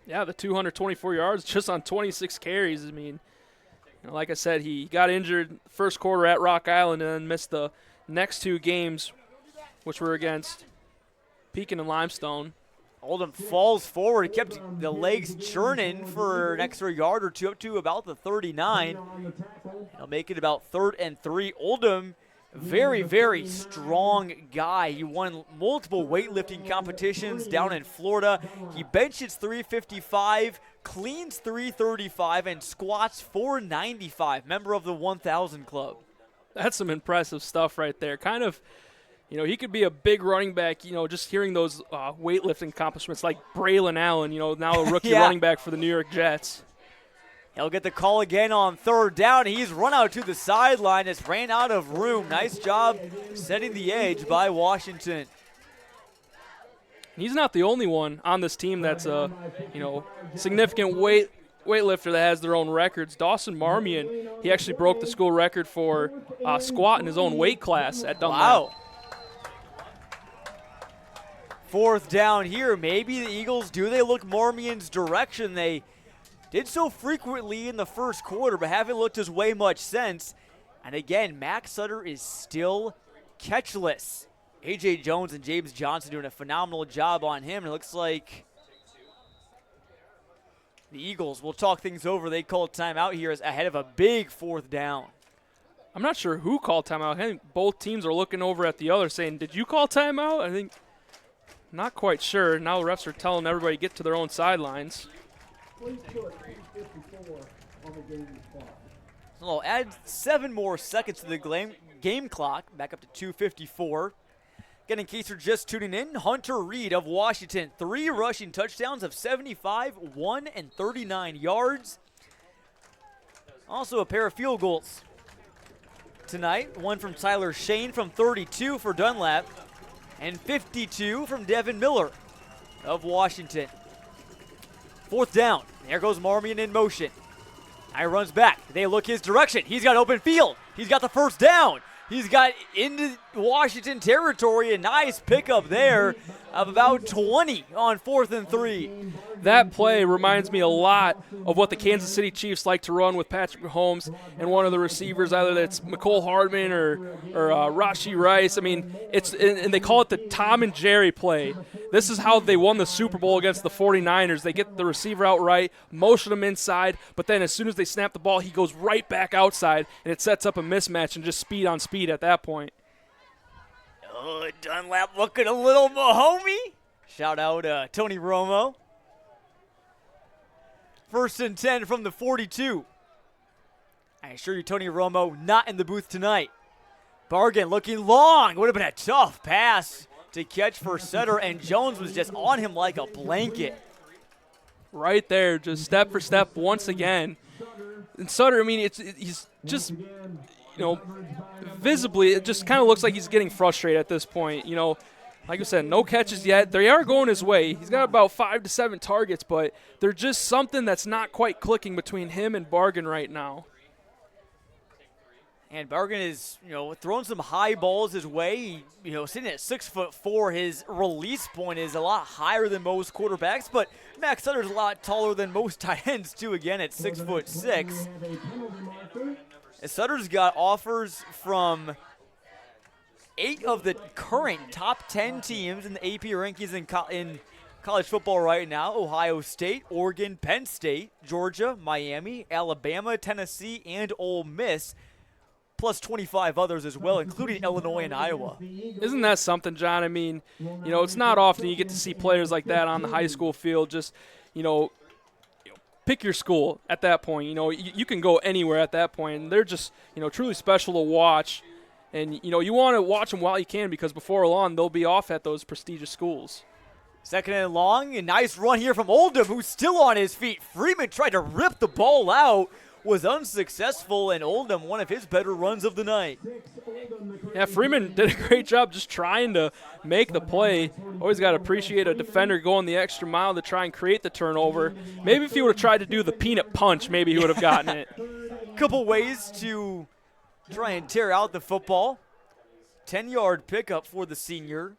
Yeah, the 224 yards just on 26 carries. I mean, like I said, he got injured first quarter at Rock Island and then missed the next 2 games, which were against Pekin and Limestone. Oldham falls forward, kept the legs churning for an extra yard or 2 up to about the 39. He'll make it about 3rd and 3. Oldham, very, very strong guy. He won multiple weightlifting competitions down in Florida. He benches 355, cleans 335, and squats 495. Member of the 1,000 club. That's some impressive stuff right there. Kind of, he could be a big running back, just hearing those weightlifting accomplishments like Braylon Allen, now a rookie running back for the New York Jets. He'll get the call again on third down. He's run out to the sideline. It's ran out of room. Nice job setting the edge by Washington. He's not the only one on this team that's a, significant weightlifter that has their own records. Dawson Marmion, he actually broke the school record for squat in his own weight class at Dunlap. Wow. Fourth down here. Maybe the Eagles, do they look Marmion's direction? They did so frequently in the first quarter, but haven't looked his way much since. And again, Max Sutter is still catchless. A.J. Jones and James Johnson doing a phenomenal job on him. And it looks like the Eagles will talk things over. They called timeout here as ahead of a big fourth down. I'm not sure who called timeout. I think both teams are looking over at the other saying, did you call timeout? I think, not quite sure. Now the refs are telling everybody to get to their own sidelines. So add 7 more seconds to the game clock, back up to 2:54. Again, in case you're just tuning in, Hunter Reed of Washington, 3 rushing touchdowns of 75, 1, and 39 yards. Also a pair of field goals tonight. One from Tyler Shane from 32 for Dunlap, and 52 from Devin Miller of Washington. Fourth down. There goes Marmion in motion. Now he runs back. They look his direction. He's got open field. He's got the first down. He's got into Washington territory. A nice pickup there of about 20 on 4th and 3. That play reminds me a lot of what the Kansas City Chiefs like to run with Patrick Mahomes and one of the receivers, either that's McCole Hardman or Rashee Rice. I mean, and they call it the Tom and Jerry play. This is how they won the Super Bowl against the 49ers. They get the receiver out right, motion him inside, but then as soon as they snap the ball, he goes right back outside, and it sets up a mismatch and just speed on speed at that point. Oh, Dunlap looking a little Mahomey. Shout out Tony Romo. 1st and 10 from the 42. I assure you, Tony Romo not in the booth tonight. Bargan looking long. Would have been a tough pass to catch for Sutter, and Jones was just on him like a blanket. Right there, just step for step once again. And Sutter, I mean, he's just, visibly, it just kind of looks like he's getting frustrated at this point. Like I said, no catches yet. They are going his way. He's got about 5 to 7 targets, but there's just something that's not quite clicking between him and Bargan right now. And Bargan is, throwing some high balls his way. Sitting at 6'4", his release point is a lot higher than most quarterbacks, but Max Sutter's a lot taller than most tight ends too, again at 6'6". And Sutter's got offers from 8 of the current top 10 teams in the AP rankings in college football right now: Ohio State, Oregon, Penn State, Georgia, Miami, Alabama, Tennessee, and Ole Miss, plus 25 others as well, including Illinois and Iowa. Isn't that something, John? I mean, it's not often you get to see players like that on the high school field. Just, pick your school at that point. You can go anywhere at that point. And they're just, truly special to watch. And, you want to watch them while you can, because before long they'll be off at those prestigious schools. 2nd and long, a nice run here from Oldham, who's still on his feet. Freeman tried to rip the ball out, was unsuccessful, and Oldham, one of his better runs of the night. Yeah, Freeman did a great job just trying to make the play. Always got to appreciate a defender going the extra mile to try and create the turnover. Maybe if he would have tried to do the peanut punch, maybe he would have gotten it. Couple ways to try and tear out the football. 10-yard pickup for the senior.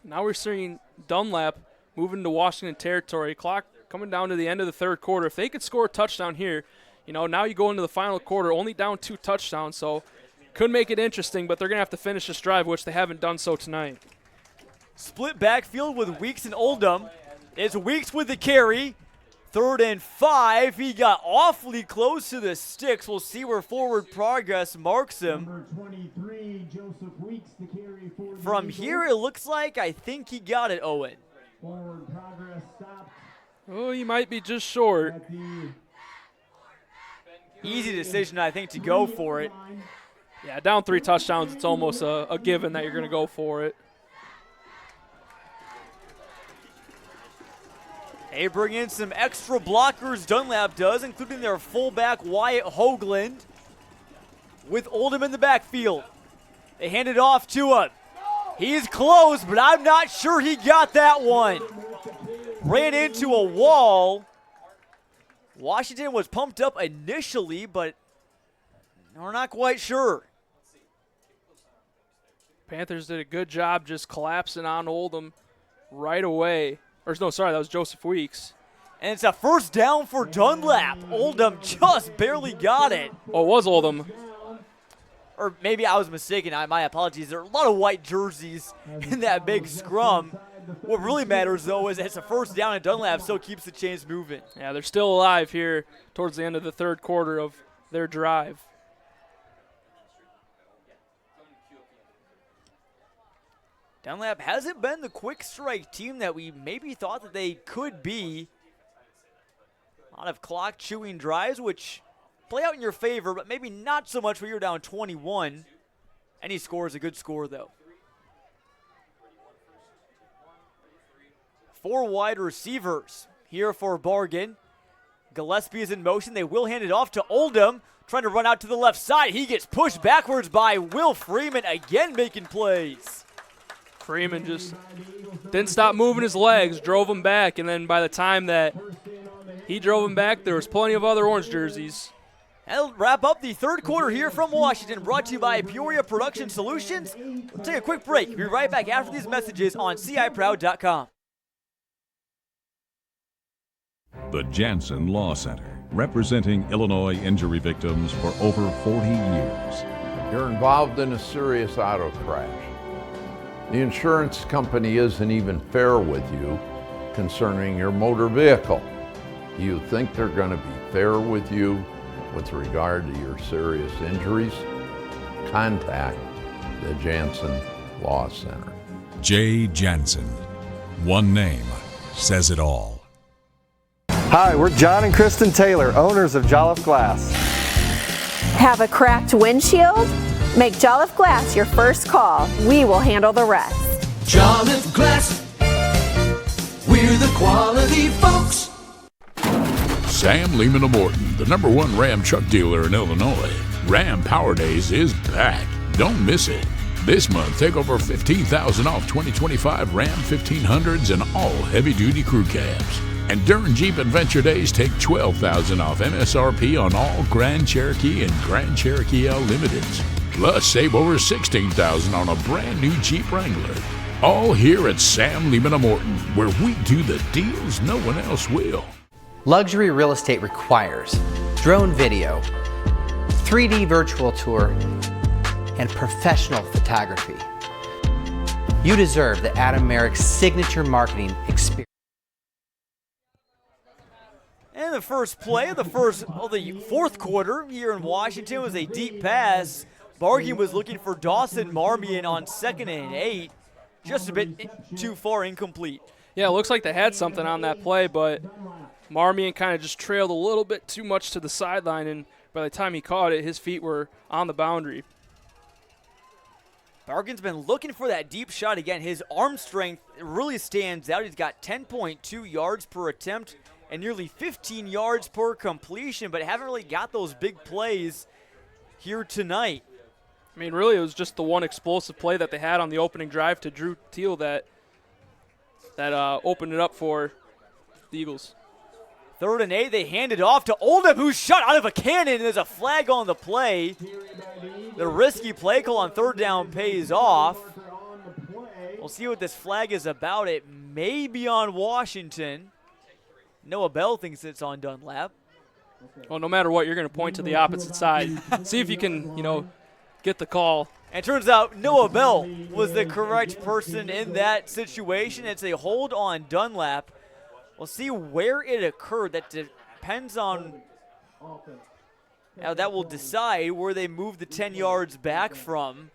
Now we're seeing Dunlap moving to Washington territory. Clock coming down to the end of the 3rd quarter. If they could score a touchdown here, now you go into the final quarter only down 2 touchdowns, so could make it interesting, but they're going to have to finish this drive, which they haven't done so tonight. Split backfield with Weeks and Oldham. It's Weeks with the carry. 3rd and 5. He got awfully close to the sticks. We'll see where forward progress marks him. From here, it looks like I think he got it, Owen. Oh, he might be just short. Easy decision, I think, to go for it. Yeah, down 3 touchdowns, it's almost a given that you're going to go for it. They bring in some extra blockers, Dunlap does, including their fullback, Wyatt Hoagland, with Oldham in the backfield. They hand it off to him. He's close, but I'm not sure he got that one. Ran into a wall. Washington was pumped up initially, but we're not quite sure. Panthers did a good job just collapsing on Oldham right away. Or no, sorry, that was Joseph Weeks. And it's a first down for Dunlap. Oldham just barely got it. Oh, it was Oldham. Or maybe I was mistaken. My apologies. There are a lot of white jerseys in that big scrum. What really matters, though, is it's a first down, and Dunlap still keeps the chains moving. Yeah, they're still alive here towards the end of the third quarter of their drive. Dunlap hasn't been the quick strike team that we maybe thought that they could be. A lot of clock chewing drives, which play out in your favor, but maybe not so much when you're down 21. Any score is a good score, though. 4 wide receivers here for Bargain. Gillespie is in motion. They will hand it off to Oldham, trying to run out to the left side. He gets pushed backwards by Will Freeman, again making plays. Freeman just didn't stop moving his legs, drove him back, and then by the time that he drove him back, there was plenty of other orange jerseys. That'll wrap up the third quarter here from Washington, brought to you by Peoria Production Solutions. We'll take a quick break. We'll be right back after these messages on CIProud.com. The Jansen Law Center, representing Illinois injury victims for over 40 years. You're involved in a serious auto crash. The insurance company isn't even fair with you concerning your motor vehicle. Do you think they're going to be fair with you with regard to your serious injuries? Contact the Jansen Law Center. J. Jansen. One name says it all. Hi, we're John and Kristen Taylor, owners of Jolliffe Glass. Have a cracked windshield? Make Jolliffe Glass your first call. We will handle the rest. Jolliffe Glass, we're the quality folks. Sam Lehman of Morton, the #1 Ram truck dealer in Illinois. Ram Power Days is back. Don't miss it. This month, take over $15,000 off 2025 Ram 1500s and all heavy-duty crew cabs. And during Jeep Adventure Days, take $12,000 off MSRP on all Grand Cherokee and Grand Cherokee L Limiteds. Plus, save over $16,000 on a brand new Jeep Wrangler. All here at Sam Lehman of Morton, where we do the deals no one else will. Luxury real estate requires drone video, 3D virtual tour, and professional photography. You deserve the Adam Merrick's signature marketing experience. And the first play of the fourth quarter here in Washington was a deep pass. Bargain was looking for Dawson Marmion on 2nd and 8. Just a bit too far incomplete. Yeah, it looks like they had something on that play, but Marmion kind of just trailed a little bit too much to the sideline, and by the time he caught it, his feet were on the boundary. Bargain's been looking for that deep shot again. His arm strength really stands out. He's got 10.2 yards per attempt and nearly 15 yards per completion, but haven't really got those big plays here tonight. I mean, really, it was just the one explosive play that they had on the opening drive to Drew Teal that opened it up for the Eagles. 3rd and 8, they hand it off to Oldham, who's shot out of a cannon, and there's a flag on the play. The risky play call on 3rd down pays off. We'll see what this flag is about. It may be on Washington. Noah Bell thinks it's on Dunlap. Well, no matter what, you're going to point to the opposite side. See if you can, get the call. And it turns out Noah Bell was the correct person in that situation. It's a hold on Dunlap. We'll see where it occurred. That depends on how that will decide where they move the 10 yards back from.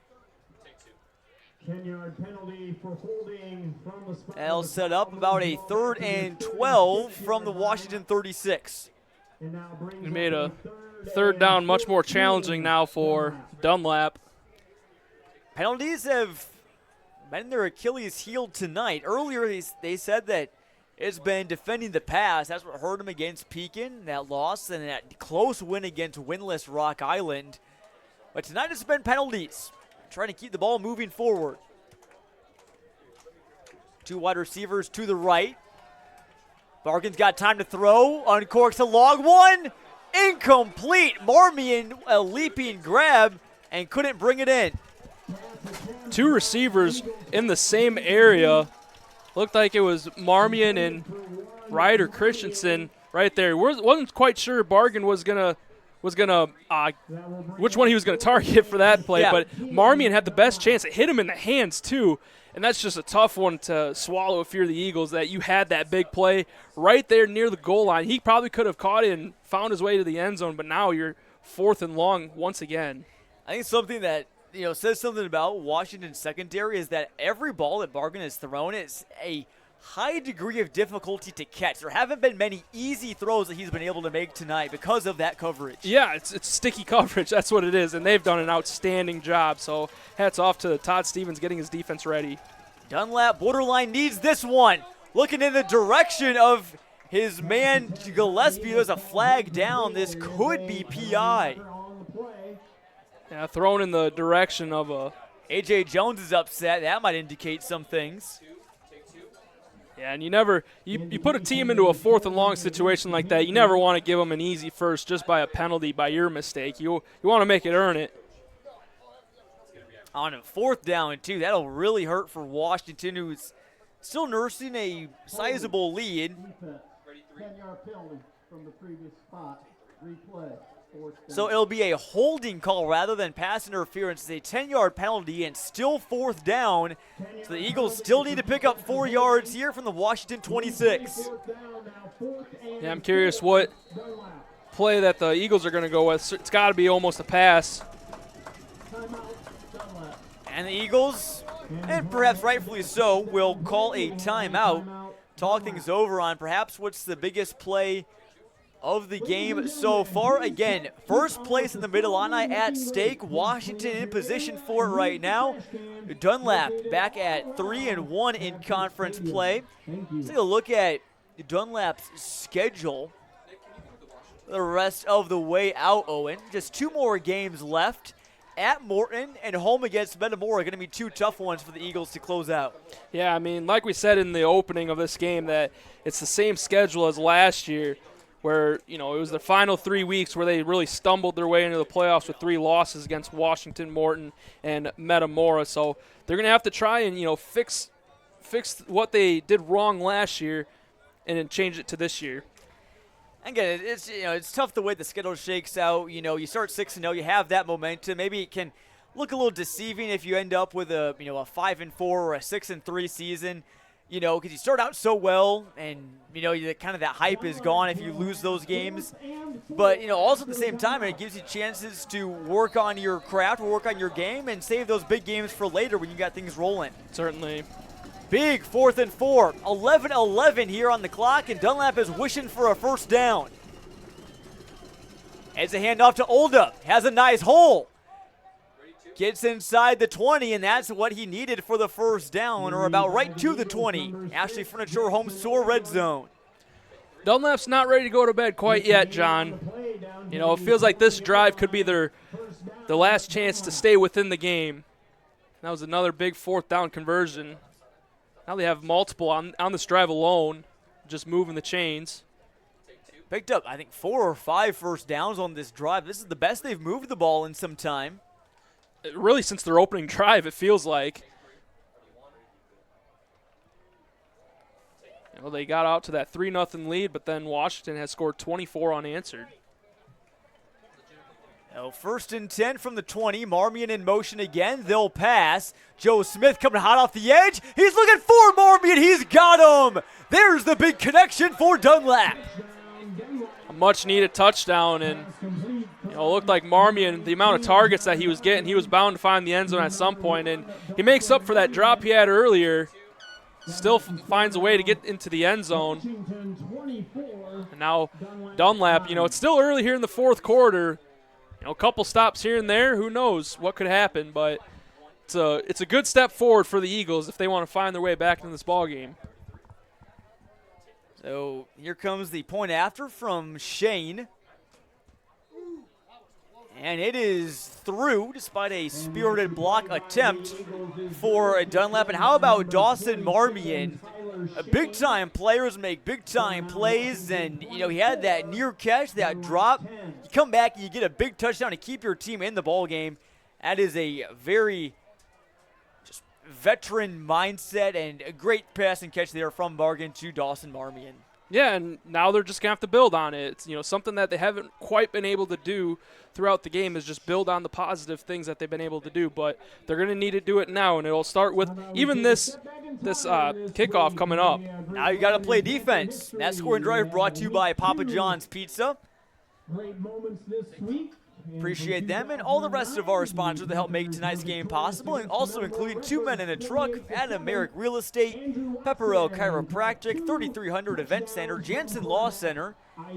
10-yard penalty for holding from the spot. That'll set up about a 3rd and 12 from the Washington 36. It made a 3rd down much more challenging now for Dunlap. Penalties have been their Achilles heel tonight. Earlier, they said that it's been defending the pass. That's what hurt them against Pekin, that loss, and that close win against winless Rock Island. But tonight it's been penalties, trying to keep the ball moving forward. 2 wide receivers to the right. Bargan's got time to throw, uncorks a long one. Incomplete. Marmion a leaping grab and couldn't bring it in. 2 receivers in the same area. Looked like it was Marmion and Ryder Christensen right there. Wasn't quite sure Bargan was gonna which one he was gonna target for that play, Yeah. but Marmion had the best chance. It hit him in the hands too, and that's just a tough one to swallow if you're the Eagles, that you had that big play right there near the goal line. He probably could have caught it and found his way to the end zone, but now you're 4th and long once again. I think something that says something about Washington's secondary is that every ball that Bargan has thrown is a high degree of difficulty to catch. There haven't been many easy throws that he's been able to make tonight because of that coverage. Yeah, it's sticky coverage. That's what it is, and they've done an outstanding job. So hats off to Todd Stevens getting his defense ready. Dunlap borderline needs this one. Looking in the direction of his man Gillespie. There's a flag down. This could be PI. Yeah, thrown in the direction of a... A.J. Jones is upset. That might indicate some things. Yeah, and you put a team into a 4th and long situation like that, you never want to give them an easy first just by a penalty, by your mistake. You want to make it earn it. On a 4th down, too. That'll really hurt for Washington, who's still nursing a sizable lead. 10-yard penalty from the previous spot. Replay. So it'll be a holding call rather than pass interference. It's a 10-yard penalty and still 4th down. So the Eagles still need to pick up 4 yards here from the Washington 26. Yeah, I'm curious what play that the Eagles are going to go with. It's got to be almost a pass. And the Eagles, and perhaps rightfully so, will call a timeout. Talk things over on perhaps what's the biggest play of the game so far. Again, first place in the Mid-Illini at stake. Washington in position for it right now. Dunlap back at 3-1 in conference play. Let's take a look at Dunlap's schedule the rest of the way out, Owen. Just 2 more games left. At Morton and home against Metamora are going to be 2 tough ones for the Eagles to close out. Yeah, I mean, like we said in the opening of this game, that it's the same schedule as last year, where, it was the final 3 weeks where they really stumbled their way into the playoffs with 3 losses against Washington, Morton, and Metamora. So they're going to have to try and, fix what they did wrong last year and then change it to this year. Again, it's tough the way the schedule shakes out. You start 6-0, you have that momentum. Maybe it can look a little deceiving if you end up with a 5-4 or a 6-3 season. Because you start out so well, and kind of that hype is gone if you lose those games. But also at the same time, it gives you chances to work on your craft, work on your game, and save those big games for later when you got things rolling. Certainly. Big 4th and 4, 11-11 here on the clock, and Dunlap is wishing for a first down. As a handoff to Olda, has a nice hole. Gets inside the 20, and that's what he needed for the first down, or about right to the 20. Ashley Furniture Home Store red zone. Dunlap's not ready to go to bed quite yet, John. It feels like this drive could be their last chance to stay within the game. That was another big 4th down conversion. Now they have multiple on this drive alone, just moving the chains. Picked up, I think, 4 or 5 first downs on this drive. This is the best they've moved the ball in some time. Really, since their opening drive, it feels like. They got out to that 3-0 lead, but then Washington has scored 24 unanswered. Now 1st and 10 from the 20. Marmion in motion again. They'll pass. Joe Smith coming hot off the edge. He's looking for Marmion. He's got him. There's the big connection for Dunlap. A much-needed touchdown, and It looked like Marmion, the amount of targets that he was getting, he was bound to find the end zone at some point, and he makes up for that drop he had earlier. Still finds a way to get into the end zone. And now Dunlap, it's still early here in the fourth quarter. A couple stops here and there. Who knows what could happen, but it's a good step forward for the Eagles if they want to find their way back into this ball game. So here comes the point after from Shane. And it is through despite a spirited block attempt for Dunlap. And how about Dawson Marmion? Big-time players make big-time plays. And, he had that near catch, that drop. You come back and you get a big touchdown to keep your team in the ball game. That is a very just veteran mindset and a great pass and catch there from Bargan to Dawson Marmion. Yeah, and now they're just going to have to build on it. It's, something that they haven't quite been able to do throughout the game is just build on the positive things that they've been able to do. But they're going to need to do it now, and it'll start with even this kickoff coming up. Now you got to play defense. That scoring drive brought to you by Papa John's Pizza. Great moments this week. Appreciate them and all the rest of our sponsors that help make tonight's game possible, and also including Two Men in a Truck, Adam Merrick Real Estate, Pepperell Chiropractic, 3300 Event Center, Jansen Law Center,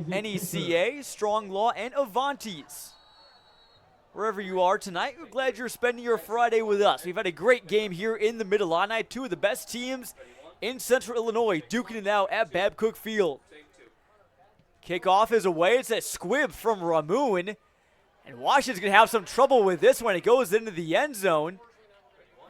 NECA, Strong Law, and Avantis. Wherever you are tonight, we're glad you're spending your Friday with us. We've had a great game here in the Mid-Illini, two of the best teams in Central Illinois, duking it out at Babcook Field. Kickoff is away. It's a squib from Ramoon. And Washington's going to have some trouble with this when it goes into the end zone.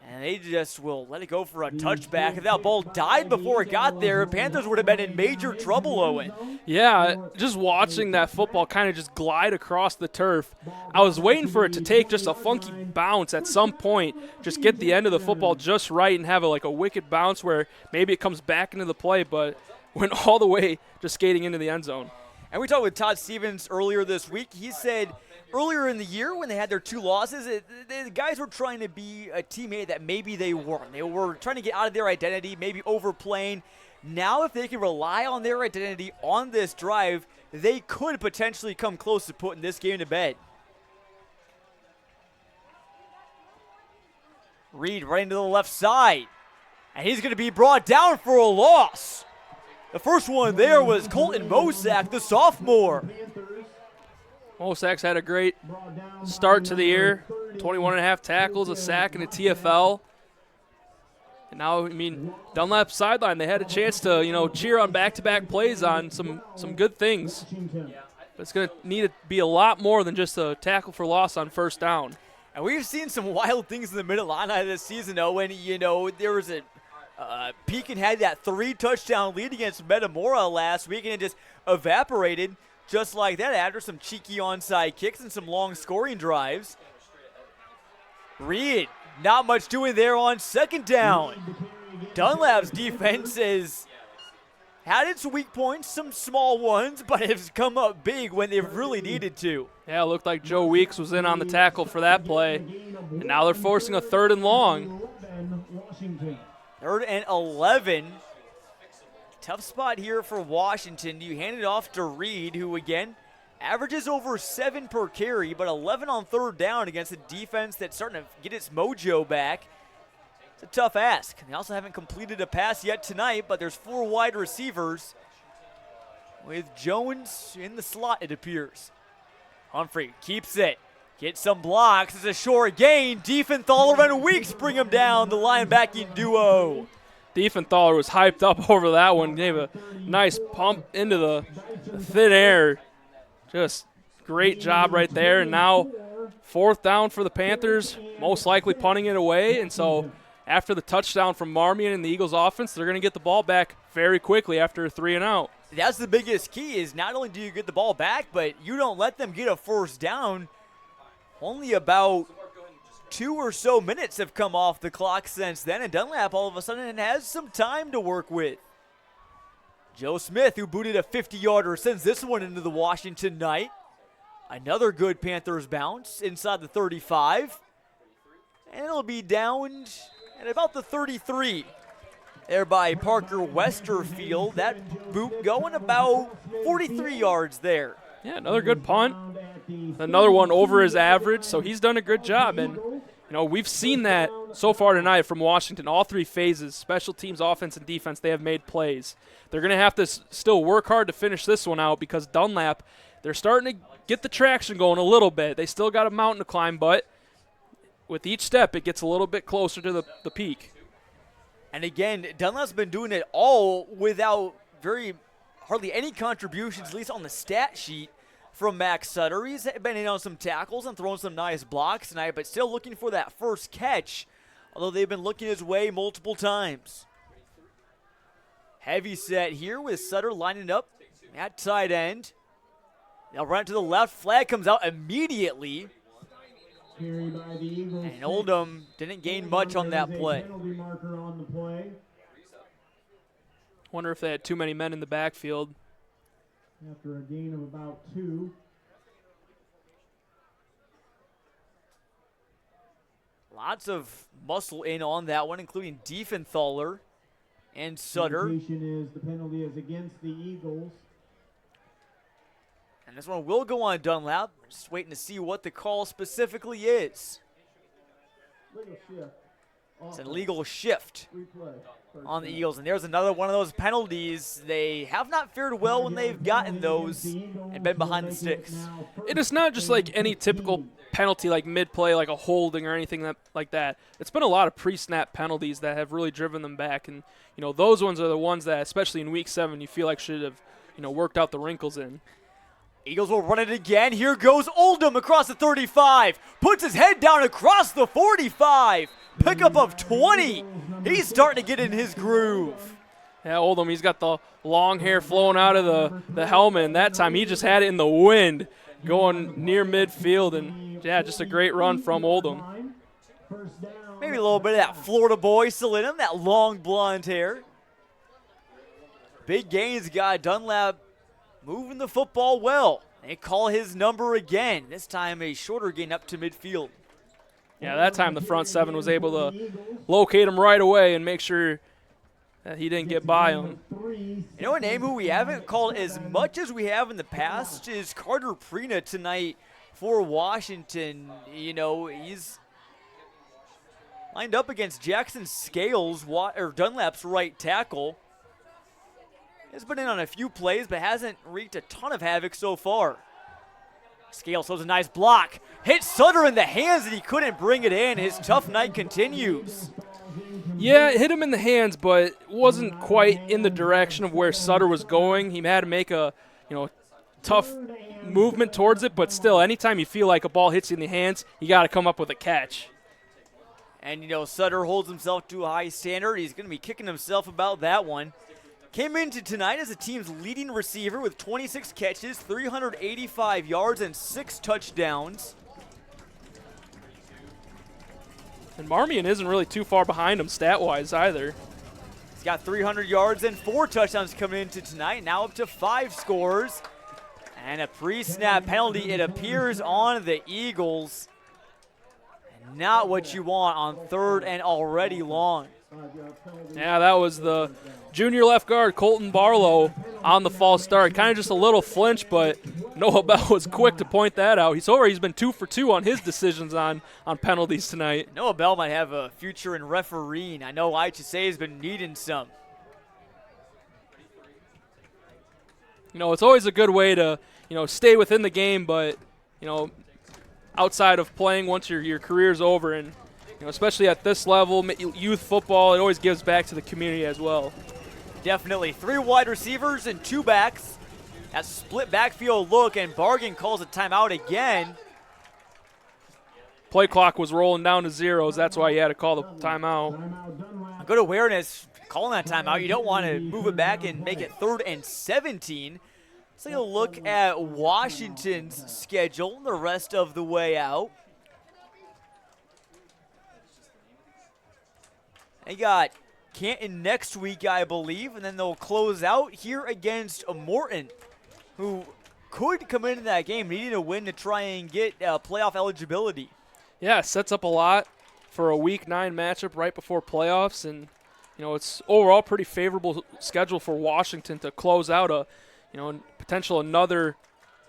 And they just will let it go for a touchback. If that ball died before it got there, Panthers would have been in major trouble, Owen. Yeah, just watching that football kind of just glide across the turf. I was waiting for it to take just a funky bounce at some point, just get the end of the football just right and have a wicked bounce where maybe it comes back into the play, but went all the way just skating into the end zone. And we talked with Todd Stevens earlier this week. He said earlier in the year when they had their two losses, the guys were trying to be a teammate that maybe they weren't. They were trying to get out of their identity, maybe overplaying. Now if they can rely on their identity on this drive, they could potentially come close to putting this game to bed. Reed right into the left side. And he's going to be brought down for a loss. The first one there was Colton Mosak, the sophomore. Mosak's had a great start to the year. 21.5 tackles, a sack, and a TFL. And now, Dunlap sideline, they had a chance to, cheer on back-to-back plays on some good things. But it's going to need to be a lot more than just a tackle for loss on first down. And we've seen some wild things in the Mid-Illini this season, Owen. There was a Pekin had that 3-touchdown lead against Metamora last week, and it just evaporated just like that after some cheeky onside kicks and some long scoring drives. Reed, not much doing there on second down. Dunlap's defense has had its weak points, some small ones, but has come up big when they've really needed to. Yeah, it looked like Joe Weeks was in on the tackle for that play. And now they're forcing a 3rd and long. 3rd and 11. Tough spot here for Washington. You hand it off to Reed, who again averages over 7 per carry, but 11 on 3rd down against a defense that's starting to get its mojo back. It's a tough ask. They also haven't completed a pass yet tonight, but there's 4 wide receivers with Jones in the slot, it appears. Humphrey keeps it. Gets some blocks. It's a short gain. Diefenthaler and Weeks bring him down, the linebacking duo. Diefenthaler was hyped up over that one. Gave a nice pump into the thin air. Just great job right there. And now 4th down for the Panthers, most likely punting it away. And so after the touchdown from Marmion and the Eagles offense, they're going to get the ball back very quickly after a 3 and out. That's the biggest key is not only do you get the ball back, but you don't let them get a 1st down. Only about 2 or so minutes have come off the clock since then, and Dunlap all of a sudden has some time to work with. Joe Smith, who booted a 50-yarder, sends this one into the Washington night. Another good Panthers bounce inside the 35. And it'll be down at about the 33. There by Parker Westerfield. That boot going about 43 yards there. Yeah, another good punt. Another one over his average, so he's done a good job. And, we've seen that so far tonight from Washington. All three phases, special teams, offense, and defense, they have made plays. They're going to have to still work hard to finish this one out because Dunlap, they're starting to get the traction going a little bit. They still got a mountain to climb, but with each step, it gets a little bit closer to the peak. And again, Dunlap's been doing it all without hardly any contributions, at least on the stat sheet, from Max Sutter. He's been in on some tackles and thrown some nice blocks tonight, but still looking for that first catch, although they've been looking his way multiple times. Heavy set here with Sutter lining up at tight end. They'll run it to the left. Flag comes out immediately. And Oldham didn't gain much on that play. Wonder if they had too many men in the backfield. After a gain of about 2. Lots of muscle in on that one, including Diefenthaler and Sutter. The penalty is against the Eagles. And this one will go on Dunlap. Just waiting to see what the call specifically is. It's an illegal shift on the Eagles. And there's another one of those penalties. They have not fared well when they've gotten those and been behind the sticks. It is not just like any typical penalty like mid-play, like a holding or anything like that. It's been a lot of pre-snap penalties that have really driven them back. And, those ones are the ones that, especially in Week 7, you feel like should have, worked out the wrinkles in. Eagles will run it again. Here goes Oldham across the 35. Puts his head down across the 45. Pickup of 20. He's starting to get in his groove. Yeah, Oldham, he's got the long hair flowing out of the helmet, and that time he just had it in the wind going near midfield. And, yeah, just a great run from Oldham. Maybe a little bit of that Florida boy still in him, that long blonde hair. Big gains got Dunlap moving the football well. They call his number again. This time a shorter gain up to midfield. Yeah, that time the front seven was able to locate him right away and make sure that he didn't get by him. A name who we haven't called as much as we have in the past is Carter Prina tonight for Washington. He's lined up against Jackson Scales, or Dunlap's right tackle. Has been in on a few plays, but hasn't wreaked a ton of havoc so far. Scales throws a nice block. Hit Sutter in the hands, and he couldn't bring it in. His tough night continues. Yeah, it hit him in the hands, but wasn't quite in the direction of where Sutter was going. He had to make a tough movement towards it, but still, anytime you feel like a ball hits you in the hands, you got to come up with a catch. And, Sutter holds himself to a high standard. He's going to be kicking himself about that one. Came into tonight as the team's leading receiver with 26 catches, 385 yards, and 6 touchdowns. And Marmion isn't really too far behind him stat-wise either. He's got 300 yards and 4 touchdowns coming into tonight, now up to 5 scores. And a pre-snap penalty, it appears, on the Eagles. Not what you want on 3rd and already long. Yeah, that was the junior left guard, Colton Barlow, on the false start. Kind of just a little flinch, but Noah Bell was quick to point that out. He's been 2 for 2 on his decisions on penalties tonight. Noah Bell might have a future in refereeing. I know IHSA has been needing some. It's always a good way to, stay within the game, but, outside of playing once your career's over, and especially at this level, youth football, it always gives back to the community as well. Definitely. 3 wide receivers and 2 backs. That split backfield look, and Bargan calls a timeout again. Play clock was rolling down to zeros. That's why you had to call the timeout. Good awareness calling that timeout. You don't want to move it back and make it 3rd and 17. Let's take a look at Washington's schedule the rest of the way out. They got Canton next week, I believe, and then they'll close out here against Morton, who could come into that game needing a win to try and get playoff eligibility. Yeah, it sets up a lot for a Week 9 matchup right before playoffs, and it's overall pretty favorable schedule for Washington to close out a potential another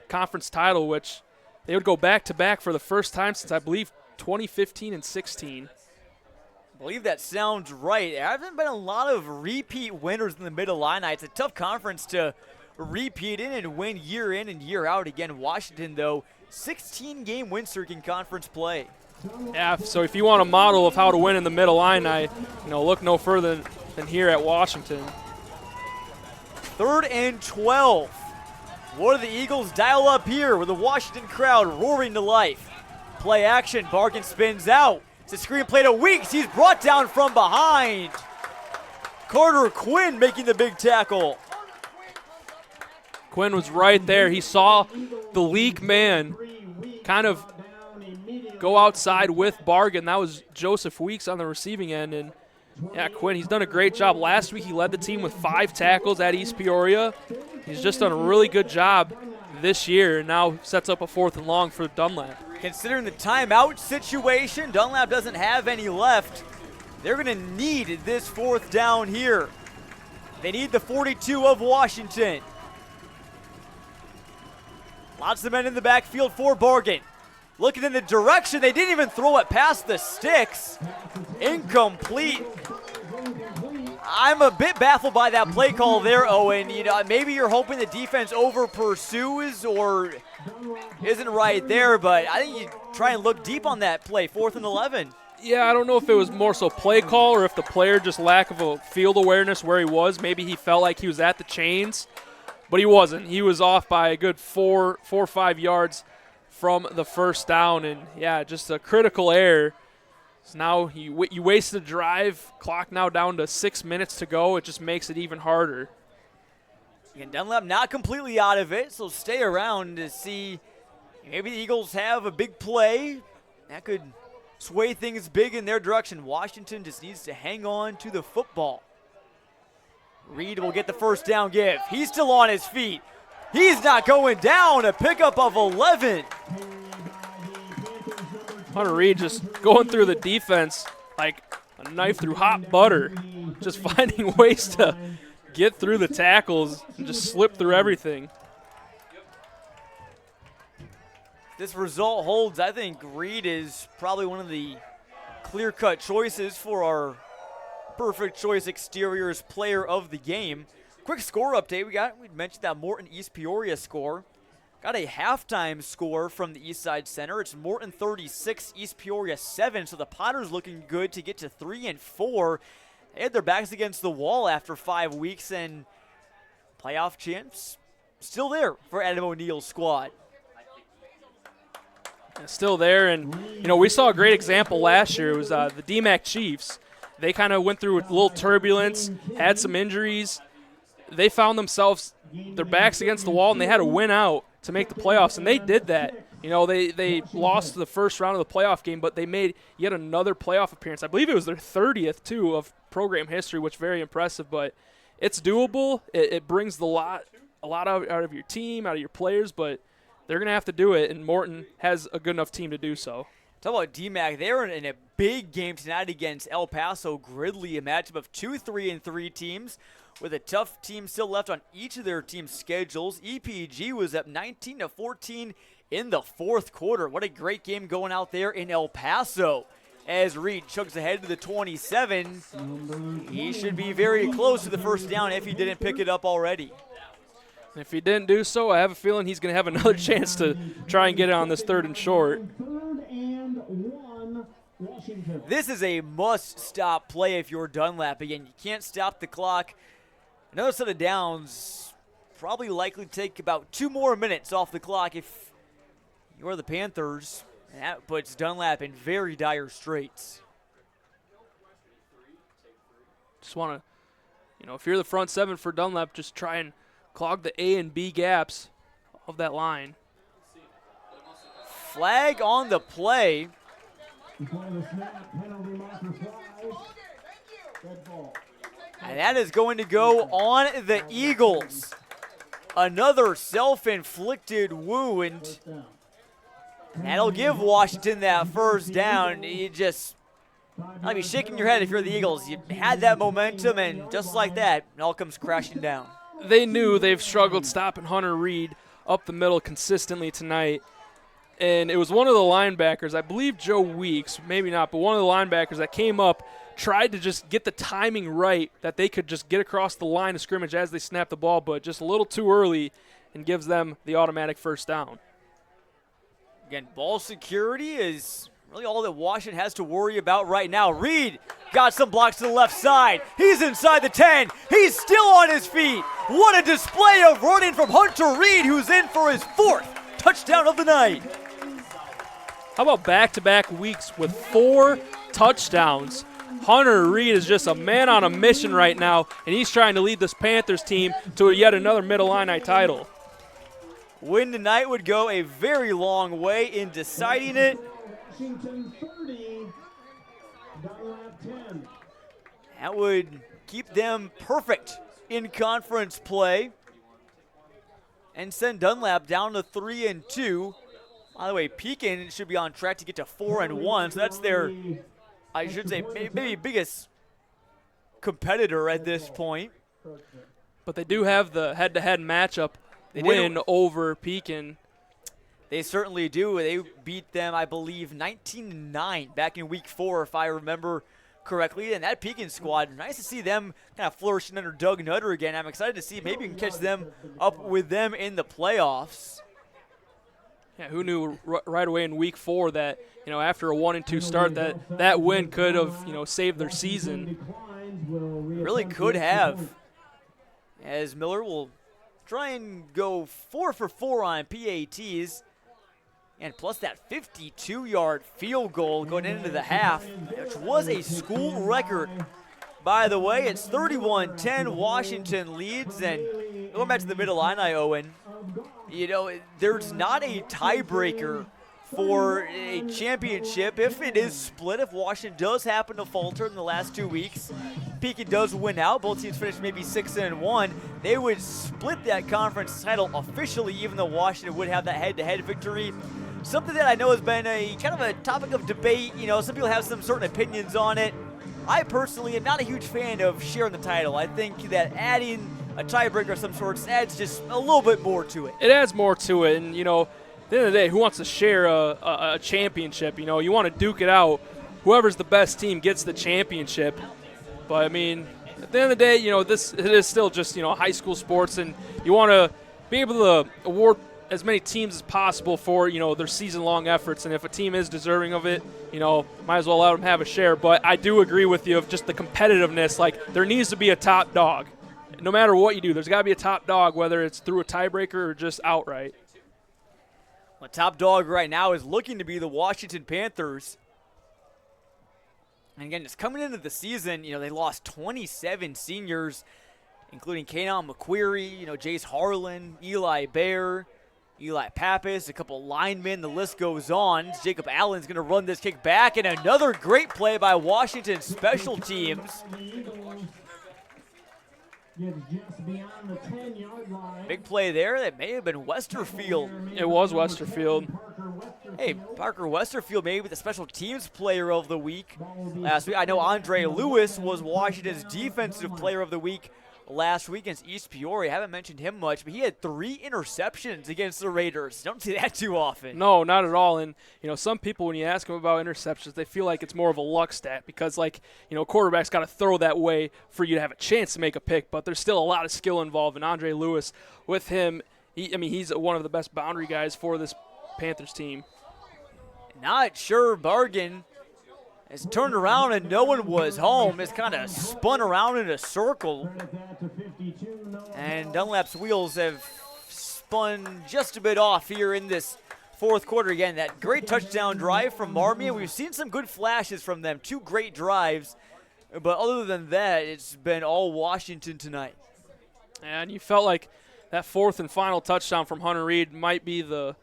conference title, which they would go back-to-back for the first time since, I believe, 2015 and 16. I believe that sounds right. There haven't been a lot of repeat winners in the Mid-Illini. It's a tough conference to repeat in and win year in and year out. Again, Washington, though, 16-game win streak in conference play. Yeah, so if you want a model of how to win in the Mid-Illini, look no further than here at Washington. 3rd and 12. What do the Eagles dial up here with the Washington crowd roaring to life? Play action. Bargan spins out. It's a screen play to Weeks. He's brought down from behind. Carter Quinn making the big tackle. Quinn was right there. He saw the leak man kind of go outside with Bargan. That was Joseph Weeks on the receiving end. And, yeah, Quinn, he's done a great job. Last week he led the team with 5 tackles at East Peoria. He's just done a really good job this year and now sets up a 4th and long for Dunlap. Considering the timeout situation, Dunlap doesn't have any left. They're going to need this 4th down here. They need the 42 of Washington. Lots of men in the backfield for Bargan. Looking in the direction, they didn't even throw it past the sticks. Incomplete. I'm a bit baffled by that play call there, Owen. Maybe you're hoping the defense over pursues or isn't right there, but I think you try and look deep on that play, 4th and 11. Yeah, I don't know if it was more so play call or if the player just lack of a field awareness where he was. Maybe he felt like he was at the chains, but he wasn't. He was off by a good 4 or 5 yards from the first down, and, yeah, just a critical error. So now you wasted a drive, clock now down to 6 minutes to go. It just makes it even harder. And Dunlap not completely out of it, so stay around to see maybe the Eagles have a big play. That could sway things big in their direction. Washington just needs to hang on to the football. Reed will get the first down give. He's still on his feet. He's not going down. A pickup of 11. Hunter Reed just going through the defense like a knife through hot butter, just finding ways to get through the tackles and just slip through everything. This result holds. I think Reed is probably one of the clear-cut choices for our Perfect Choice Exteriors player of the game. Quick score update. We mentioned that Morton East Peoria score. Got a halftime score from the Eastside Center. It's Morton 36, East Peoria 7. So the Potters looking good to get to 3-4. They had their backs against the wall after 5 weeks, and playoff chance still there for Adam O'Neill's squad. Still there, and we saw a great example last year. It was the DMAC Chiefs. They kind of went through a little turbulence, had some injuries. They found themselves their backs against the wall, and they had to win out to make the playoffs, and they did that. They lost the first round of the playoff game, but they made yet another playoff appearance. I believe it was their 30th, too, of program history, which is very impressive, but it's doable. It brings a lot out of your team, out of your players, but they're going to have to do it, and Morton has a good enough team to do so. Talk about DMAC. They're in a big game tonight against El Paso Gridley, a matchup of 2 3-3 teams with a tough team still left on each of their team schedules. EPG was up 19-14 in the 4th quarter. What a great game going out there in El Paso. As Reed chugs ahead to the 27, he should be very close to the first down if he didn't pick it up already. And if he didn't do so, I have a feeling he's going to have another chance to try and get it on this 3rd and short. This is a must-stop play if you're Dunlap. Again, you can't stop the clock. Another set of downs, probably likely take about 2 more minutes off the clock if you're the Panthers. And that puts Dunlap in very dire straits. Just want to, if you're the front 7 for Dunlap, just try and clog the A and B gaps of that line. Flag on the play. And that is going to go on the Eagles. Another self-inflicted wound. That'll give Washington that first down. You just I'll be shaking your head if you're the Eagles. You had that momentum, and just like that, it all comes crashing down. They knew they've struggled stopping Hunter Reed up the middle consistently tonight. and it was one of the linebackers, I believe Joe Weeks, maybe not, but one of the linebackers that came up, tried to just get the timing right that they could just get across the line of scrimmage as they snapped the ball, but just a little too early, and gives them the automatic first down. Again, ball security is really all that Washington has to worry about right now. Reed got some blocks to the left side. He's inside the 10. He's still on his feet. What a display of running from Hunter Reed, who's in for his 4th touchdown of the night. How about back-to-back weeks with 4 touchdowns? Hunter Reed is just a man on a mission right now, and he's trying to lead this Panthers team to yet another Mid-Illini title. Win tonight would go a very long way in deciding it. Washington 30, Dunlap 10. That would keep them perfect in conference play and send Dunlap down to 3-2. By the way, Pekin should be on track to get to 4-1, so that's their, I should say, maybe biggest competitor at this point. But they do have the head-to-head matchup win over Pekin. They certainly do. They beat them, I believe, 19-9 back in week 4, if I remember correctly. And that Pekin squad, nice to see them kind of flourishing under Doug Nutter again. I'm excited to see maybe we can catch them up with them in the playoffs. Yeah, who knew right away in week 4 that, after a 1-2 start that win could have, saved their season. Really could have. As Miller will try and go 4 for 4 on PATs. And plus that 52-yard field goal going into the half, which was a school record. By the way, it's 31-10, Washington leads. And going back to the Mid-Illini, Owen, there's not a tiebreaker for a championship. If it is split, if Washington does happen to falter in the last 2 weeks, Pekin does win out. Both teams finish maybe 6-1. They would split that conference title officially, even though Washington would have that head-to-head victory. Something that I know has been a kind of a topic of debate. Some people have some certain opinions on it. I personally am not a huge fan of sharing the title. I think that adding a tiebreaker of some sorts adds just a little bit more to it. It adds more to it, and at the end of the day, who wants to share a championship? You want to duke it out. Whoever's the best team gets the championship. But, at the end of the day, it is still just, high school sports, and you want to be able to award as many teams as possible for, their season-long efforts. And if a team is deserving of it, might as well let them have a share. But I do agree with you of just the competitiveness. Like, there needs to be a top dog. No matter what you do, there's got to be a top dog, whether it's through a tiebreaker or just outright. Well, top dog right now is looking to be the Washington Panthers. And again, just coming into the season, they lost 27 seniors, including Kanon McQuarrie, Jace Harlan, Eli Bear, Eli Pappas, a couple linemen. The list goes on. Jacob Allen's going to run this kick back, and another great play by Washington special teams. Big play there. That may have been Westerfield. It was Westerfield. Hey, Parker Westerfield maybe the special teams player of the week last week. I know Andre Lewis was Washington's defensive player of the week last week against East Peoria. I haven't mentioned him much, but he had 3 interceptions against the Raiders. Don't see that too often. No, not at all. And, some people, when you ask them about interceptions, they feel like it's more of a luck stat because, quarterback's got to throw that way for you to have a chance to make a pick, but there's still a lot of skill involved. And Andre Lewis, with him, he's one of the best boundary guys for this Panthers team. Not sure Bargan has turned around and no one was home. It's kind of spun around in a circle. And Dunlap's wheels have spun just a bit off here in this fourth quarter. Again, that great touchdown drive from Marmion. We've seen some good flashes from them. 2 great drives. But other than that, it's been all Washington tonight. And you felt like that 4th and final touchdown from Hunter Reed might be the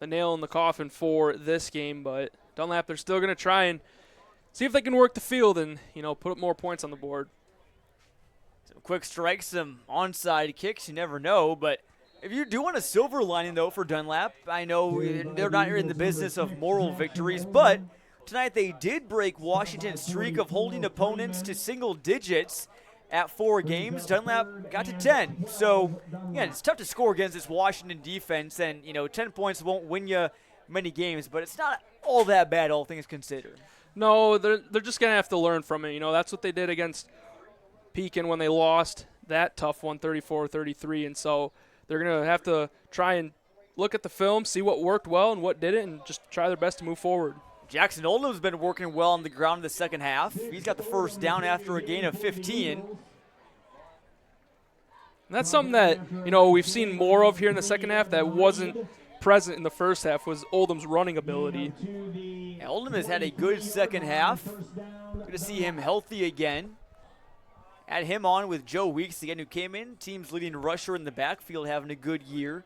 nail in the coffin for this game. But Dunlap, they're still going to try and see if they can work the field and, put up more points on the board. Some quick strikes, some onside kicks, you never know. But if you do want a silver lining, though, for Dunlap, I know they're not in the business of moral victories, but tonight they did break Washington's streak of holding opponents to single digits at 4 games. Dunlap got to 10. So, yeah, it's tough to score against this Washington defense, and, 10 points won't win you many games, but it's not all that bad, all things considered. No, they're just going to have to learn from it. That's what they did against Pekin when they lost that tough one, 34-33. And so they're going to have to try and look at the film, see what worked well and what didn't, and just try their best to move forward. Jackson Oldham's been working well on the ground in the second half. He's got the first down after a gain of 15. And that's something that, we've seen more of here in the second half that wasn't present in the first half, was Oldham's running ability. Yeah, Oldham has had a good second half. Good to see him healthy again. Add him on with Joe Weeks again, who came in. Team's leading rusher in the backfield, having a good year.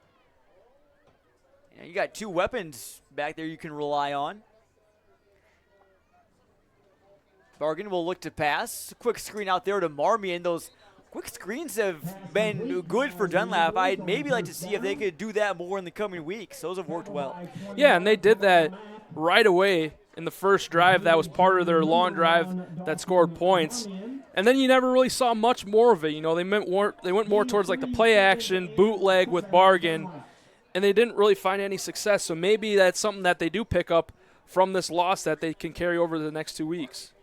You got two weapons back there you can rely on. Bargan will look to pass. Quick screen out there to Marmion. Those quick screens have been good for Dunlap. I'd maybe like to see if they could do that more in the coming weeks. Those have worked well. Yeah, and they did that right away in the first drive. That was part of their long drive that scored points. And then you never really saw much more of it. They went more towards like the play action, bootleg with Bargan, and they didn't really find any success. So maybe that's something that they do pick up from this loss that they can carry over the next 2 weeks.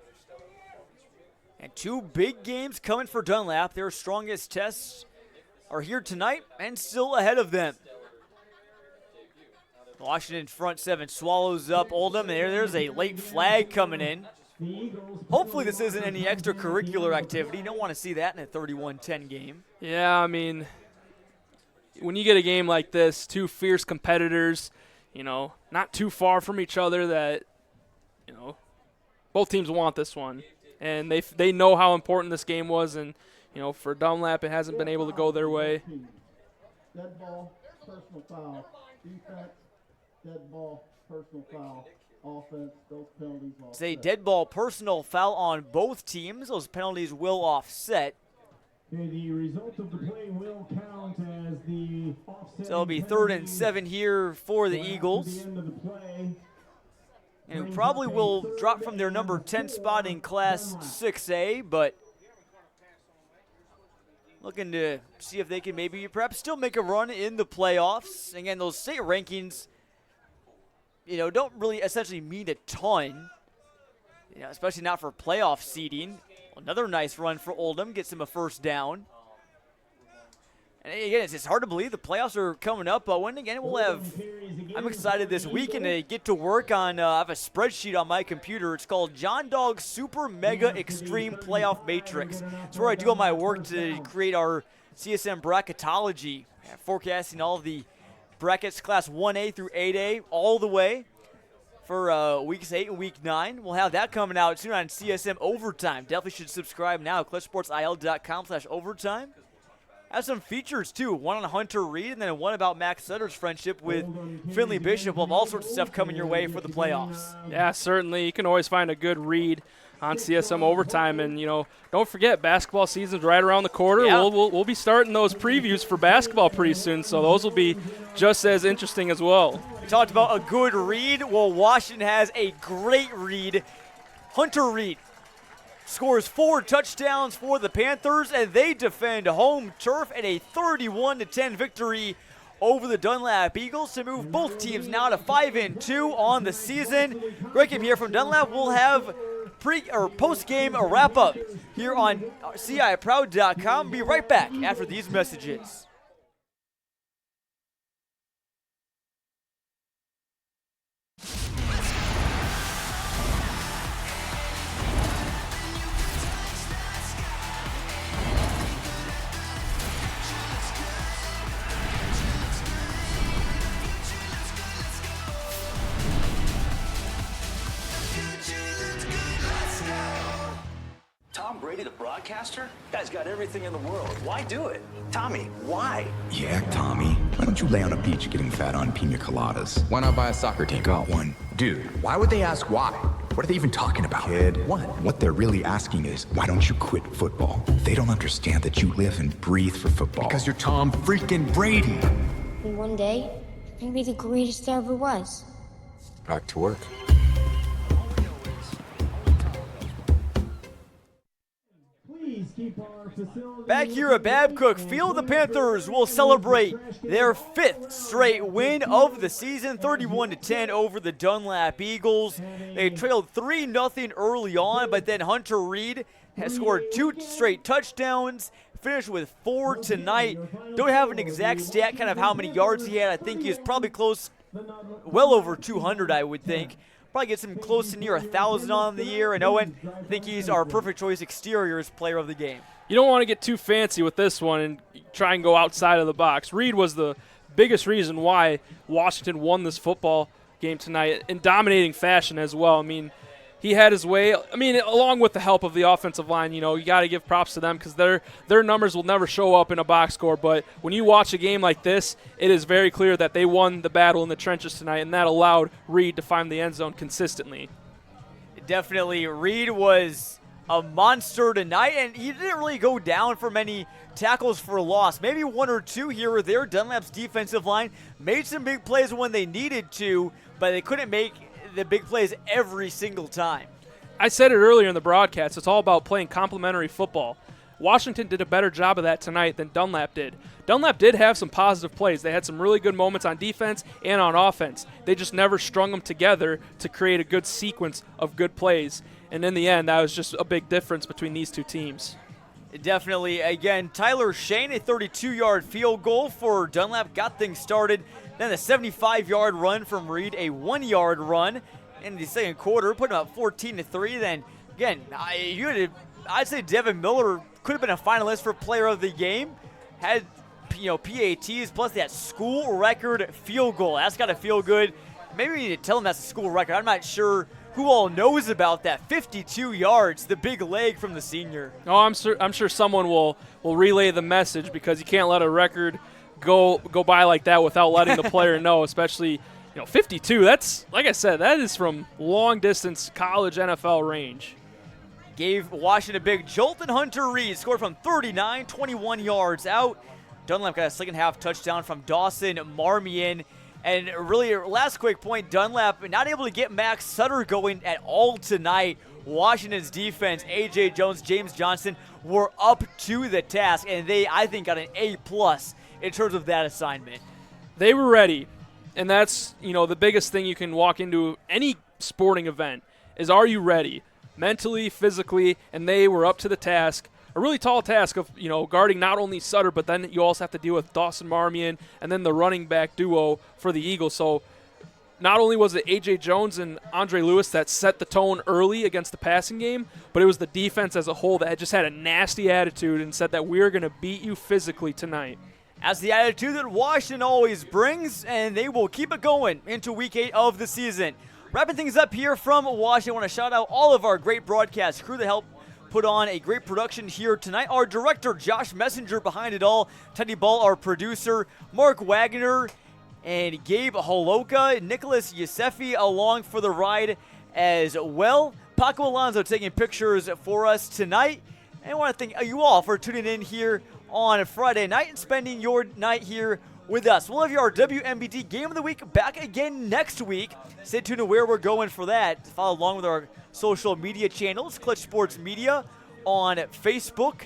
And two big games coming for Dunlap. Their strongest tests are here tonight and still ahead of them. Washington front seven swallows up Oldham. There's a late flag coming in. Hopefully this isn't any extracurricular activity. You don't want to see that in a 31-10 game. Yeah, I mean, when you get a game like this, two fierce competitors, not too far from each other, that, both teams want this one. And they know how important this game was, and, for Dunlap, it hasn't been able to go their way. Dead ball, personal foul. Defense, dead ball, personal foul. Offense, those penalties offset. It's a dead ball personal foul on both teams. Those penalties will offset. Okay, the result of the play will count as the offset. So it'll be 3rd and 7 here for the Eagles. The end of the play. And who probably will drop from their number 10 spot in Class 6A, but looking to see if they can maybe perhaps still make a run in the playoffs. Again, those state rankings, don't really essentially mean a ton, especially not for playoff seeding. Another nice run for Oldham, gets him a first down. And again, it's hard to believe the playoffs are coming up, but I'm excited this weekend to get to work on, I have a spreadsheet on my computer. It's called John Dog Super Mega Extreme Playoff Matrix. It's where I do all my work to create our CSM bracketology, forecasting all of the brackets, Class 1A through 8A, all the way for Weeks 8 and Week 9. We'll have that coming out soon on CSM Overtime. Definitely should subscribe now, clutchsportsil.com/overtime. Has some features, too. One on Hunter Reed, and then one about Max Sutter's friendship with Finley Bishop. We'll have all sorts of stuff coming your way for the playoffs. Yeah, certainly. You can always find a good read on CSM Overtime. And, don't forget, basketball season's right around the corner. Yeah. We'll be starting those previews for basketball pretty soon, so those will be just as interesting as well. We talked about a good read. Well, Washington has a great read. Hunter Reed scores 4 touchdowns for the Panthers, and they defend home turf in a 31-10 victory over the Dunlap Eagles to move both teams now to 5-2 on the season. Greg Kim here from Dunlap. We'll have post-game wrap-up here on CIProud.com. Be right back after these messages. Tom Brady, the broadcaster? Guy's got everything in the world. Why do it? Tommy, why? Yeah, Tommy. Why don't you lay on a beach getting fat on pina coladas? Why not buy a soccer team? Got one. Dude, why would they ask why? What are they even talking about? Kid, what they're really asking is, why don't you quit football? They don't understand that you live and breathe for football. Because you're Tom freaking Brady. And one day, you're gonna be the greatest there ever was. Back to work. Please keep Back here at Babcook Field, the Panthers will celebrate their 5th straight win of the season, 31-10 over the Dunlap Eagles. They trailed 3-0 early on, but then Hunter Reed has scored 2 straight touchdowns, finished with 4 tonight. Don't have an exact stat, kind of how many yards he had. I think he was probably close, well over 200, I would think. Probably gets him close to near 1,000 on the year. And Owen, I think he's our perfect choice exteriors player of the game. You don't want to get too fancy with this one and try and go outside of the box. Reed was the biggest reason why Washington won this football game tonight in dominating fashion as well. I mean, he had his way. I mean, along with the help of the offensive line, you got to give props to them because their numbers will never show up in a box score. But when you watch a game like this, it is very clear that they won the battle in the trenches tonight, and that allowed Reed to find the end zone consistently. Definitely, Reed was a monster tonight, and he didn't really go down for many tackles for loss. Maybe 1 or 2 here or there. Dunlap's defensive line made some big plays when they needed to, but they couldn't make the big plays every single time. I said it earlier in the broadcast. It's all about playing complementary football. Washington did a better job of that tonight than Dunlap did. Dunlap did have some positive plays. They had some really good moments on defense and on offense. They just never strung them together to create a good sequence of good plays. And in the end, that was just a big difference between these two teams. Definitely. Again, Tyler Shane, a 32-yard field goal for Dunlap, got things started. Then the 75-yard run from Reed, a 1-yard run in the second quarter, putting up 14-3. Then, again, I'd say Devin Miller could have been a finalist for player of the game. Had, PATs plus that school record field goal. That's got to feel good. Maybe we need to tell him that's a school record. I'm not sure who all knows about that. 52 yards, the big leg from the senior. Oh, I'm sure someone will relay the message because you can't let a record go by like that without letting the player know, especially 52. That's, like I said, that is from long distance college NFL range. Gave Washington a big jolt, and Hunter Reed scored from 39, 21 yards out. Dunlap got a second half touchdown from Dawson Marmion. And really, last quick point, Dunlap not able to get Max Sutter going at all tonight. Washington's defense, A.J. Jones, James Johnson, were up to the task, and they, I think, got an A+ in terms of that assignment. They were ready, and that's, the biggest thing you can walk into any sporting event is, are you ready? Mentally, physically, and they were up to the task. A really tall task of, guarding not only Sutter, but then you also have to deal with Dawson Marmion and then the running back duo for the Eagles. So not only was it A.J. Jones and Andre Lewis that set the tone early against the passing game, but it was the defense as a whole that just had a nasty attitude and said that we're going to beat you physically tonight. That's the attitude that Washington always brings, and they will keep it going into Week 8 of the season. Wrapping things up here from Washington, I want to shout out all of our great broadcast crew that helped put on a great production here tonight. Our director, Josh Messenger, behind it all. Teddy Ball, our producer. Mark Wagner and Gabe Holoka. Nicholas Yusefi along for the ride as well. Paco Alonso taking pictures for us tonight. And I want to thank you all for tuning in here on Friday night and spending your night here with us. We'll have our WMBD Game of the Week back again next week. Stay tuned to where we're going for that. Follow along with our social media channels, Clutch Sports Media on Facebook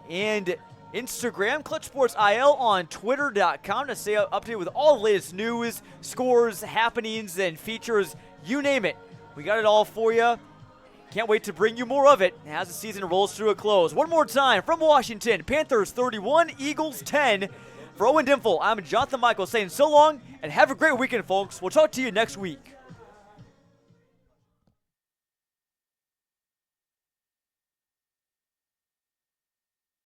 and Instagram, Clutch Sports IL on Twitter.com to stay updated with all the latest news, scores, happenings, and features. You name it. We got it all for you. Can't wait to bring you more of it as the season rolls through a close. One more time from Washington, Panthers 31, Eagles 10. For Owen Dimple, I'm Jonathan Michael saying so long and have a great weekend, folks. We'll talk to you next week.